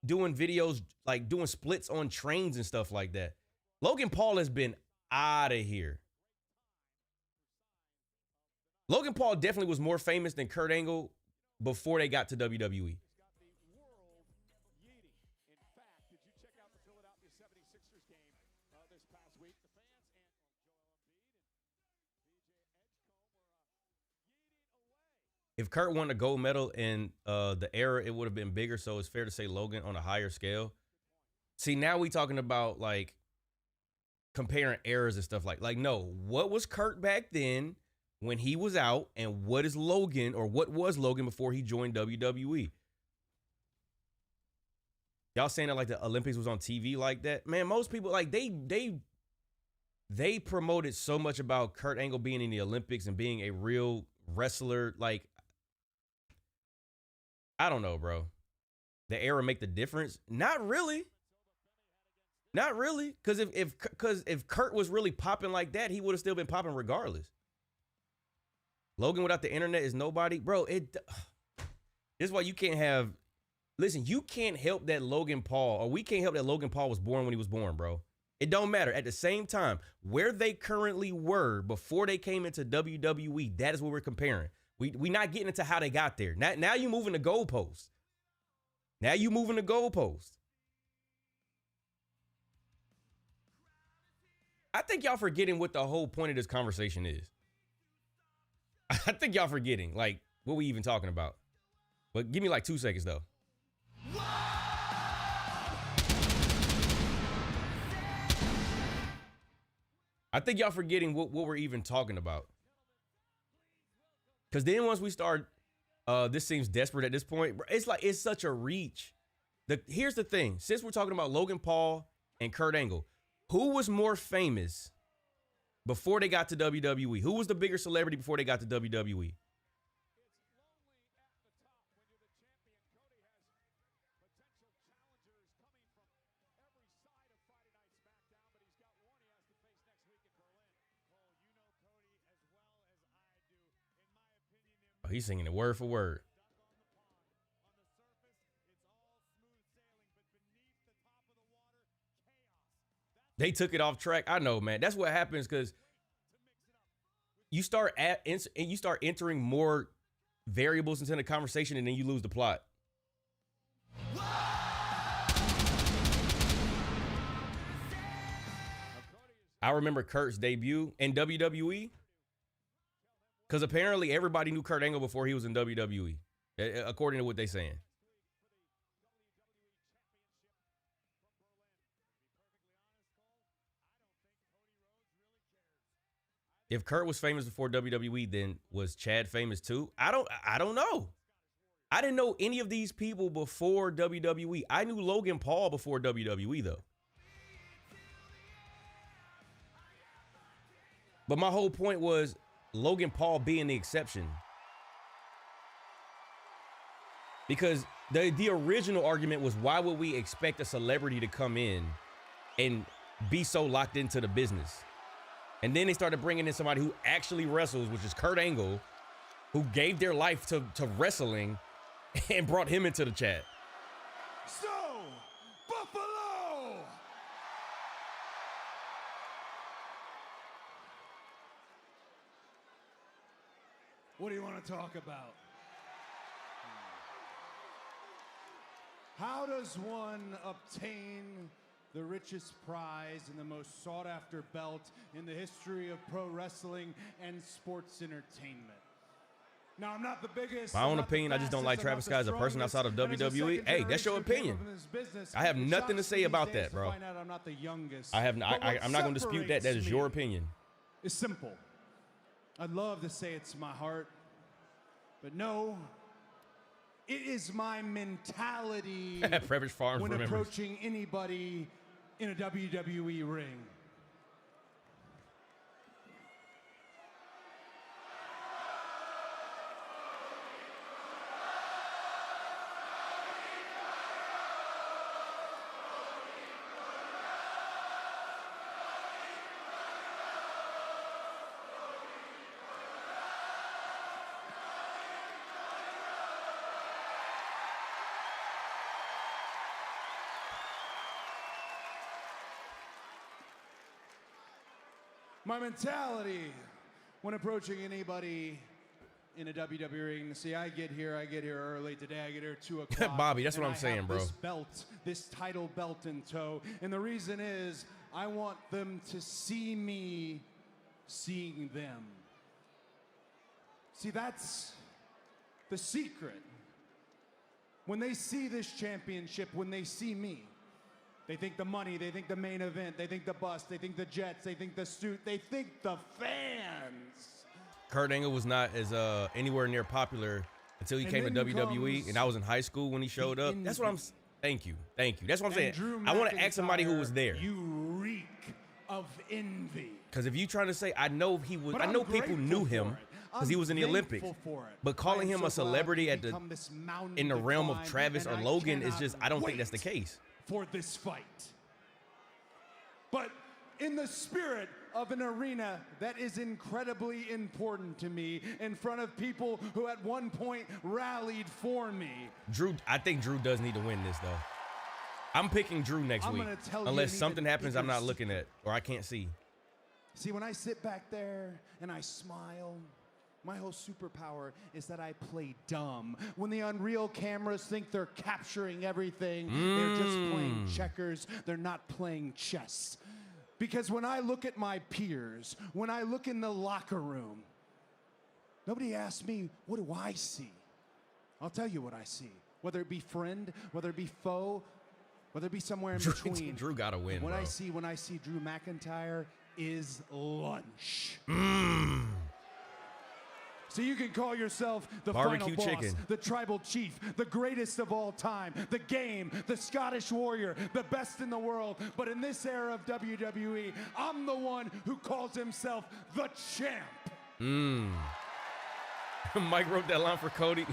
Speaker 3: doing videos, like doing splits on trains and stuff like that. Logan Paul has been out of here. Logan Paul definitely was more famous than Kurt Angle before they got to WWE. If Kurt won a gold medal in the era, it would have been bigger. So it's fair to say Logan on a higher scale. See, now we talking about like comparing eras and stuff like no, what was Kurt back then when he was out, and what is Logan, or what was Logan before he joined WWE? Y'all saying that like the Olympics was on TV like that? Man, most people like they promoted so much about Kurt Angle being in the Olympics and being a real wrestler. Like, I don't know, bro. The era make the difference? Not really. Not really. Because if Kurt was really popping like that, he would have still been popping regardless. Logan without the internet is nobody. Bro, this is why you can't have... Listen, you can't help that Logan Paul, or we can't help that Logan Paul was born when he was born, bro. It don't matter. At the same time, where they currently were before they came into WWE, that is what we're comparing. We not getting into how they got there. Now you moving the goalposts. Now you moving the goalposts. I think y'all forgetting what the whole point of this conversation is. I think y'all forgetting, like, what we even talking about. But give me like 2 seconds, though. I think y'all forgetting what we're even talking about. Because then once we start, this seems desperate at this point. It's like, it's such a reach Here's the thing. Since we're talking about Logan Paul and Kurt Angle, who was more famous before they got to WWE? Who was the bigger celebrity before they got to WWE? Oh, he's singing it word for word. They took it off track. I know, man. That's what happens because you start entering more variables into the conversation, and then you lose the plot. I remember Kurt's debut in WWE because apparently everybody knew Kurt Angle before he was in WWE, according to what they're saying. If Kurt was famous before WWE, then was Chad famous too? I don't know. I didn't know any of these people before WWE. I knew Logan Paul before WWE though. But my whole point was Logan Paul being the exception. Because the original argument was, why would we expect a celebrity to come in and be so locked into the business? And then they started bringing in somebody who actually wrestles, which is Kurt Angle, who gave their life to wrestling and brought him into the chat.
Speaker 4: So, Buffalo! What do you want to talk about? How does one obtain the richest prize and the most sought-after belt in the history of pro wrestling and sports entertainment? Now, I'm not the biggest.
Speaker 3: My own opinion, I just don't like Travis Scott as a person outside of WWE. Hey, that's your opinion. I have nothing to say about that, bro.
Speaker 4: I'm not the youngest.
Speaker 3: I'm not going to dispute that. That is your opinion.
Speaker 4: It's simple. I'd love to say it's my heart, but no. It is my mentality when approaching anybody in a WWE ring. My mentality when approaching anybody in a WWE ring. See, I get here early. Today I get here at 2 o'clock.
Speaker 3: Bobby, that's what I'm saying, bro.
Speaker 4: This belt, this title belt in tow. And the reason is I want them to see me seeing them. See, that's the secret. When they see this championship, when they see me, they think the money, they think the main event, they think the bus, they think the jets, they think the suit, they think the fans.
Speaker 3: Kurt Angle was not as anywhere near popular until he came to WWE, and I was in high school when he showed up. That's what I'm. Thank you. That's what I'm saying. I want to ask somebody who was there.
Speaker 4: You reek of envy.
Speaker 3: Because if you trying to say, I know he was, I know people knew him because he was in the Olympics, but calling him a celebrity at in the realm of Travis or Logan is just, I don't think that's the case.
Speaker 4: For this fight. But in the spirit of an arena that is incredibly important to me, in front of people who at one point rallied for me.
Speaker 3: Drew, I think Drew does need to win this though. I'm picking Drew next week. Unless something happens I'm not looking at or I can't see.
Speaker 4: See, when I sit back there and I smile, my whole superpower is that I play dumb. When the Unreal cameras think they're capturing everything, they're just playing checkers. They're not playing chess. Because when I look at my peers, when I look in the locker room, nobody asks me, what do I see? I'll tell you what I see. Whether it be friend, whether it be foe, whether it be somewhere in between.
Speaker 3: Drew got to win,
Speaker 4: when
Speaker 3: bro.
Speaker 4: when I see Drew McIntyre is lunch.
Speaker 20: So you can call yourself the
Speaker 3: Barbecue
Speaker 20: final boss,
Speaker 3: chicken.
Speaker 20: the tribal chief, the greatest of all time, the game, the Scottish warrior, the best in the world. But in this era of WWE, I'm the one who calls himself the champ.
Speaker 3: Mike wrote that line for Cody.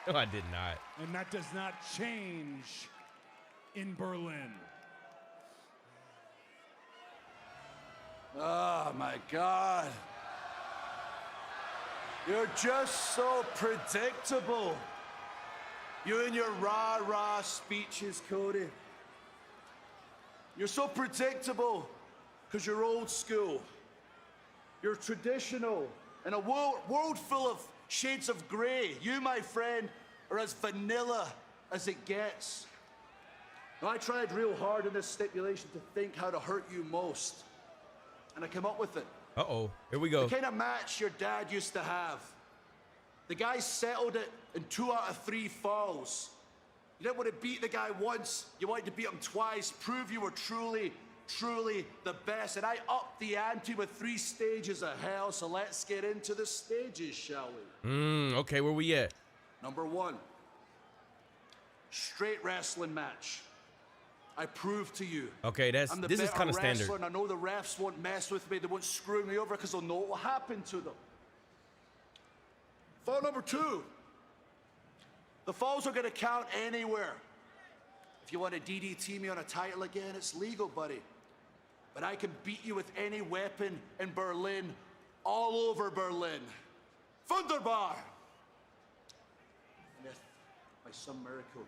Speaker 3: No, I did not.
Speaker 20: And that does not change in Berlin.
Speaker 21: Oh my God. You're just so predictable. You and your rah-rah speeches, Cody. You're so predictable because you're old school. You're traditional. In a world full of shades of gray, you, my friend, are as vanilla as it gets. Now, I tried real hard in this stipulation to think how to hurt you most, and I came up with it.
Speaker 3: Uh-oh, here we go.
Speaker 21: The kind of match your dad used to have. The guy settled it in 2 out of 3 falls. You didn't want to beat the guy once, you wanted to beat him twice, prove you were truly the best. And I upped the ante with 3 stages of hell, so let's get into the stages, shall we?
Speaker 3: Okay, where we at?
Speaker 21: Number 1, straight wrestling match. I prove to you.
Speaker 3: Okay, this is kind of standard.
Speaker 21: And I know the refs won't mess with me, they won't screw me over because they'll know what will happen to them. Fall number 2. The falls are gonna count anywhere. If you want to DDT me on a title again, it's legal, buddy. But I can beat you with any weapon in Berlin, all over Berlin. Wunderbar! And if, by some miracle,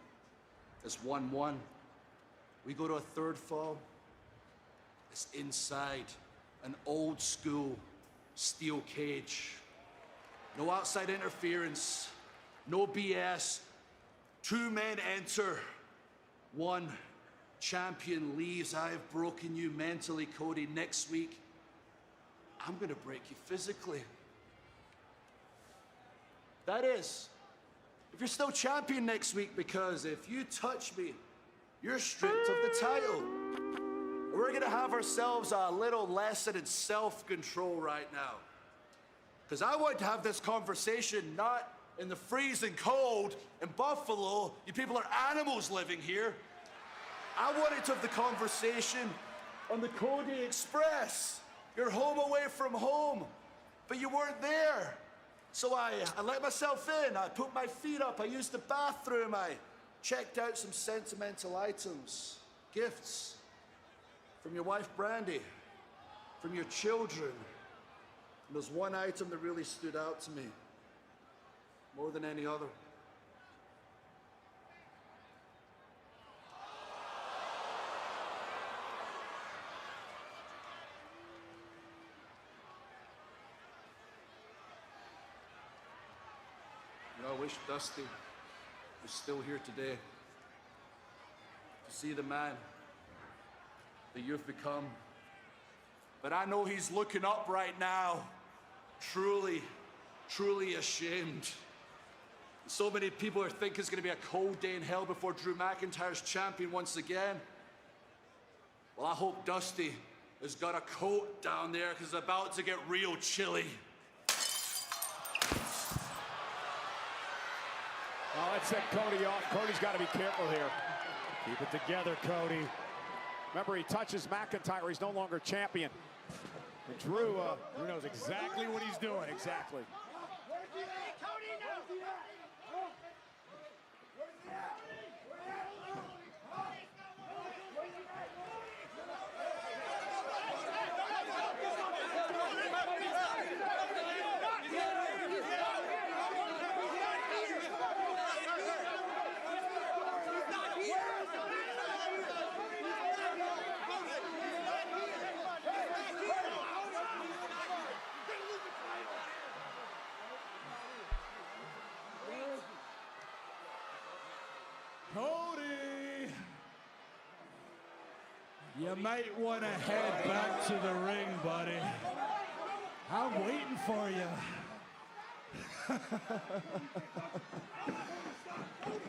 Speaker 21: it's 1-1, we go to a 3rd fall. It's inside an old school steel cage. No outside interference, no BS. 2 men enter, 1 champion leaves. I have broken you mentally, Cody. Next week, I'm gonna break you physically. That is, if you're still champion next week, because if you touch me, you're stripped of the title. We're gonna have ourselves a little lesson in self-control right now. Because I want to have this conversation not in the freezing cold in Buffalo. You people are animals living here. I wanted to have the conversation on the Cody Express. You're home away from home, but you weren't there. So I let myself in. I put my feet up. I used the bathroom. I checked out some sentimental items, gifts from your wife, Brandy, from your children. And there's one item that really stood out to me, more than any other. You know, I wish Dusty was still here today to see the man that you've become. But I know he's looking up right now, truly ashamed. So many people are thinking it's going to be a cold day in hell before Drew McIntyre's champion once again. Well, I hope Dusty has got a coat down there because it's about to get real chilly.
Speaker 11: Well, let's set Cody off. Cody's got to be careful here. Keep it together, Cody. Remember, he touches McIntyre. He's no longer champion. And Drew knows exactly what he's doing. Exactly.
Speaker 20: Cody, you might want to head back to the ring, buddy. I'm waiting for you.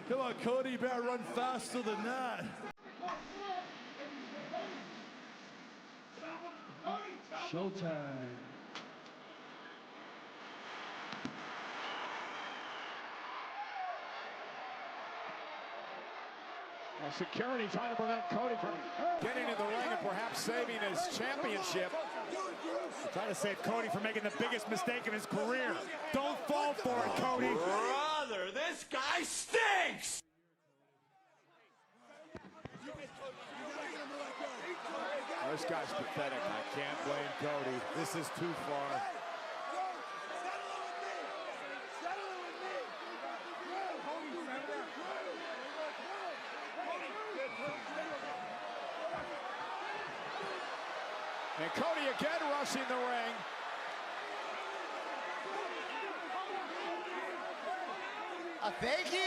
Speaker 20: Come on, Cody, you better run faster than that. Showtime.
Speaker 11: Security trying to prevent Cody from getting in the ring and perhaps saving his championship.
Speaker 12: They're trying to save Cody from making the biggest mistake of his career. Don't fall for it, Cody.
Speaker 13: Brother, this guy stinks!
Speaker 11: This guy's pathetic. I can't blame Cody. This is too far. And Cody again rushing the ring.
Speaker 13: Thank you!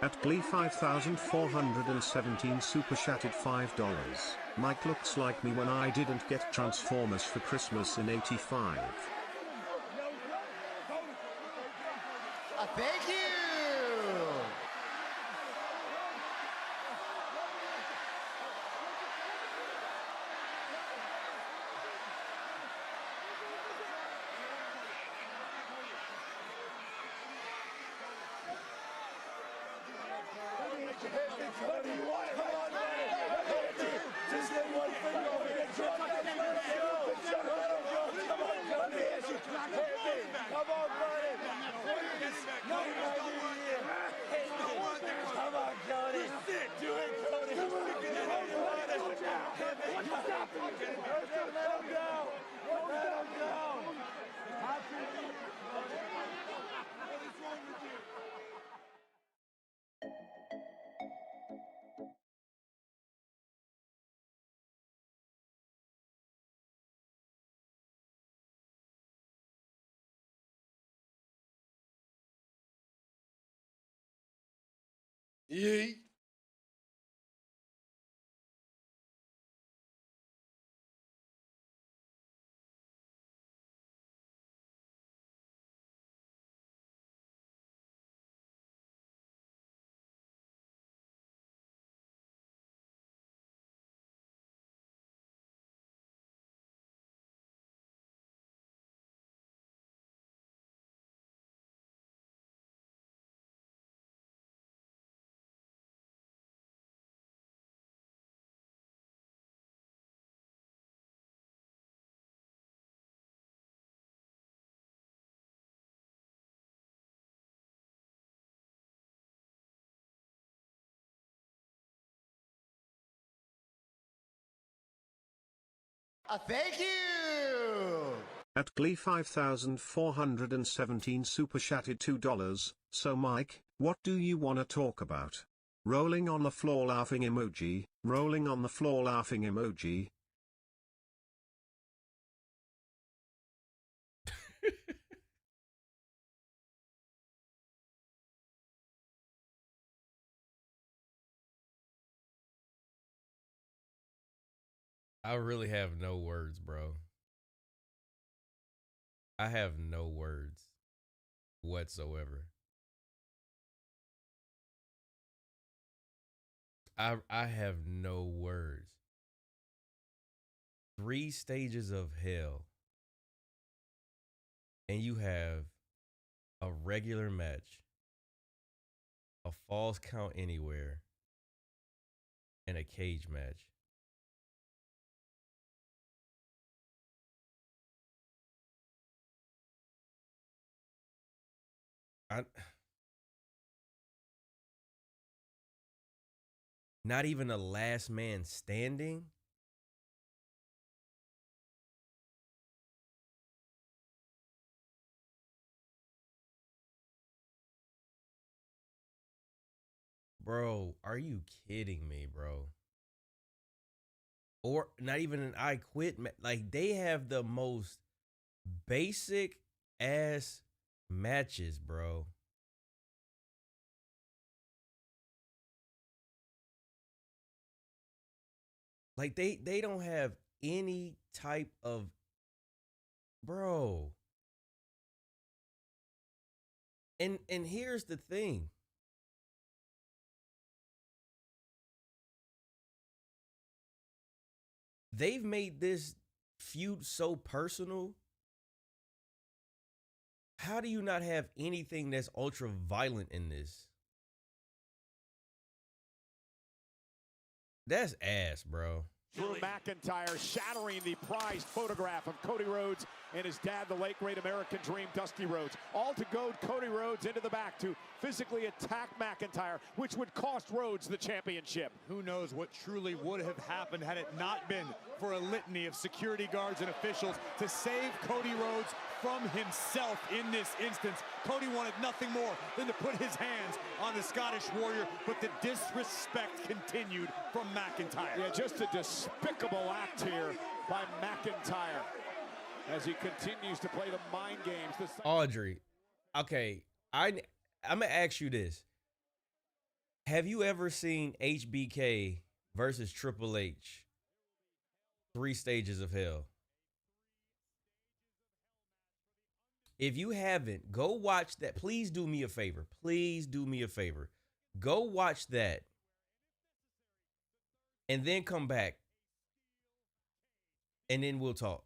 Speaker 1: At Glee 5417 super chatted $5. Mike looks like me when I didn't get Transformers for Christmas in '85.
Speaker 13: Thank you! Yeet. Thank you!
Speaker 1: At Glee 5417 super chatted $2. So Mike, what do you wanna talk about? Rolling on the floor laughing emoji, rolling on the floor laughing emoji.
Speaker 3: I really have no words, bro. I have no words whatsoever. I have no words. 3 stages of hell. And you have a regular match, a falls count anywhere, and a cage match. Not even a last man standing. Bro, are you kidding me, bro? Or not even an I quit. Like, they have the most basic ass matches, bro. Like, they don't have any type of, bro. And here's the thing. They've made this feud so personal. How do you not have anything that's ultra violent in this? That's ass, bro.
Speaker 11: Drew McIntyre shattering the prized photograph of Cody Rhodes and his dad, the late great American Dream, Dusty Rhodes. All to goad Cody Rhodes into the back to physically attack McIntyre, which would cost Rhodes the championship.
Speaker 12: Who knows what truly would have happened had it not been for a litany of security guards and officials to save Cody Rhodes from himself in this instance. Cody wanted nothing more than to put his hands on the Scottish Warrior, but the disrespect continued from McIntyre.
Speaker 11: Yeah, just a despicable act here by McIntyre as he continues to play the mind games.
Speaker 3: Audrey, okay, I'm gonna ask you this. Have you ever seen HBK versus Triple H? 3 Stages of Hell. If you haven't, go watch that. Please do me a favor. Please do me a favor. Go watch that. And then come back. And then we'll talk.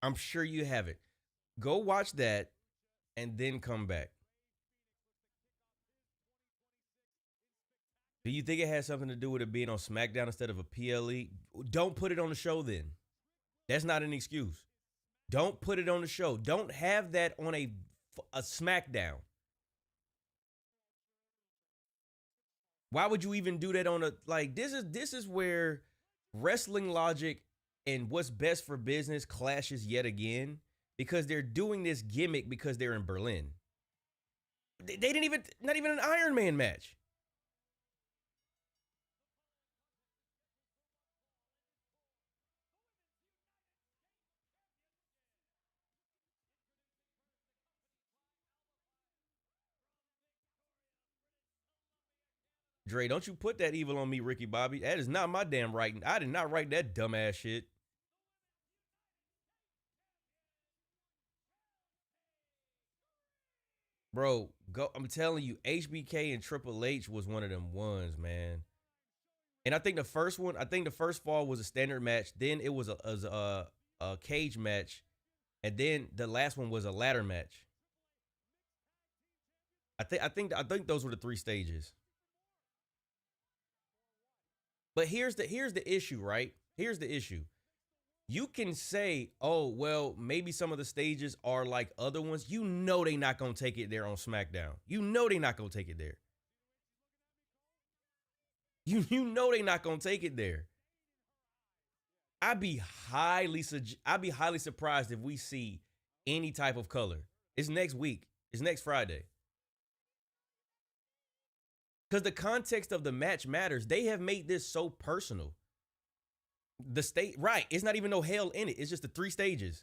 Speaker 3: I'm sure you haven't. Go watch that and then come back. Do you think it has something to do with it being on SmackDown instead of a PLE? Don't put it on the show then. That's not an excuse. Don't put it on the show. Don't have that on a SmackDown. Why would you even do that on a, like, this is where wrestling logic and what's best for business clashes yet again, because they're doing this gimmick because they're in Berlin. They didn't even, not even an Iron Man match. Dre, don't you put that evil on me, Ricky Bobby. That is not my damn writing. I did not write that dumbass shit. Bro, go. I'm telling you, HBK and Triple H was one of them ones, man. And I think the first one, I think the first fall was a standard match. Then it was a cage match. And then the last one was a ladder match. I think those were the 3 stages. But here's the issue, right? Here's the issue. You can say, oh, well, maybe some of the stages are like other ones. You know they not going to take it there on SmackDown. You know they not going to take it there. You know they not going to take it there. I'd be highly surprised if we see any type of color. It's next week. It's next Friday. Because the context of the match matters. They have made this so personal. The state, right? It's not even no hell in it. It's just the 3 stages.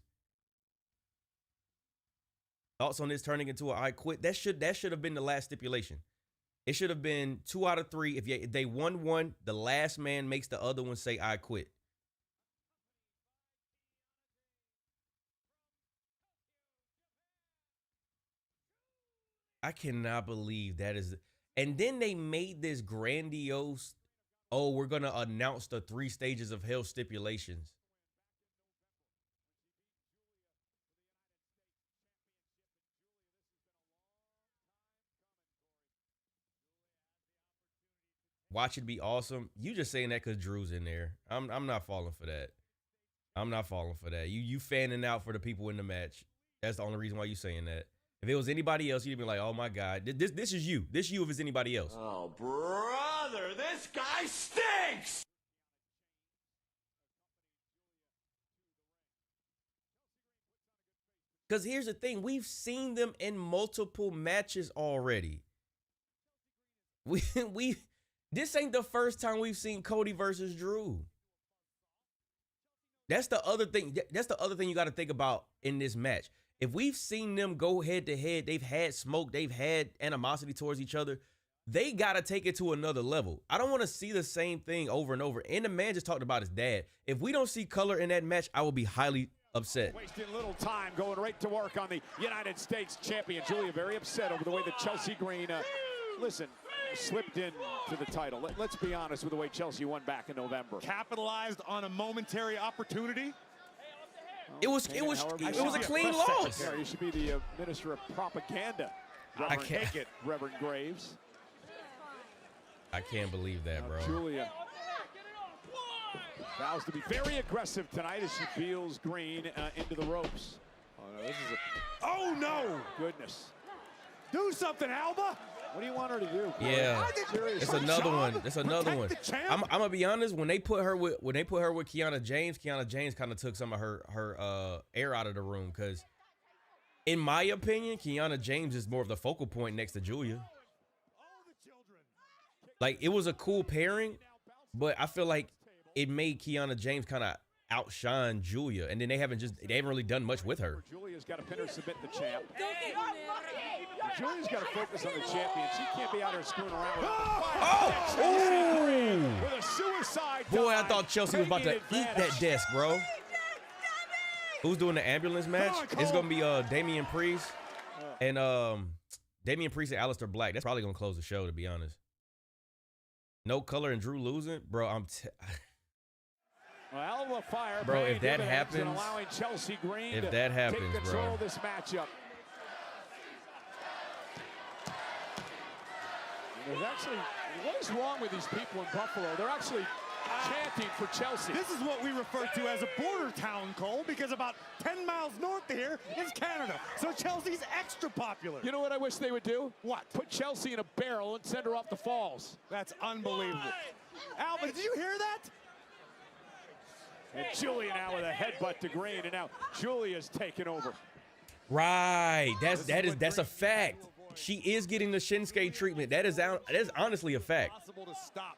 Speaker 3: Thoughts on this turning into a I quit? That should have been the last stipulation. It should have been 2 out of 3. If they won one, the last man makes the other one say I quit. I cannot believe that is. And then they made this grandiose, oh, we're going to announce the 3 stages of hell stipulations. Watch it be awesome. You just saying that because Drew's in there. I'm not falling for that. I'm not falling for that. You fanning out for the people in the match. That's the only reason why you saying that. If it was anybody else, you'd be like, oh my God, this is you. This you if it's anybody else.
Speaker 13: Oh, brother, this guy stinks!
Speaker 3: Because here's the thing. We've seen them in multiple matches already. This ain't the first time we've seen Cody versus Drew. That's the other thing. That's the other thing you got to think about in this match. If we've seen them go head to head, they've had smoke, they've had animosity towards each other, they got to take it to another level. I don't want to see the same thing over and over. And the man just talked about his dad. If we don't see color in that match, I will be highly upset.
Speaker 11: Wasting little time, going right to work on the United States champion. Giulia very upset over the way that Chelsea Green, slipped in to the title. Let's be honest with the way Chelsea won back in November.
Speaker 12: Capitalized on a momentary opportunity.
Speaker 3: It was a clean loss.
Speaker 11: Yeah, you should be the minister of propaganda.
Speaker 3: I can't.
Speaker 11: Take it, Reverend Graves.
Speaker 3: I can't believe that, bro.
Speaker 11: Giulia vows to be very aggressive tonight as she feels green into the ropes. Oh no, this is oh no! Goodness.
Speaker 20: Do something, Alba.
Speaker 11: What do you want her to do? Corey?
Speaker 3: Yeah, it's another one. It's another one. I'm gonna be honest. When they put her with Kiana James kind of took some of her air out of the room, because in my opinion, Kiana James is more of the focal point next to Giulia. Like, it was a cool pairing, but I feel like it made Kiana James kind of outshine Giulia, and then they haven't really done much with her.
Speaker 11: Giulia's got to pin her, submit the champ. Giulia's got to focus on the champion. She can't be out here screwing around with with a suicide
Speaker 3: Boy, I
Speaker 11: dive.
Speaker 3: thought Chelsea was about to eat that desk, bro. Who's doing the ambulance match? It's gonna be Damian Priest and Aleister Black. That's probably gonna close the show, to be honest. No color and Drew losing, bro.
Speaker 11: Well, fire,
Speaker 3: bro, if that happens,
Speaker 11: allowing Chelsea Green
Speaker 3: if that happens,
Speaker 11: take control
Speaker 3: bro,
Speaker 11: of this matchup. There's actually, what is wrong with these people in Buffalo? They're actually chanting for Chelsea.
Speaker 20: This is what we refer to as a border town, Cole, because about 10 miles north of here is Canada. So Chelsea's extra popular.
Speaker 11: You know what I wish they would do? What? Put Chelsea in a barrel and send her off the falls.
Speaker 20: That's unbelievable. Alba, did you hear that?
Speaker 11: And Giulia now with a headbutt to Green, and now Giulia's taken over.
Speaker 3: right? That's a fact. She is getting the Shinsuke treatment. That is honestly a fact.
Speaker 20: Impossible to stop.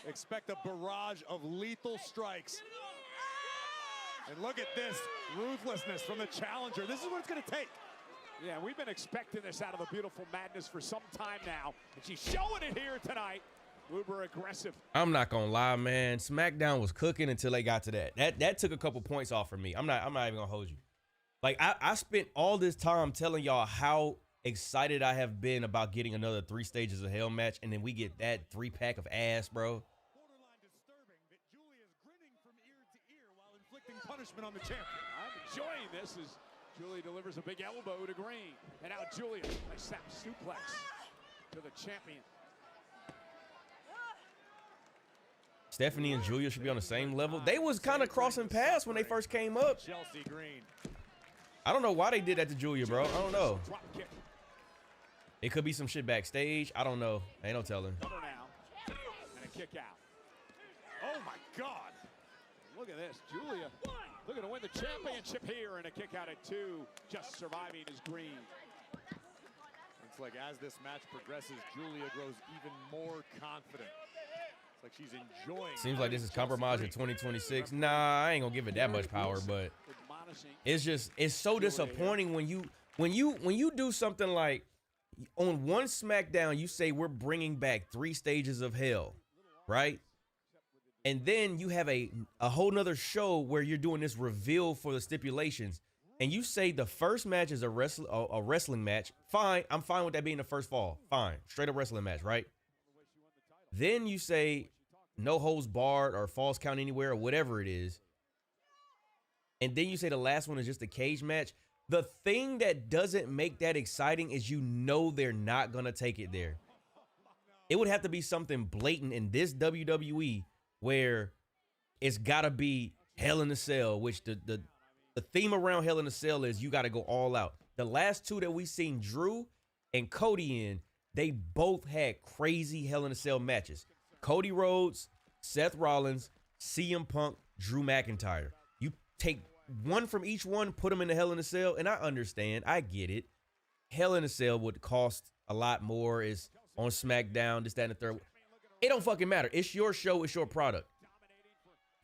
Speaker 20: Expect a barrage of lethal strikes. And look at this ruthlessness from the challenger. This is what it's going to take.
Speaker 11: Yeah, we've been expecting this out of the Beautiful Madness for some time now, and she's showing it here tonight. Uber aggressive.
Speaker 3: I'm not gonna lie, man. SmackDown was cooking until they got to that. That took a couple points off for me. I'm not even gonna hold you. Like, I spent all this time telling y'all how excited I have been about getting another 3 Stages of Hell match, and then we get that 3-pack of ass, bro.
Speaker 20: Borderline disturbing that Giulia is grinning from ear to ear while inflicting punishment on the champion.
Speaker 11: I'm enjoying this as Giulia delivers a big elbow to Green. And now Giulia, a snap suplex to the champion.
Speaker 3: Stephanie and Giulia should be on the same level. They was kind of crossing paths when they first came up.
Speaker 20: Chelsea Green.
Speaker 3: I don't know why they did that to Giulia, bro. I don't know. It could be some shit backstage. I don't know. Ain't no telling.
Speaker 11: Cover now. And a kick out. Oh my God. Look at this. Giulia looking to win the championship here, and a kick out at 2. Just surviving is Green.
Speaker 20: It's like as this match progresses, Giulia grows even more confident. It's like she's enjoying.
Speaker 3: Seems like this is compromised in 2026. Nah, I ain't gonna give it that much power, but it's so disappointing when you do something like on one SmackDown, you say we're bringing back 3 Stages of Hell, right? And then you have a whole nother show where you're doing this reveal for the stipulations, and you say the first match is a wrestling match. Fine, I'm fine with that being the first fall. Fine, straight up wrestling match, right? Then you say no holds barred or falls count anywhere or whatever it is. And then you say the last one is just a cage match. The thing that doesn't make that exciting is you know they're not going to take it there. It would have to be something blatant in this WWE where it's got to be Hell in a Cell, which the theme around Hell in a Cell is you got to go all out. The last 2 that we seen Drew and Cody in, they both had crazy Hell in a Cell matches. Cody Rhodes, Seth Rollins, CM Punk, Drew McIntyre. You take one from each one, put them in the Hell in a Cell, and I understand. I get it. Hell in a Cell would cost a lot more. It's on SmackDown, this, that, and the third. It don't fucking matter. It's your show. It's your product.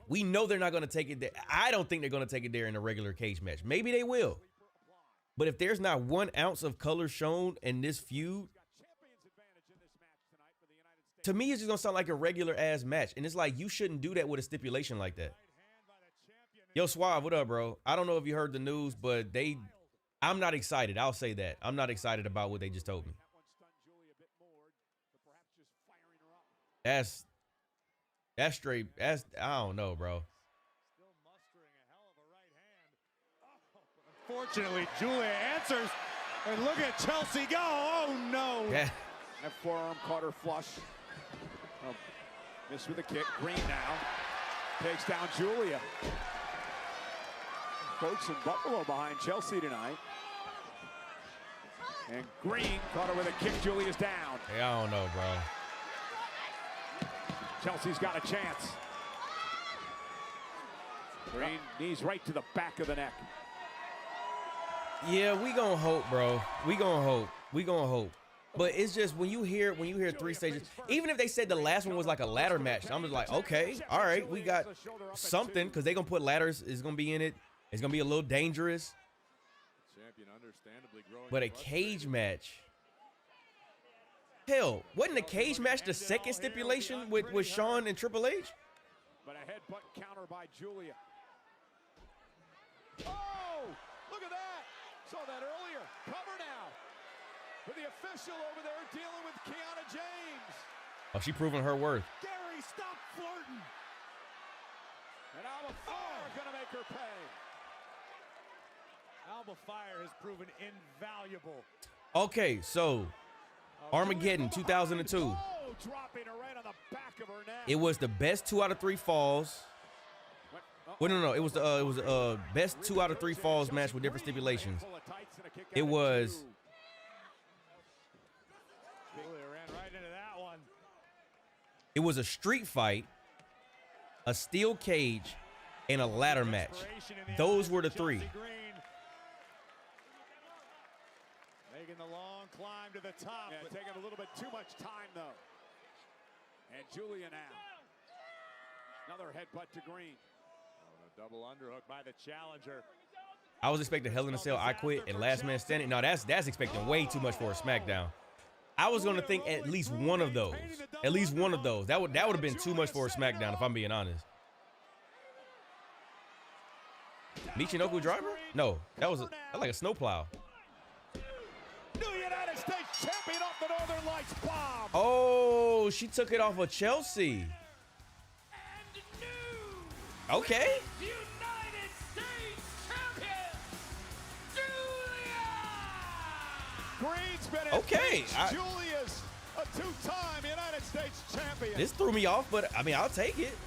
Speaker 3: We know they're not going to take it there. I don't think they're going to take it there in a regular cage match. Maybe they will. But if there's not 1 ounce of color shown in this feud, to me, it's just going to sound like a regular ass match. And it's like, you shouldn't do that with a stipulation like that. Yo, Suave, what up, bro? I don't know if you heard the news, but I'm not excited. I'll say that. I'm not excited about what they just told me. That's straight. I don't know, bro.
Speaker 12: Unfortunately, Giulia answers. And look at Chelsea go. Oh, no.
Speaker 3: Yeah.
Speaker 11: That forearm caught her flush. Oh, missed with a kick. Green now takes down Giulia. Folks in Buffalo behind Chelsea tonight. And Green caught her with a kick. Giulia's down.
Speaker 3: Hey, I don't know, bro.
Speaker 11: Chelsea's got a chance. Green knees right to the back of the neck.
Speaker 3: Yeah, we gonna hope, bro. We gonna hope. We gonna hope. But it's just when you hear 3 stages, even if they said the last one was like a ladder match, I'm just like, okay, all right, we got something, because they gonna put ladders. It's gonna be in it. It's gonna be a little dangerous. But a cage match. Hell, wasn't a cage match the second stipulation with Shawn and Triple H?
Speaker 11: But a headbutt counter by Giulia. Oh, look at that. Saw that earlier. Cover now. For the official over there dealing with Kiana James.
Speaker 3: Oh, she proving her worth.
Speaker 11: Gary, stop flirting. And Alba Fire gonna make her pay.
Speaker 12: Alba Fire has proven invaluable.
Speaker 3: Okay, so Armageddon 2002.
Speaker 11: Oh, dropping her right on the back of her neck.
Speaker 3: It was the best 2 out of 3 falls. Well, no, it was the best 2 out of 3 falls match with different stipulations. It was. It was a street fight, a steel cage, and a ladder match. Those were the 3.
Speaker 12: Making the long climb to the top.
Speaker 11: Yeah, taking a little bit too much time, though. And Giulia now. Another headbutt to Green.
Speaker 12: Oh, a double underhook by the challenger.
Speaker 3: I was expecting Hell in a Cell, I Quit, and Last Man Standing. No, that's expecting way too much for a SmackDown. I was gonna think at least one of those. At least one of those. That would have been too much for a SmackDown, if I'm being honest. Michinoku driver? No, that was like a snowplow.
Speaker 11: New United States champion off the Northern Lights bomb.
Speaker 3: Oh, she took it off of Chelsea. Okay.
Speaker 13: United States champion, Giulia!
Speaker 11: Green's been
Speaker 3: okay.
Speaker 11: Giulia's a 2-time United States champion.
Speaker 3: This threw me off, but I mean, I'll take it.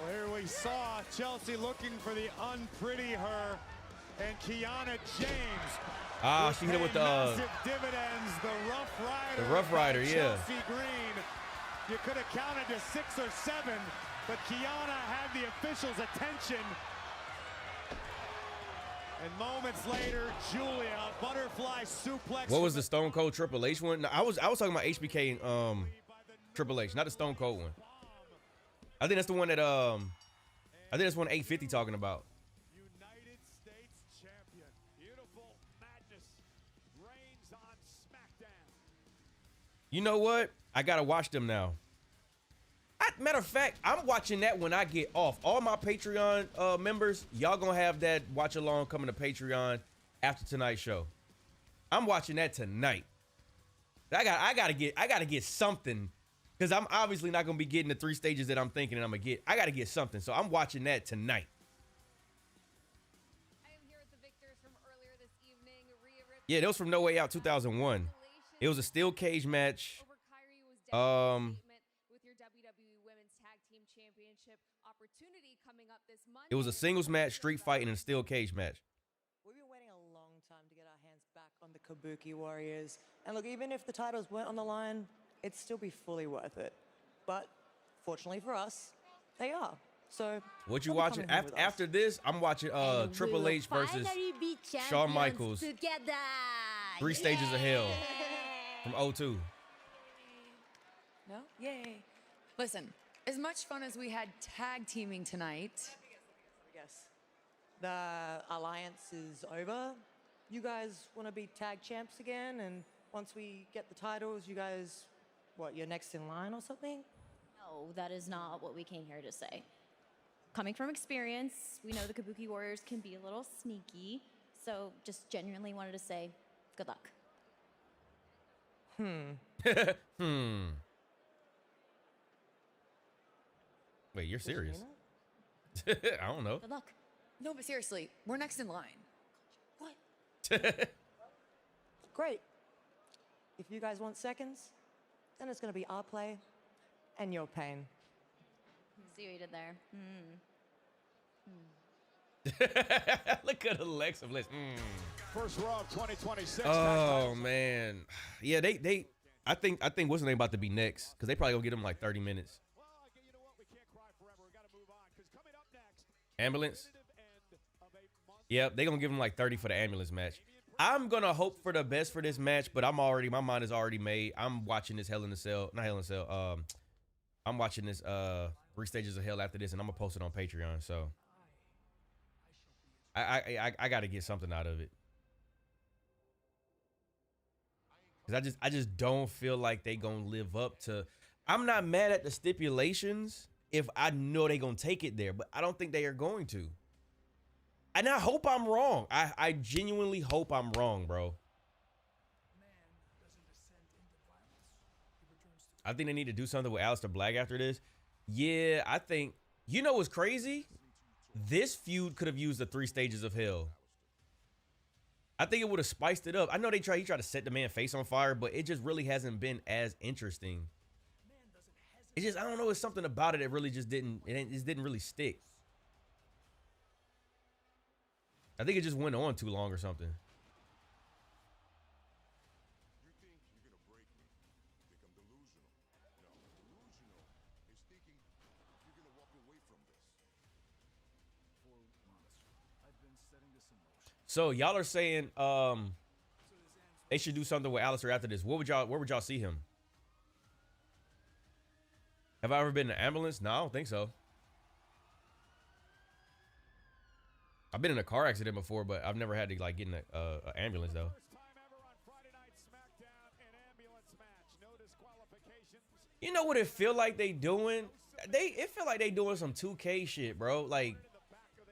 Speaker 12: Well, here we saw Chelsea looking for the unpretty her, and Kiana James.
Speaker 3: Ah, she hit it with the
Speaker 12: massive dividends. The Rough Rider.
Speaker 3: The Rough Rider, yeah.
Speaker 12: Chelsea Green. You could have counted to 6 or 7, but Kiana had the officials' attention. And moments later, Giulia, butterfly suplex.
Speaker 3: What was the Stone Cold Triple H one? No, I was talking about HBK Triple H, not the Stone Cold one. I think that's the one that I think that's one 850 talking about.
Speaker 12: United States champion. Beautiful madness reigns on SmackDown.
Speaker 3: You know what? I gotta watch them now. Matter of fact, I'm watching that when I get off. All my Patreon members, y'all gonna have that watch along coming to Patreon after tonight's show. I'm watching that tonight. I gotta get something, because I'm obviously not gonna be getting the 3 stages that I'm thinking I'm gonna get. I gotta get something, so I'm watching that tonight.
Speaker 16: I am here with the victors from earlier this evening. Rhea, Ripley,
Speaker 3: Yeah, that was from No Way Out 2001. It was a steel cage match.
Speaker 16: with your WWE Women's Tag Team Championship opportunity coming up this month.
Speaker 3: It was a singles match, street fight, and a steel cage match.
Speaker 8: We've been waiting a long time to get our hands back on the Kabuki Warriors. And look, even if the titles weren't on the line, it'd still be fully worth it. But fortunately for us, they are. So
Speaker 3: What you watching? After this, I'm watching Triple H versus Shawn Michaels.
Speaker 7: Together.
Speaker 3: 3 stages of hell from 02.
Speaker 14: No? Yay. Listen, as much fun as we had tag teaming tonight.
Speaker 8: I guess the alliance is over. You guys want to be tag champs again? And once we get the titles, you guys, what, you're next in line or something?
Speaker 15: No, that is not what we came here to say. Coming from experience, we know the Kabuki Warriors can be a little sneaky, so just genuinely wanted to say good luck.
Speaker 3: Wait, you're serious? I don't know.
Speaker 15: Good luck.
Speaker 14: No, but seriously, we're next in line.
Speaker 8: What? Great. If you guys want seconds, then it's going to be our play and your pain.
Speaker 15: See what you did there.
Speaker 3: Look at Alexa Bliss.
Speaker 11: First Raw of 2026.
Speaker 3: Oh man, yeah. They. I think what's the name about to be next? Because they probably gonna get him like 30 minutes. Ambulance. Yep, they gonna give him like 30 for the ambulance match. I'm gonna hope for the best for this match, but my mind is already made. I'm watching this not Hell in a Cell. I'm watching this 3 Stages of Hell after this, and I'm gonna post it on Patreon. So I got to get something out of it. Cause I just don't feel like they gonna live up to. I'm not mad at the stipulations if I know they gonna take it there, but I don't think they are going to. And I hope I'm wrong. I genuinely hope I'm wrong, bro. I think they need to do something with Aleister Black after this. Yeah, I think, you know what's crazy? This feud could have used the 3 Stages of Hell. I think it would have spiced it up. I know he tried to set the man's face on fire, but it just really hasn't been as interesting. It just, I don't know, it's something about it that really just didn't really stick. I think it just went on too long or something. So y'all are saying they should do something with Aleister after this. Where would y'all see him? Have I ever been in an ambulance? No, I don't think so. I've been in a car accident before, but I've never had to like get in an ambulance though. You know what it feel like they doing? It feel like they doing some 2K shit, bro. Like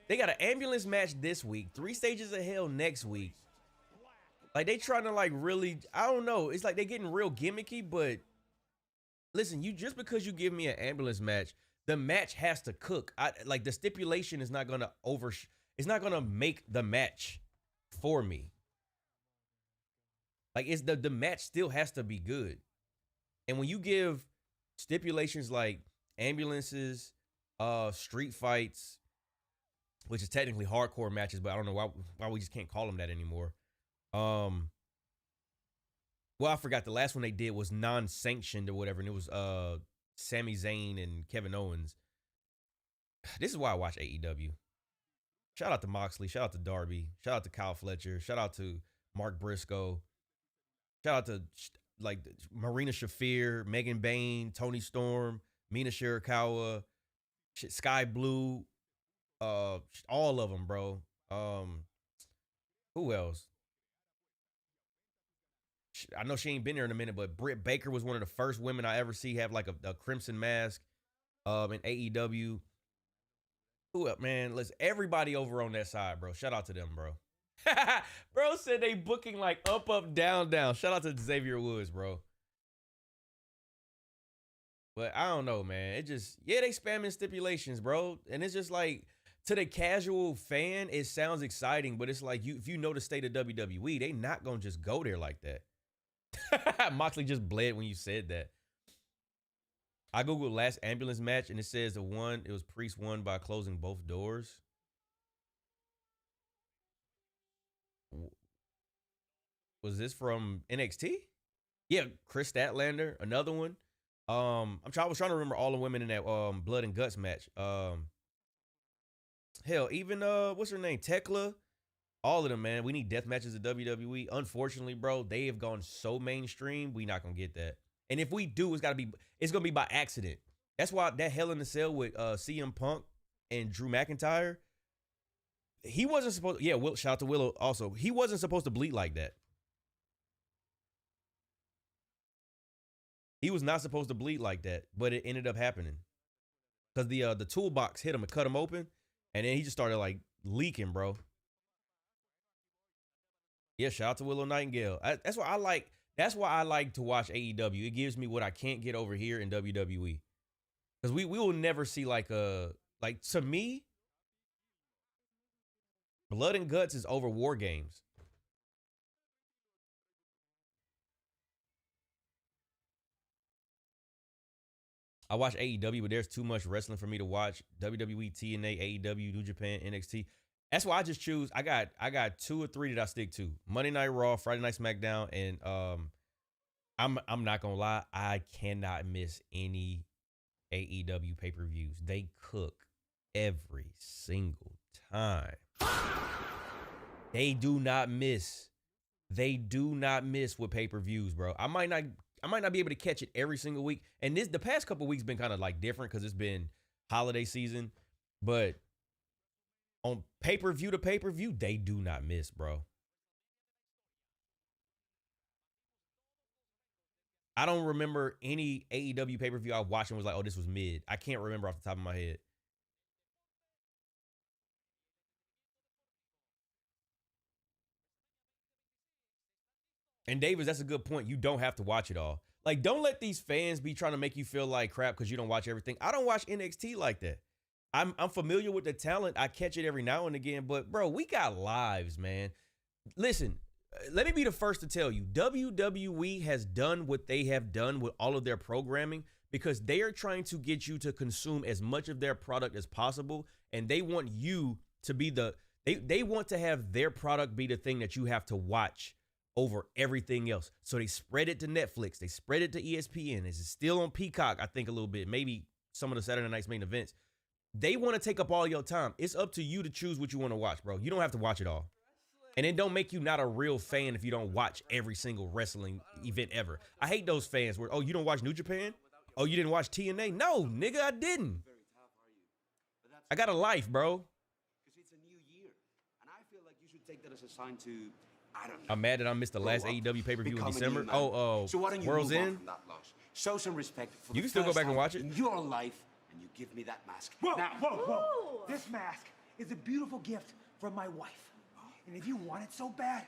Speaker 3: they got an ambulance match this week, 3 Stages of Hell next week. Like they trying to like really, I don't know. It's like they getting real gimmicky, but listen, just because you give me an ambulance match, the match has to cook. Like the stipulation is not gonna it's not gonna make the match for me. Like it's the match still has to be good. And when you give stipulations like ambulances, street fights, which is technically hardcore matches, but I don't know why we just can't call them that anymore. Well, I forgot the last one they did was non-sanctioned or whatever, and it was Sami Zayn and Kevin Owens. This is why I watch AEW. Shout out to Moxley, shout out to Darby, shout out to Kyle Fletcher, shout out to Mark Briscoe, shout out to like Marina Shafir, Megan Bain, Toni Storm, Mina Shirakawa, Sky Blue, all of them, bro. Who else? I know she ain't been there in a minute, but Britt Baker was one of the first women I ever see have like a crimson mask in AEW. Who up, man? Listen, everybody over on that side, bro. Shout out to them, bro. Bro said they booking like up, down, down. Shout out to Xavier Woods, bro. But I don't know, man. It just, yeah, they spamming stipulations, bro. And it's just like, to the casual fan, it sounds exciting, but it's like, if you know the state of WWE, they not gonna just go there like that. Moxley just bled when you said that. I googled last ambulance match and it says it was Priest won by closing both doors. Was this from NXT? Yeah, Chris Statlander, another one. I was trying to remember all the women in that Blood and Guts match. Hell, even what's her name? Tekla. All of them, man. We need death matches at WWE. Unfortunately, bro, they have gone so mainstream, we not gonna get that. And if we do, it's gonna be by accident. That's why that Hell in a Cell with CM Punk and Drew McIntyre, he wasn't supposed. Yeah, shout out to Willow also. He wasn't supposed to bleed like that. He was not supposed to bleed like that, but it ended up happening because the toolbox hit him and cut him open, and then he just started like leaking, bro. Yeah, shout out to Willow Nightingale. That's why I like. That's why I like to watch AEW. It gives me what I can't get over here in WWE, because we will never see to me, Blood and Guts is over War Games. I watch AEW, but there's too much wrestling for me to watch. WWE, TNA, AEW, New Japan, NXT. That's why I just choose. I got 2 or 3 that I stick to. Monday Night Raw, Friday Night SmackDown, and I'm not gonna lie, I cannot miss any AEW pay-per-views. They cook every single time. They do not miss. They do not miss with pay-per-views, bro. I might not be able to catch it every single week. And the past couple weeks been kind of like different because it's been holiday season. But on pay-per-view to pay-per-view, they do not miss, bro. I don't remember any AEW pay-per-view I watched and was like, oh, this was mid. I can't remember off the top of my head. And Davis, that's a good point. You don't have to watch it all. Like, don't let these fans be trying to make you feel like crap because you don't watch everything. I don't watch NXT like that. I'm familiar with the talent. I catch it every now and again. But, bro, we got lives, man. Listen, let me be the first to tell you, WWE has done what they have done with all of their programming because they are trying to get you to consume as much of their product as possible. And they want you to be they want to have their product be the thing that you have to watch over everything else. So they spread it to Netflix. They spread it to ESPN. It's still on Peacock, I think, a little bit. Maybe some of the Saturday night's main events. They want to take up all your time. It's up to you to choose what you want to watch, bro. You don't have to watch it all. And it don't make you not a real fan if you don't watch every single wrestling event ever. I hate those fans where, oh, you don't watch New Japan? Oh, you didn't watch TNA? No, nigga, I didn't. I got a life, bro.
Speaker 18: Because it's a new year. And I feel like you should take that as a sign to...
Speaker 3: I'm mad that I missed the last AEW pay-per-view in December.
Speaker 18: So why don't you
Speaker 3: World's
Speaker 18: move on
Speaker 3: End?
Speaker 18: from that loss? Show some respect for
Speaker 3: You can still go back and watch it.
Speaker 18: in your life, and you give me that mask.
Speaker 2: Whoa,
Speaker 18: Now,
Speaker 2: whoa. This mask is a beautiful gift from my wife. And if you want it so bad,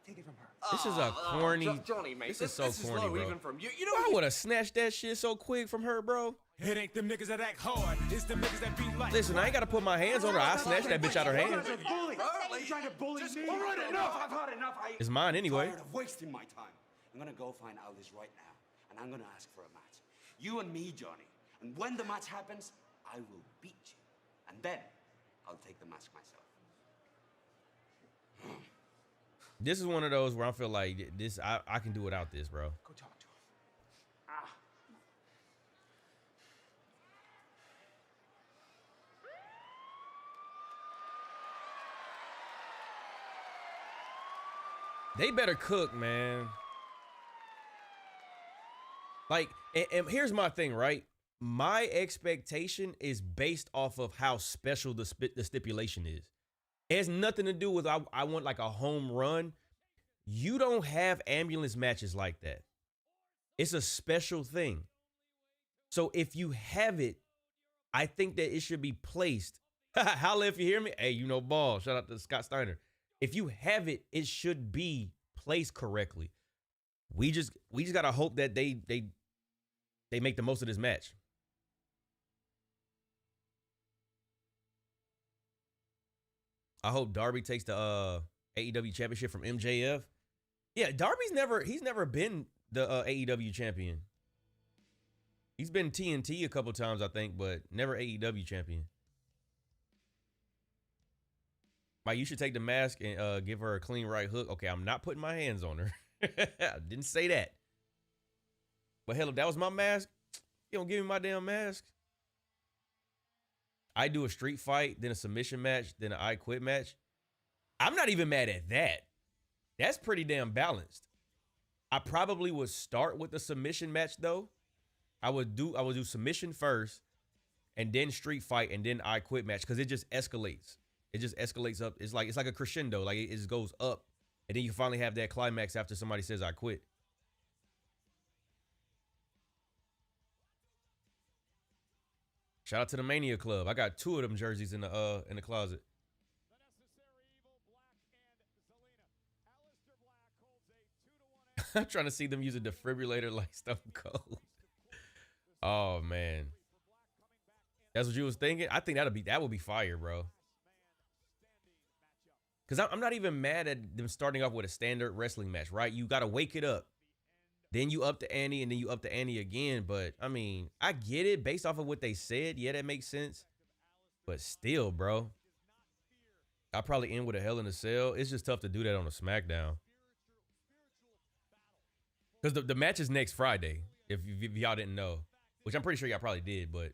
Speaker 2: take it from her.
Speaker 3: This is a corny.
Speaker 18: Johnny, mate,
Speaker 3: this is so corny,
Speaker 18: low
Speaker 3: bro.
Speaker 18: even from you.
Speaker 3: I would have snatched that shit so quick from her, bro.
Speaker 19: It ain't them niggas that act hard. It's them niggas that be like.
Speaker 3: Listen, I ain't got to put my hands on her. I snatched that bitch out her hand.
Speaker 18: You're trying to bully me. All right, enough. I've had enough.
Speaker 3: It's mine anyway.
Speaker 18: I'm tired of wasting my time. I'm gonna go find Alice right now, and I'm gonna ask for a match. You and me, Johnny. And when the match happens, I will beat you, and then I'll take the mask myself.
Speaker 3: This is one of those where I feel like this. I can do without this, bro.
Speaker 18: Go talk to him.
Speaker 3: They better cook, man. Like, and here's my thing, right? My expectation is based off of how special the stipulation is. It has nothing to do with I want like a home run. You don't have ambulance matches like that. It's a special thing. So if you have it, I think that it should be placed. Holla if you hear me. Hey, you know ball. Shout out to Scott Steiner. If you have it, it should be placed correctly. We just gotta hope that they make the most of this match. I hope Darby takes the AEW championship from MJF. Yeah, Darby's never been the AEW champion. He's been TNT a couple times, I think, but never AEW champion. Mike, you should take the mask and give her a clean right hook. Okay, I'm not putting my hands on her. I didn't say that. But hell, if that was my mask, you don't give me my damn mask. I do a street fight, then a submission match, then an I Quit match. I'm not even mad at that. That's pretty damn balanced. I probably would start with the submission match though. I would do submission first, and then street fight, and then I Quit match, because it just escalates. It just escalates up. It's like a crescendo. Like it just goes up, and then you finally have that climax after somebody says I quit. Shout out to the Mania Club. I got 2 of them jerseys in the closet. I'm trying to see them use a defibrillator like Stone Cold. Oh man, that's what you was thinking. I think that would be fire, bro. Because I'm not even mad at them starting off with a standard wrestling match, right? You got to wake it up. Then you up the ante, and then you up the ante again. But, I mean, I get it based off of what they said. Yeah, that makes sense. But still, bro. I'll probably end with a Hell in a Cell. It's just tough to do that on a SmackDown. Because the match is next Friday, if y'all didn't know. Which I'm pretty sure y'all probably did, but...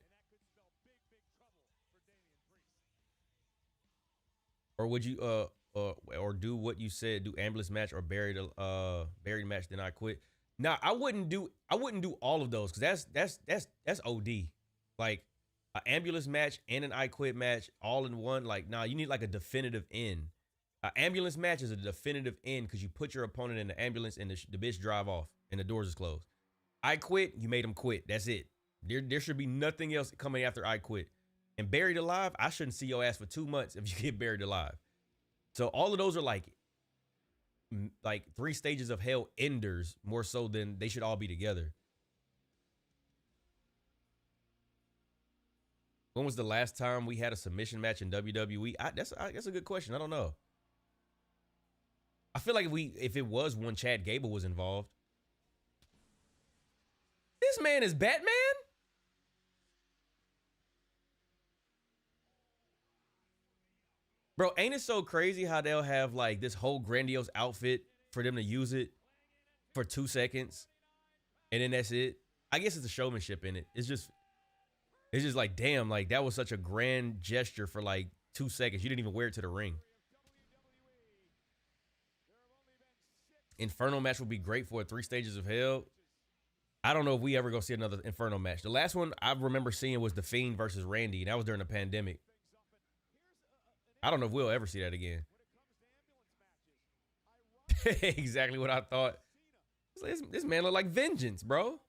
Speaker 3: Or would you, or do what you said, do ambulance match or buried match, then I quit? Nah, I wouldn't do all of those, because that's OD. Like, an ambulance match and an I quit match all in one. Like, nah, you need like a definitive end. An ambulance match is a definitive end because you put your opponent in the ambulance and the bitch drive off and the doors is closed. I quit, you made them quit. That's it. There should be nothing else coming after I quit. And buried alive, I shouldn't see your ass for 2 months if you get buried alive. So all of those are like 3 stages of hell enders, more so than they should all be together. When was the last time we had a submission match in WWE? That's a good question. I don't know. I feel like if it was one, Chad Gable was involved. This man is Batman? Bro, ain't it so crazy how they'll have like this whole grandiose outfit for them to use it for 2 seconds and then that's it? I guess it's a showmanship in it. It's just like, damn, like that was such a grand gesture for like 2 seconds. You didn't even wear it to the ring. Inferno match would be great for 3 stages of hell. I don't know if we ever go see another Inferno match. The last one I remember seeing was The Fiend versus Randy, and that was during the pandemic. I don't know if we'll ever see that again. Exactly what I thought. This man look like Vengeance, bro.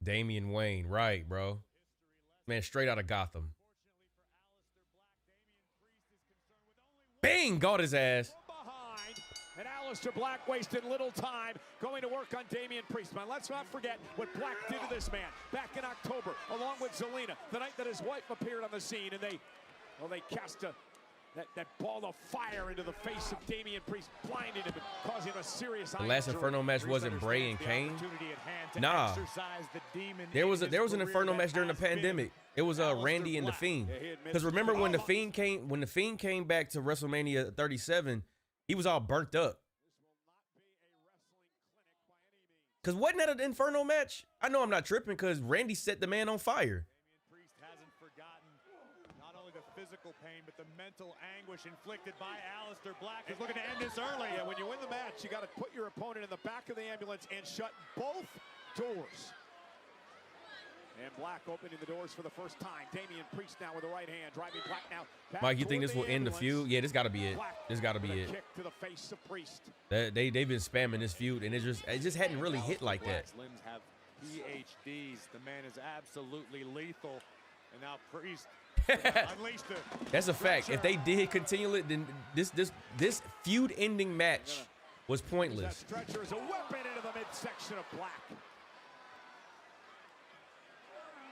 Speaker 3: Damian Wayne, right, bro. Man, straight out of Gotham. Bang, got his ass.
Speaker 11: And Aleister Black wasted little time going to work on Damian Priest. Man, let's not forget what Black did to this man back in October, along with Zelina, the night that his wife appeared on the scene, and they cast that ball of fire into the face of Damian Priest, blinding him and causing him a serious eye injury.
Speaker 3: The last Inferno match wasn't Bray and Kane. Nah, there was an Inferno match during the pandemic. It was Randy and The Fiend. Because remember when The Fiend came back to WrestleMania 37, he was all burnt up. Because wasn't that an Inferno match? I know I'm not tripping because Randy set the man on fire.
Speaker 11: Priest hasn't forgotten not only the physical pain, but the mental anguish inflicted by Aleister Black. He's looking to end this early. And when you win the match, you got to put your opponent in the back of the ambulance and shut both doors. And Black opening the doors for the first time. Damian Priest now with the right hand, driving Black now.
Speaker 3: Mike, you think this will end the feud? Yeah, this got to be it. This got to be it.
Speaker 11: Kick to the face of Priest.
Speaker 3: They've been spamming this feud, and it just hadn't really hit like that.
Speaker 11: Limbs have PhDs. The man is absolutely lethal. And now Priest unleashed it.
Speaker 3: That's a fact. If they did continue it, then this feud-ending match was pointless.
Speaker 11: That stretcher is a weapon into the midsection of Black.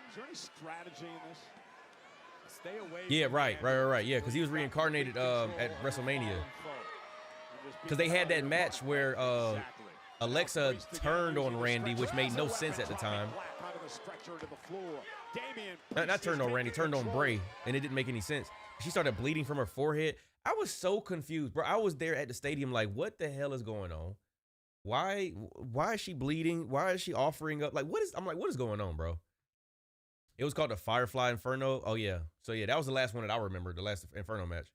Speaker 11: Is there any strategy in this? Stay away.
Speaker 3: Yeah, right. Yeah, because he was reincarnated at WrestleMania. Because they had that match where Alexa turned on Randy, which made no sense at the time. Not turned on Randy, turned on Bray, and it didn't make any sense. She started bleeding from her forehead. I was so confused, bro. I was there at the stadium like, what the hell is going on? Why is she bleeding? Why is she offering up? Like, what is going on, bro? It was called the Firefly Inferno. Oh, yeah. So, yeah, that was the last one that I remember, the last Inferno match.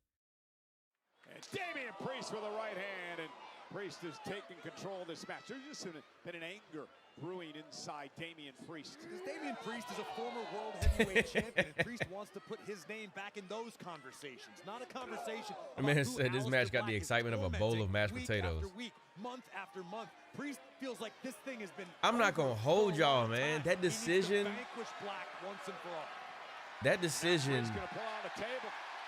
Speaker 11: And Damian Priest with the right hand, and Priest is taking control of this match. There's just been an anger brewing inside Damian Priest.
Speaker 17: Because Damian Priest is a former world heavyweight champion, and Priest wants to put his name back in those conversations, not a conversation.
Speaker 3: The man said this match got the excitement of a bowl of mashed potatoes.
Speaker 17: After week, month after month, Priest feels like this thing has been.
Speaker 3: I'm not gonna hold y'all, man. That decision. That decision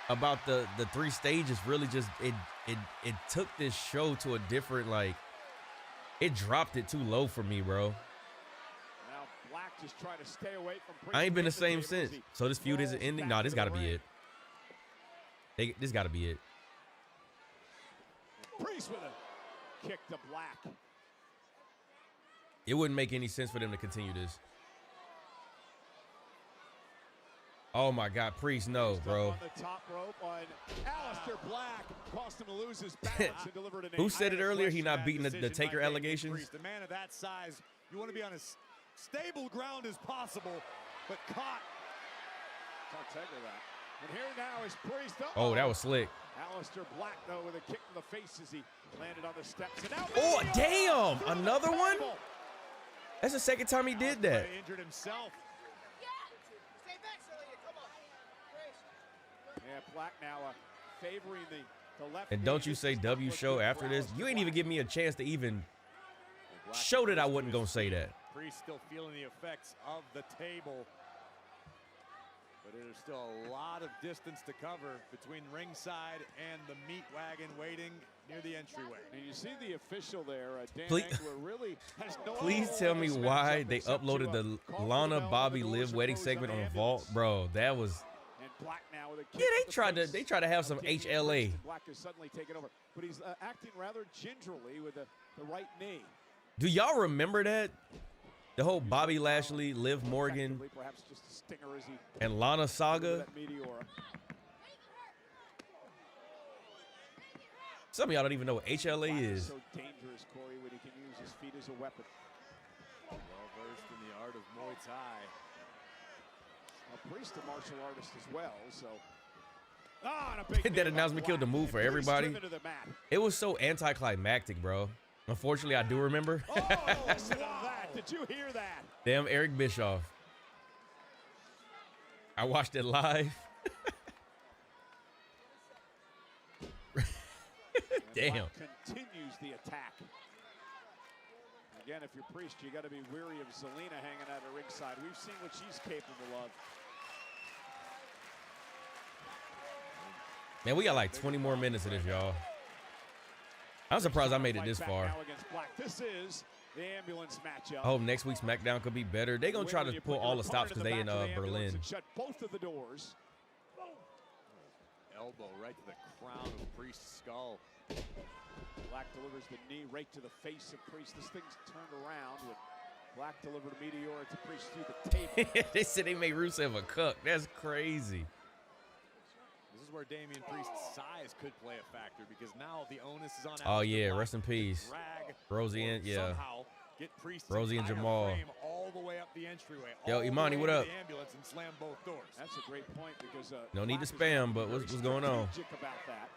Speaker 3: about the 3 stages really just it took this show to a different, like, It dropped it too low for me, bro.
Speaker 11: Now Black just trying to stay away from Priest.
Speaker 3: I ain't been the same since. So this feud isn't ending? Nah, this got to be it. This got to be it.
Speaker 11: Priest with a kick to Black.
Speaker 3: It wouldn't make any sense for them to continue this. Oh my God, Priest, no, bro.
Speaker 11: On the top rope on Aleister Black, cost him to lose his balance and delivered an
Speaker 3: Who said it earlier? He not beating the Taker allegations.
Speaker 11: The man of that size, you want to be on as stable ground as possible, but caught. I'll tell you that. And here now is Priest.
Speaker 3: Oh, that was slick.
Speaker 11: Aleister Black, though, with a kick to the face as he landed on the steps. And now
Speaker 3: oh, damn! Another one? That's the second time he did that.
Speaker 11: He injured himself. Yeah, Black now favoring the left.
Speaker 3: And don't you say W show after this? You ain't even give me a chance to even show that I wasn't going to say that.
Speaker 11: Priest still feeling the effects of the table. But there's still a lot of distance to cover between ringside and the meat wagon waiting near the entryway. And you see the official there, Dan Engler, really has no.
Speaker 3: Please tell me why they uploaded the Lana Bobby Liv wedding segment on Vault, bro. That was.
Speaker 11: Black now with a kick
Speaker 3: they tried to have some HLA.
Speaker 11: Black is suddenly taken over, but he's acting rather gingerly with the right knee.
Speaker 3: Do y'all remember that? The whole Bobby Lashley, Liv Morgan,
Speaker 11: perhaps just a stinger as he
Speaker 3: and Lana saga. Some of y'all don't even know what HLA is.
Speaker 11: So dangerous, Corey, when he can use his feet as a weapon. Well versed in the art of Muay Thai. A Priest, a martial artist as well, so.
Speaker 3: That announcement killed the move for everybody. It was so anticlimactic, bro. Unfortunately, I do remember.
Speaker 11: Oh, listen to that. Did you hear that?
Speaker 3: Damn Eric Bischoff. I watched it live. Damn.
Speaker 11: Continues the attack. Again, if you're Priest, you got to be weary of Zelina hanging out at ringside. We've seen what she's capable of.
Speaker 3: Man, we got like 20 more minutes of this, y'all. I'm surprised I made it this far.
Speaker 11: This is the ambulance matchup.
Speaker 3: I hope next week's SmackDown could be better. They're going to try to pull all the stops because they in Berlin.
Speaker 11: Shut both of the doors. Elbow right to the crown of Priest's skull. Black delivers the knee right to the face of Priest. This thing's turned around with Black delivered a meteor to Priest through the table.
Speaker 3: They said they made Rusev a cuck. That's crazy.
Speaker 11: This is where Damian Priest's size could play a factor because now the onus is on.
Speaker 3: Oh yeah, rest in peace. Rosie and Rosie and Jamal.
Speaker 11: All the way up the entryway.
Speaker 3: Yo, Imani, what up?
Speaker 11: The ambulance and slam both doors. That's a great point because
Speaker 3: no need to spam, but what's going on?
Speaker 11: About that.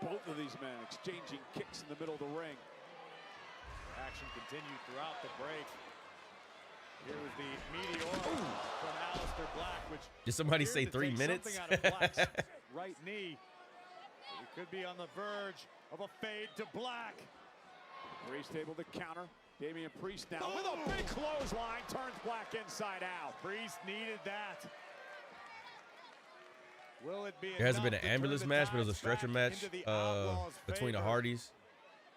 Speaker 11: Both of these men exchanging kicks in the middle of the ring. Action continued throughout the break. Here was the meteor from Aleister Black, which
Speaker 3: did somebody say 3 minutes?
Speaker 11: Out of Black's right knee. He could be on the verge of a fade to Black. Priest able to counter. Damian Priest now with a big clothesline turns Black inside out. Priest needed that. Will it be?
Speaker 3: There hasn't been an ambulance match, but it was a stretcher match between the Hardys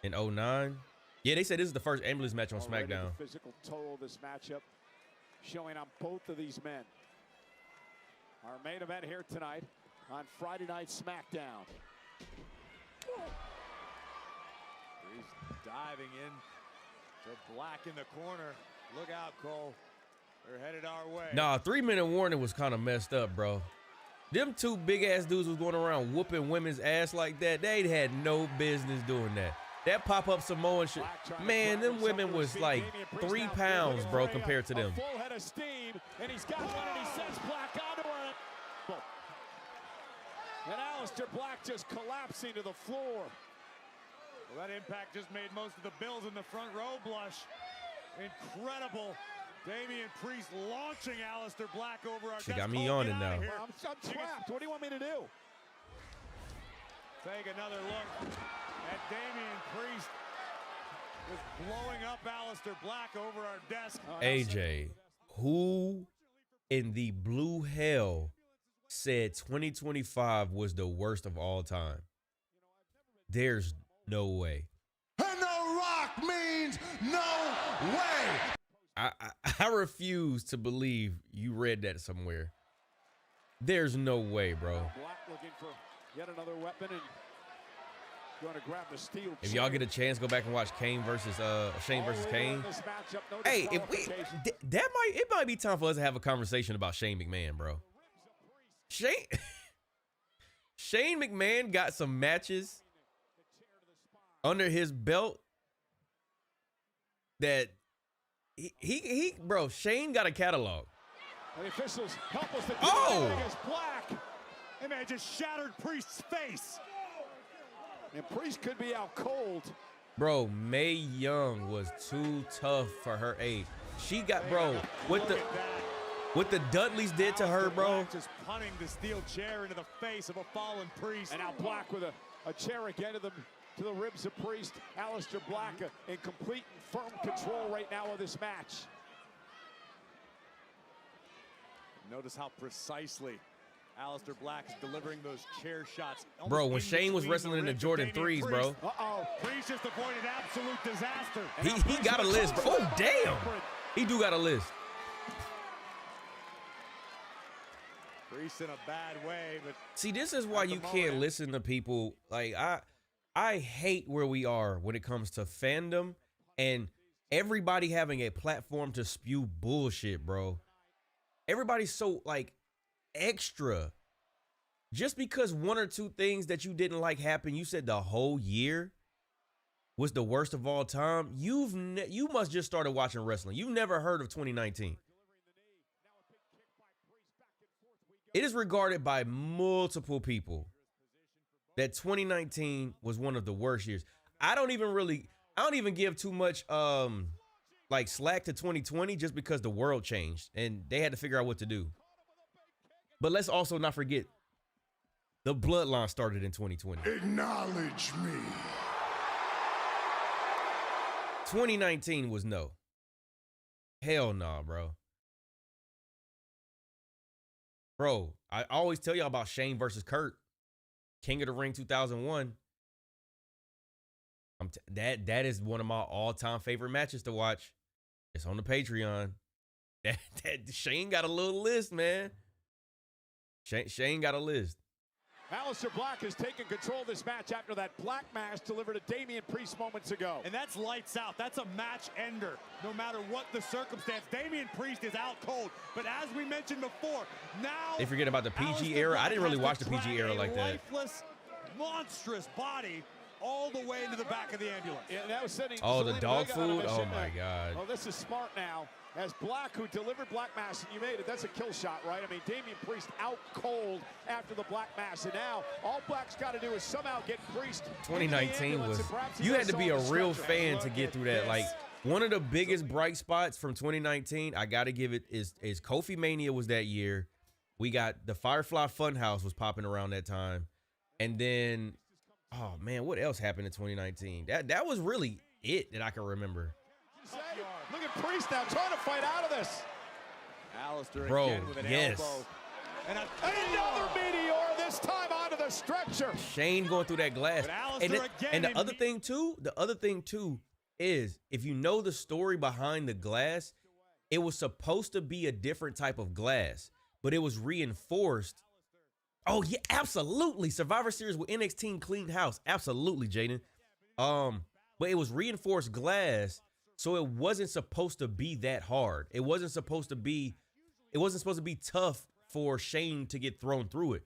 Speaker 3: in 09. Yeah, they said this is the first ambulance match on SmackDown.
Speaker 11: The physical toll of this matchup showing on both of these men. Our main event here tonight on Friday Night SmackDown. He's diving in to Black in the corner. Look out, Cole. They're headed our way.
Speaker 3: Nah, 3-minute warning was kind of messed up, bro. Them two big-ass dudes was going around whooping women's ass like that. They had no business doing that. That pop-up Samoan shit. Man, them women was like 3 pounds, bro, compared to them.
Speaker 11: Full head of steam, and he's got one, and he sends Black onto it. And Aleister Black just collapsing to the floor. Well, that impact just made most of the Bills in the front row blush. Incredible. Damian Priest launching Aleister Black over our.
Speaker 3: She got me yawning now.
Speaker 11: I'm trapped. What do you want me to do? Take another look at Damian Priest just blowing up Aleister Black over our desk.
Speaker 3: AJ, who in the blue hell said 2025 was the worst of all time? There's No way.
Speaker 4: And The Rock means no way.
Speaker 3: I refuse to believe you read that somewhere. There's no way, bro.
Speaker 11: Black looking for yet another weapon and going to grab the steel.
Speaker 3: If y'all get a chance, go back and watch Shane versus Kane. Hey, if we it might be time for us to have a conversation about Shane McMahon, bro. Shane McMahon got some matches under his belt that he bro, Shane got a catalog.
Speaker 11: And the officials help us to against Black. That man just shattered Priest's face. And Priest could be out cold.
Speaker 3: Bro, Mae Young was too tough for her age. She got, bro, what the Dudleys did to her, bro.
Speaker 11: Just punting the steel chair into the face of a fallen Priest. And now Black with a chair again to the ribs of Priest. Aleister Black in complete and firm control right now of this match. Notice how precisely Aleister Black is delivering those chair shots.
Speaker 3: Bro, when Shane was wrestling in the Jordan 3s, bro.
Speaker 11: Priest just avoided absolute disaster.
Speaker 3: He got a list, bro. Oh, damn. He do got a list.
Speaker 11: Priest in a bad way, but
Speaker 3: see, this is why you can't listen to people. Like, I hate where we are when it comes to fandom and everybody having a platform to spew bullshit, bro. Everybody's so, like, extra. Just because one or two things that you didn't like happened, you said the whole year was the worst of all time. You must just started watching wrestling. You've never heard of 2019. It is regarded by multiple people that 2019 was one of the worst years. I don't even give too much like slack to 2020 just because the world changed and they had to figure out what to do. But let's also not forget the bloodline started in 2020.
Speaker 4: Acknowledge me.
Speaker 3: 2019 was no. Hell nah, bro. Bro, I always tell y'all about Shane versus Kurt. King of the Ring 2001. That is one of my all-time favorite matches to watch. It's on the Patreon. That Shane got a little list, man. Shane got a list.
Speaker 11: Aleister Black has taken control of this match after that black mask delivered to Damian Priest moments ago. And that's lights out. That's a match ender. No matter what the circumstance, Damian Priest is out cold. But as we mentioned before, now
Speaker 3: they forget about the PG era. I didn't really watch the PG era like that.
Speaker 11: Lifeless, monstrous body all the way into the back of the ambulance. Yeah, that was sending
Speaker 3: the dog food. Oh my God.
Speaker 11: Oh, this is smart now. As Black, who delivered Black Mass, and you made it, that's a kill shot, right? I mean, Damian Priest out cold after the Black Mass, and now all Black's got to do is somehow get Priest.
Speaker 3: 2019 was, you had to be a real fan to get through that. Like, one of the biggest bright spots from 2019, I got to give it, is Kofi Mania was that year. We got the Firefly Funhouse was popping around that time. And then, oh man, what else happened in 2019? That was really it that I can remember.
Speaker 11: Look at Priest now trying to fight out of this. Aleister
Speaker 3: Bro,
Speaker 11: again with an elbow. And another meteor, this time onto the stretcher.
Speaker 3: Shane going through that glass. And the other thing too is, if you know the story behind the glass, it was supposed to be a different type of glass, but it was reinforced. Oh yeah, absolutely. Survivor Series with NXT cleaned house. Absolutely, Jaden. But it was reinforced glass. So it wasn't supposed to be that hard. It wasn't supposed to be tough for Shane to get thrown through it.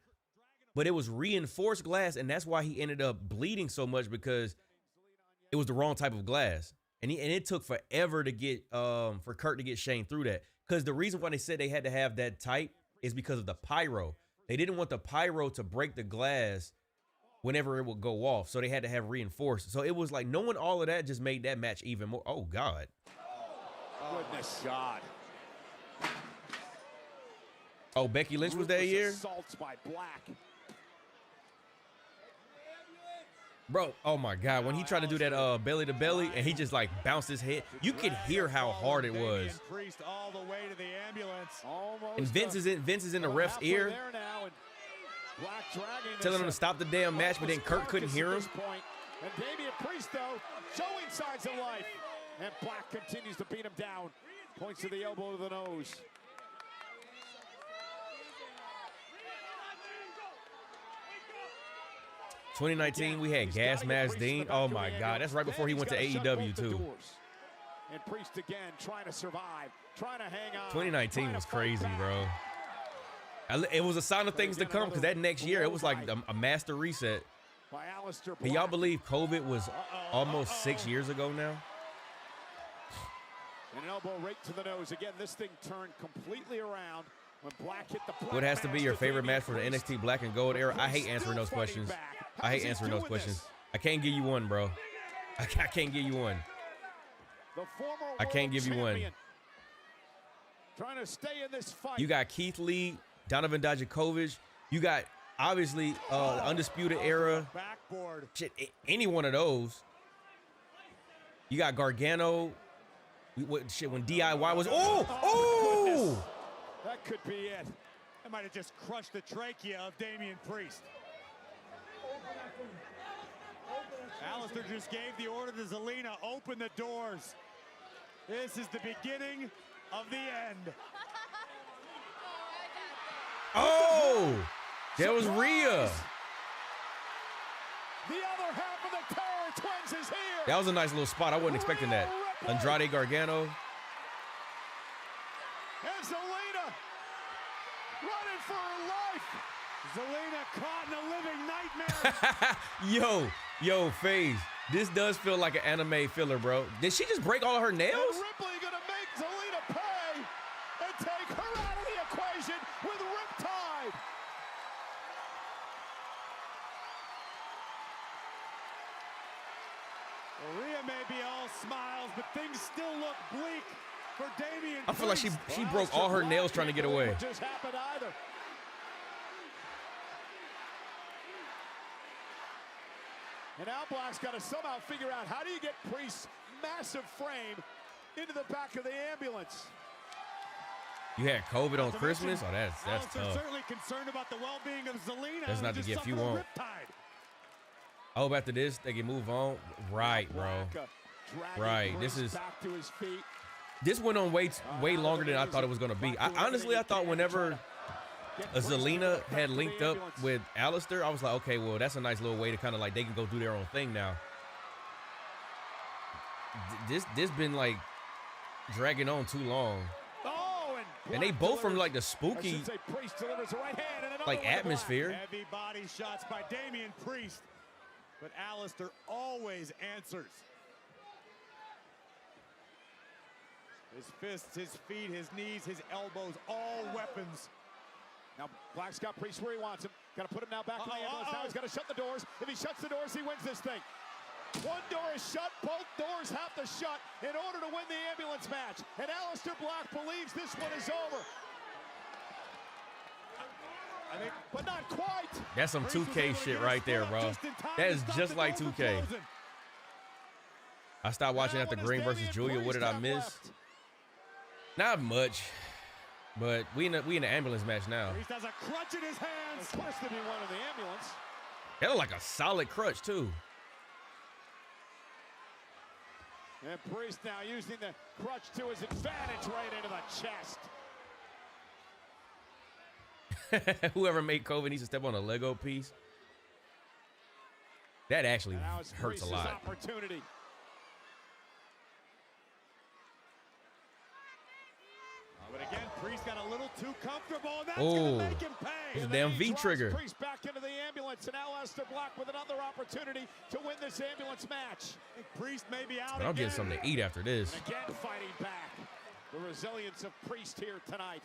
Speaker 3: But it was reinforced glass, and that's why he ended up bleeding so much, because it was the wrong type of glass. And it took forever to get for Kurt to get Shane through that. Because the reason why they said they had to have that type is because of the pyro. They didn't want the pyro to break the glass whenever it would go off, so they had to have reinforced. So it was like, knowing all of that just made that match even more. Oh God.
Speaker 11: Goodness God.
Speaker 3: Oh, Becky Lynch was that year?
Speaker 11: Assaults by Black.
Speaker 3: Bro, oh my God, when he tried to do that belly to belly and he just like bounced his head, you could hear how hard it was.
Speaker 11: Priest all the way to the ambulance.
Speaker 3: And Vince is in the ref's ear,
Speaker 11: Black
Speaker 3: telling him to stop the damn match, but then Kurt couldn't hear him.
Speaker 11: And Damian Priest, though, showing signs of life. And Black continues to beat him down. Points to the elbow to the nose.
Speaker 3: "2019, we had Gas Mask Dean. Oh my God, that's right before he went to AEW too.
Speaker 11: And Priest again trying to survive, trying to hang on.
Speaker 3: 2019 was crazy, bro. It was a sign of things to come because that next year it was like a master reset.
Speaker 11: By Aleister Black.
Speaker 3: Can y'all believe COVID was almost 6 years ago now?
Speaker 11: An elbow right to the nose. Again, this thing turned completely around when Black hit the
Speaker 3: What has to be your favorite match from the NXT Black and Gold era? I hate answering those questions. I hate answering those questions. I can't give you one, bro. I can't give you one. I can't give you one.
Speaker 11: Trying to stay in this fight.
Speaker 3: You got Keith Lee, Donovan Dijakovic. You got obviously the Undisputed Era. Shit, any one of those. You got Gargano. When DIY was
Speaker 11: That could be it.
Speaker 17: That might have just crushed the trachea of Damian Priest. Aleister just gave the order to Zelina, open the doors. This is the beginning of the end.
Speaker 3: Oh, there was Rhea.
Speaker 11: The other half of the Terror Twins is here.
Speaker 3: That was a nice little spot. I wasn't expecting that. Andrade Gargano.
Speaker 11: And Zelina running for her life.
Speaker 17: Zelina caught in a living nightmare.
Speaker 3: Yo, FaZe. This does feel like an anime filler, bro. Did she just break all of her nails?
Speaker 11: And Ripley gonna make Zelina pay and take her out of the equation with Riptide.
Speaker 17: Well, Rhea may be all smiles, but things still look bleak for Damian.
Speaker 3: I feel like she broke all her nails trying to get away.
Speaker 11: What just happened either? And now Black's got to somehow figure out how do you get Priest's massive frame into the back of the ambulance.
Speaker 3: You had COVID on Christmas? Oh, that's tough.
Speaker 17: Certainly concerned about the well-being of Zelina.
Speaker 3: That's not the gift you want. I hope after this they can move on. Right, bro. Right. This went on way longer than I thought it was gonna be. I thought whenever Zelina had linked up with Aleister, I was like, okay, well, that's a nice little way to kind of like they can go do their own thing now. This been like dragging on too long. And they both from like the spooky like atmosphere.
Speaker 17: Heavy body shots by Damian Priest, but Aleister always answers. His fists, his feet, his knees, his elbows, all weapons.
Speaker 11: Now Black's got Priest where he wants him. Got to put him now back in the ambulance. Now he's got to shut the doors. If he shuts the doors, he wins this thing. One door is shut, both doors have to shut in order to win the ambulance match. And Aleister Black believes this one is over. I think, but not quite.
Speaker 3: That's some 2K shit right there, bro. That is just like 2K. I stopped watching after Green versus Giulia. What did I miss? Not much, but we in the ambulance match now.
Speaker 17: Priest has a crutch in his hands.
Speaker 11: Twisted in one of the ambulance.
Speaker 3: That looked like a solid crutch too.
Speaker 11: And Priest now using the crutch to his advantage right into the chest.
Speaker 3: Whoever made COVID needs to step on a Lego piece. That actually hurts a lot.
Speaker 11: Opportunity.
Speaker 17: But again, Priest got a little too comfortable, and that's gonna make him pay.
Speaker 3: It's a damn V trigger.
Speaker 11: Priest back into the ambulance, and Aleister Black with another opportunity to win this ambulance match.
Speaker 17: Priest may be out.
Speaker 3: I'm getting something to eat after this.
Speaker 11: And again, fighting back. The resilience of Priest here tonight.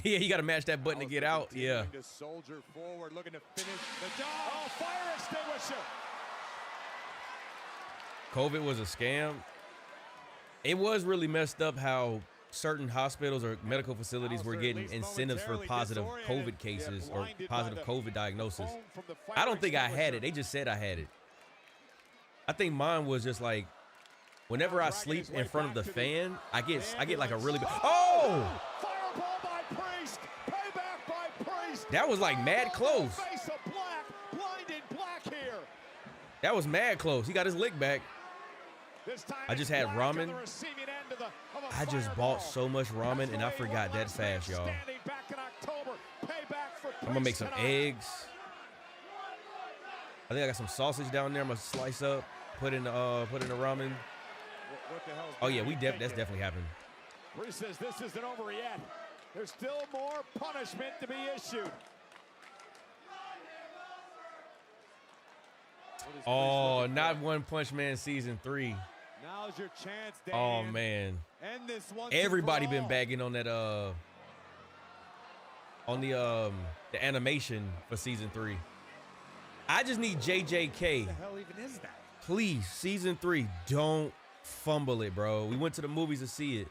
Speaker 3: Yeah, you got to match that button to get out. Yeah.
Speaker 17: To soldier forward, looking to finish the job.
Speaker 11: Oh, fire extinguisher.
Speaker 3: COVID was a scam. It was really messed up how certain hospitals or medical facilities were getting incentives for positive COVID cases or positive COVID diagnosis. I don't think I had it. They just said I had it. I think mine was just like, whenever I sleep in front of the fan, I get like a really big, oh!
Speaker 11: Fireball by Priest. Payback by Priest.
Speaker 3: That was like mad close.
Speaker 11: Face of Black, blinding Black here.
Speaker 3: That was mad close. He got his lick back.
Speaker 11: This time
Speaker 3: I just had
Speaker 11: Black on
Speaker 3: ramen.
Speaker 11: the receiving end of a
Speaker 3: I just
Speaker 11: fireball.
Speaker 3: bought so much ramen and I forgot that fast, y'all.
Speaker 11: Standing back in October. Payback for
Speaker 3: I'm gonna make some
Speaker 11: tonight.
Speaker 3: eggs. I think I got some sausage down there. I'm gonna slice up, put in the ramen.
Speaker 11: What the hell's
Speaker 3: Oh yeah,
Speaker 11: Black
Speaker 3: that's
Speaker 11: thinking?
Speaker 3: definitely happened.
Speaker 11: Priest says this isn't over yet. There's still more punishment to be issued.
Speaker 3: Oh, not One Punch Man season 3.
Speaker 17: Now's your chance,
Speaker 3: Oh
Speaker 17: Damian.
Speaker 3: man.
Speaker 17: End this once
Speaker 3: Everybody
Speaker 17: and for
Speaker 3: been
Speaker 17: all.
Speaker 3: bagging on that on the animation for season 3. I just need JJK.
Speaker 11: What the hell even is that?
Speaker 3: Please, season 3, don't fumble it, bro. We went to the movies to see it.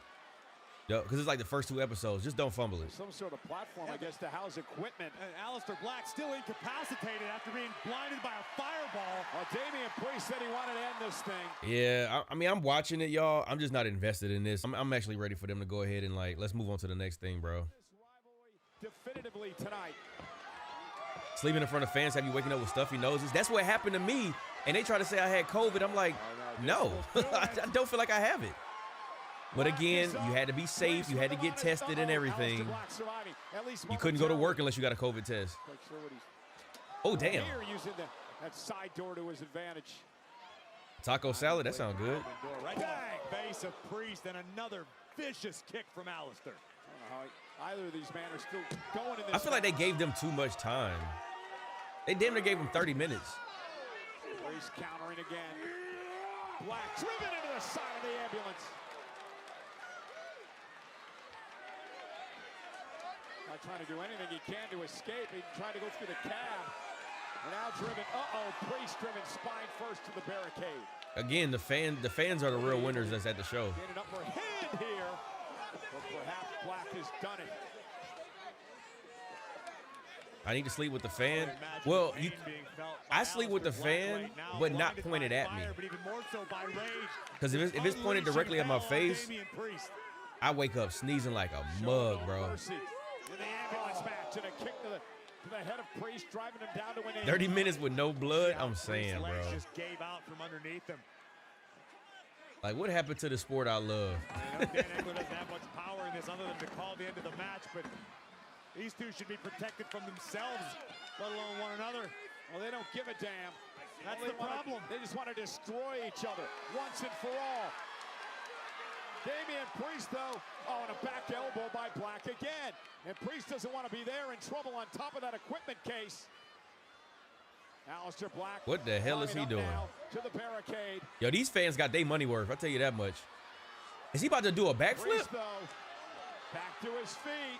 Speaker 3: Because it's like the first 2 episodes. Just don't fumble it.
Speaker 11: Some sort of platform, I guess, to house equipment.
Speaker 17: And Aleister Black still incapacitated after being blinded by a fireball.
Speaker 11: Damian Priest said he wanted to end this thing.
Speaker 3: Yeah, I mean, I'm watching it, y'all. I'm just not invested in this. I'm actually ready for them to go ahead and, like, let's move on to the next thing, bro.
Speaker 11: Definitively tonight.
Speaker 3: Sleeping in front of fans, have you waking up with stuffy noses? That's what happened to me. And they try to say I had COVID. I'm like, no, I don't feel like I have it. But again, you had to be safe. You had to get tested and everything. You couldn't go to work unless you got a COVID test. Oh, damn.
Speaker 11: Here using that side door to his advantage.
Speaker 3: Taco salad, that sounds good.
Speaker 17: Bang! Base of Priest and another vicious kick from Aleister.
Speaker 11: I don't know how either of these men are still going in this.
Speaker 3: I feel like they gave them too much time. They damn near gave them 30 minutes.
Speaker 11: Priest countering again. Black driven into the side of the ambulance. Not trying to do anything he can to escape. He tried to go through the cab. And now driven. Priest driven spine first to the barricade.
Speaker 3: Again, the fans are the real winners that's at the show.
Speaker 11: Getting up for a hand here. But perhaps Black has done it.
Speaker 3: I need to sleep with the fan. Well, I sleep with the fan, but not pointed at me. Because if it's pointed directly at my face, I wake up sneezing like a mug, bro.
Speaker 11: In the ambulance match and a kick to the head of Priest, driving him down to an
Speaker 3: 30 minutes with no blood, I'm saying, bro.
Speaker 17: Just gave out from underneath him.
Speaker 3: Like, what happened to the sport I love?
Speaker 17: Dan Eckler doesn't have much power in this other than to call the end of the match, but these two should be protected from themselves, let alone one another.
Speaker 11: Well, they don't give a damn.
Speaker 17: That's the problem.
Speaker 11: They just want to destroy each other once and for all. Damian Priest, though, and a back elbow by Black again. And Priest doesn't want to be there in trouble on top of that equipment case. Aleister Black.
Speaker 3: What the hell is he doing?
Speaker 11: To the barricade.
Speaker 3: Yo, these fans got their money worth. I'll tell you that much. Is he about to do a backflip?
Speaker 11: Priest, though, back to his feet.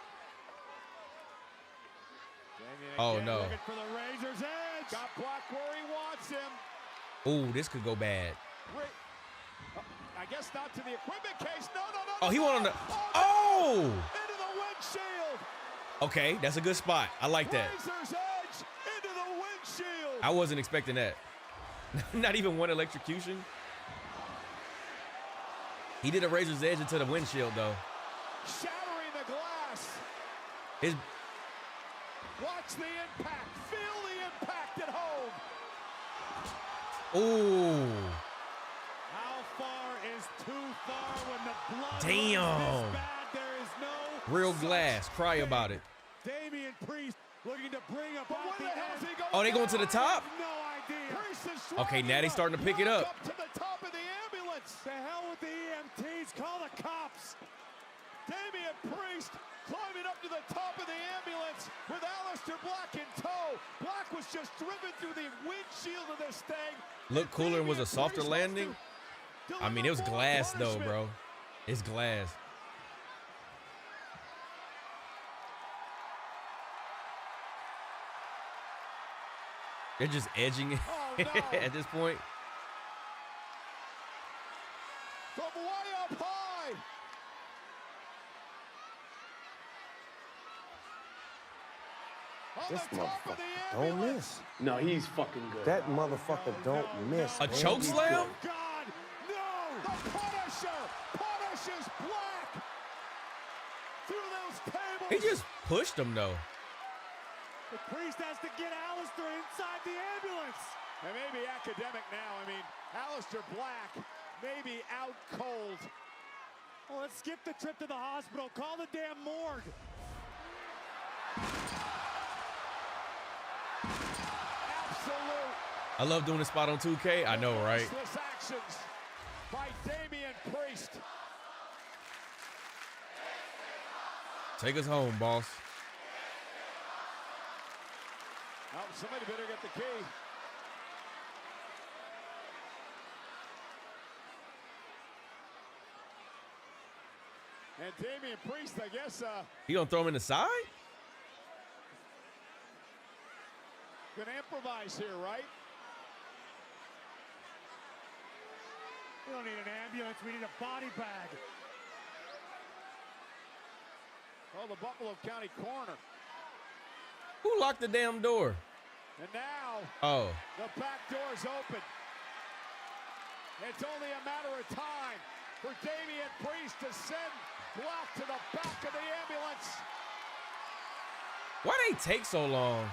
Speaker 3: Oh, no.
Speaker 11: Looking for the razor's edge. Got Black where he wants him.
Speaker 3: Ooh, this could go bad.
Speaker 11: I guess not to the equipment case. No.
Speaker 3: Oh, he went on the... Oh!
Speaker 11: Into the windshield.
Speaker 3: Okay, that's a good spot. I like that.
Speaker 11: Razor's edge into the windshield.
Speaker 3: I wasn't expecting that. Not even one electrocution. He did a razor's edge into the windshield, though.
Speaker 11: Shattering the glass.
Speaker 3: His...
Speaker 11: Watch the impact. Feel the impact at home.
Speaker 3: Ooh.
Speaker 17: How far is too far when the blood
Speaker 3: Damn.
Speaker 17: is bad? There is no
Speaker 3: Real glass. Cry about it.
Speaker 17: Damian Priest looking to bring about the end.
Speaker 3: Oh, they going to the top?
Speaker 17: No idea.
Speaker 3: Okay, now they starting to pick it up.
Speaker 11: To the top of the ambulance.
Speaker 17: To hell with the EMTs. Call the cops.
Speaker 11: Damian Priest climbing up to the top of the ambulance with Aleister Black in tow. Black was just driven through the windshield of this thing.
Speaker 3: Look cooler and was a softer landing. I mean, it was glass, though, bro. It's glass. They're just edging it at this point.
Speaker 11: From way up high.
Speaker 6: This motherfucker don't miss.
Speaker 22: No, he's fucking good.
Speaker 6: That motherfucker don't miss.
Speaker 3: A
Speaker 6: man.
Speaker 3: choke
Speaker 6: He's
Speaker 3: slam?
Speaker 6: good.
Speaker 11: God, no! The Punisher punishes Black through those tables.
Speaker 3: He just pushed him, though.
Speaker 17: But Priest has to get Aleister inside the ambulance. And maybe academic now. I mean, Aleister Black may be out cold. Well, let's skip the trip to the hospital. Call the damn morgue. Absolute.
Speaker 3: I love doing this spot on 2K. I know, right?
Speaker 17: Actions by Damian Priest.
Speaker 3: Take us home, boss.
Speaker 17: Oh, somebody better get the key. And Damian Priest, I guess.
Speaker 3: He gonna throw him in the side?
Speaker 17: Gonna improvise here, right? We don't need an ambulance, we need a body bag. Oh, the Buffalo County coroner.
Speaker 3: Who locked the damn door?
Speaker 17: And now,
Speaker 3: the
Speaker 17: back door's open. It's only a matter of time for Damian Priest to send Black to the back of the ambulance.
Speaker 3: Why they take so long?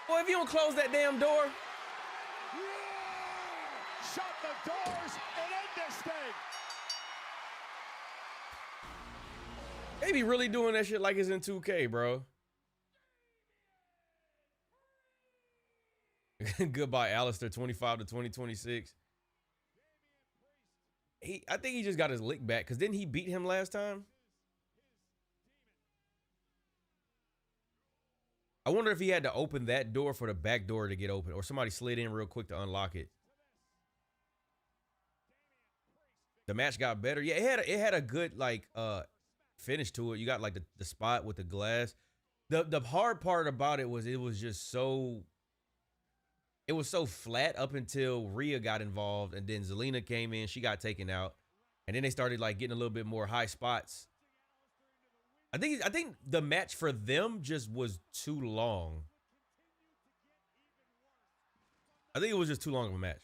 Speaker 3: Boy, if you don't close that damn door.
Speaker 17: Shut the doors and end this thing.
Speaker 3: They be really doing that shit like it's in 2K, bro. Goodbye, Aleister, 25 to 2026. I think he just got his lick back, because didn't he beat him last time? I wonder if he had to open that door for the back door to get open, or somebody slid in real quick to unlock it. The match got better. Yeah, it had a good like finish to it. You got like the spot with the glass. The hard part about it was just so flat up until Rhea got involved, and then Zelina came in, she got taken out, and then they started like getting a little bit more high spots. I think the match for them just was too long. I think it was just too long of a match.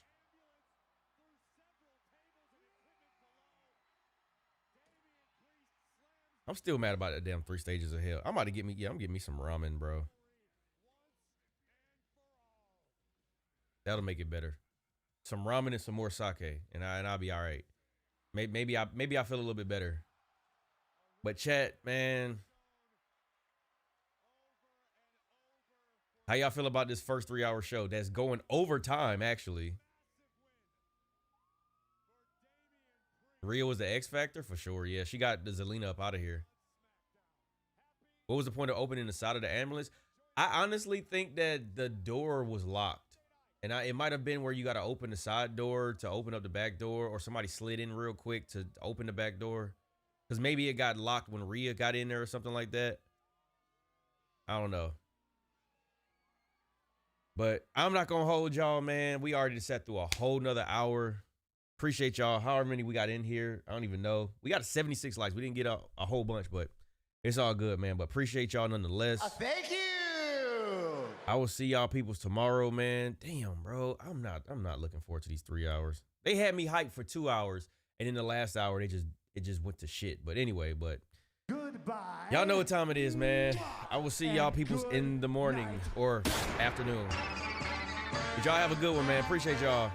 Speaker 3: I'm still mad about that damn 3 stages of hell. I'm getting me some ramen, bro. That'll make it better. Some ramen and some more sake, and I'll be all right. Maybe I feel a little bit better. But chat, man, how y'all feel about this first 3-hour show that's going overtime? Actually, Rhea was the X factor for sure. Yeah, she got the Zelina up out of here. What was the point of opening the side of the ambulance? I honestly think that the door was locked. And it might have been where you got to open the side door to open up the back door, or somebody slid in real quick to open the back door. Because maybe it got locked when Rhea got in there or something like that. I don't know. But I'm not going to hold y'all, man. We already sat through a whole nother hour. Appreciate y'all. However many we got in here, I don't even know. We got 76 likes. We didn't get a whole bunch, but it's all good, man. But appreciate y'all nonetheless.
Speaker 4: Thank you.
Speaker 3: I will see y'all peoples tomorrow, man. Damn, bro. I'm not looking forward to these 3 hours. They had me hyped for 2 hours, and in the last hour, it just went to shit. But anyway,
Speaker 4: goodbye.
Speaker 3: Y'all know what time it is, man. I will see y'all peoples in the morning or afternoon. But y'all have a good one, man. Appreciate y'all.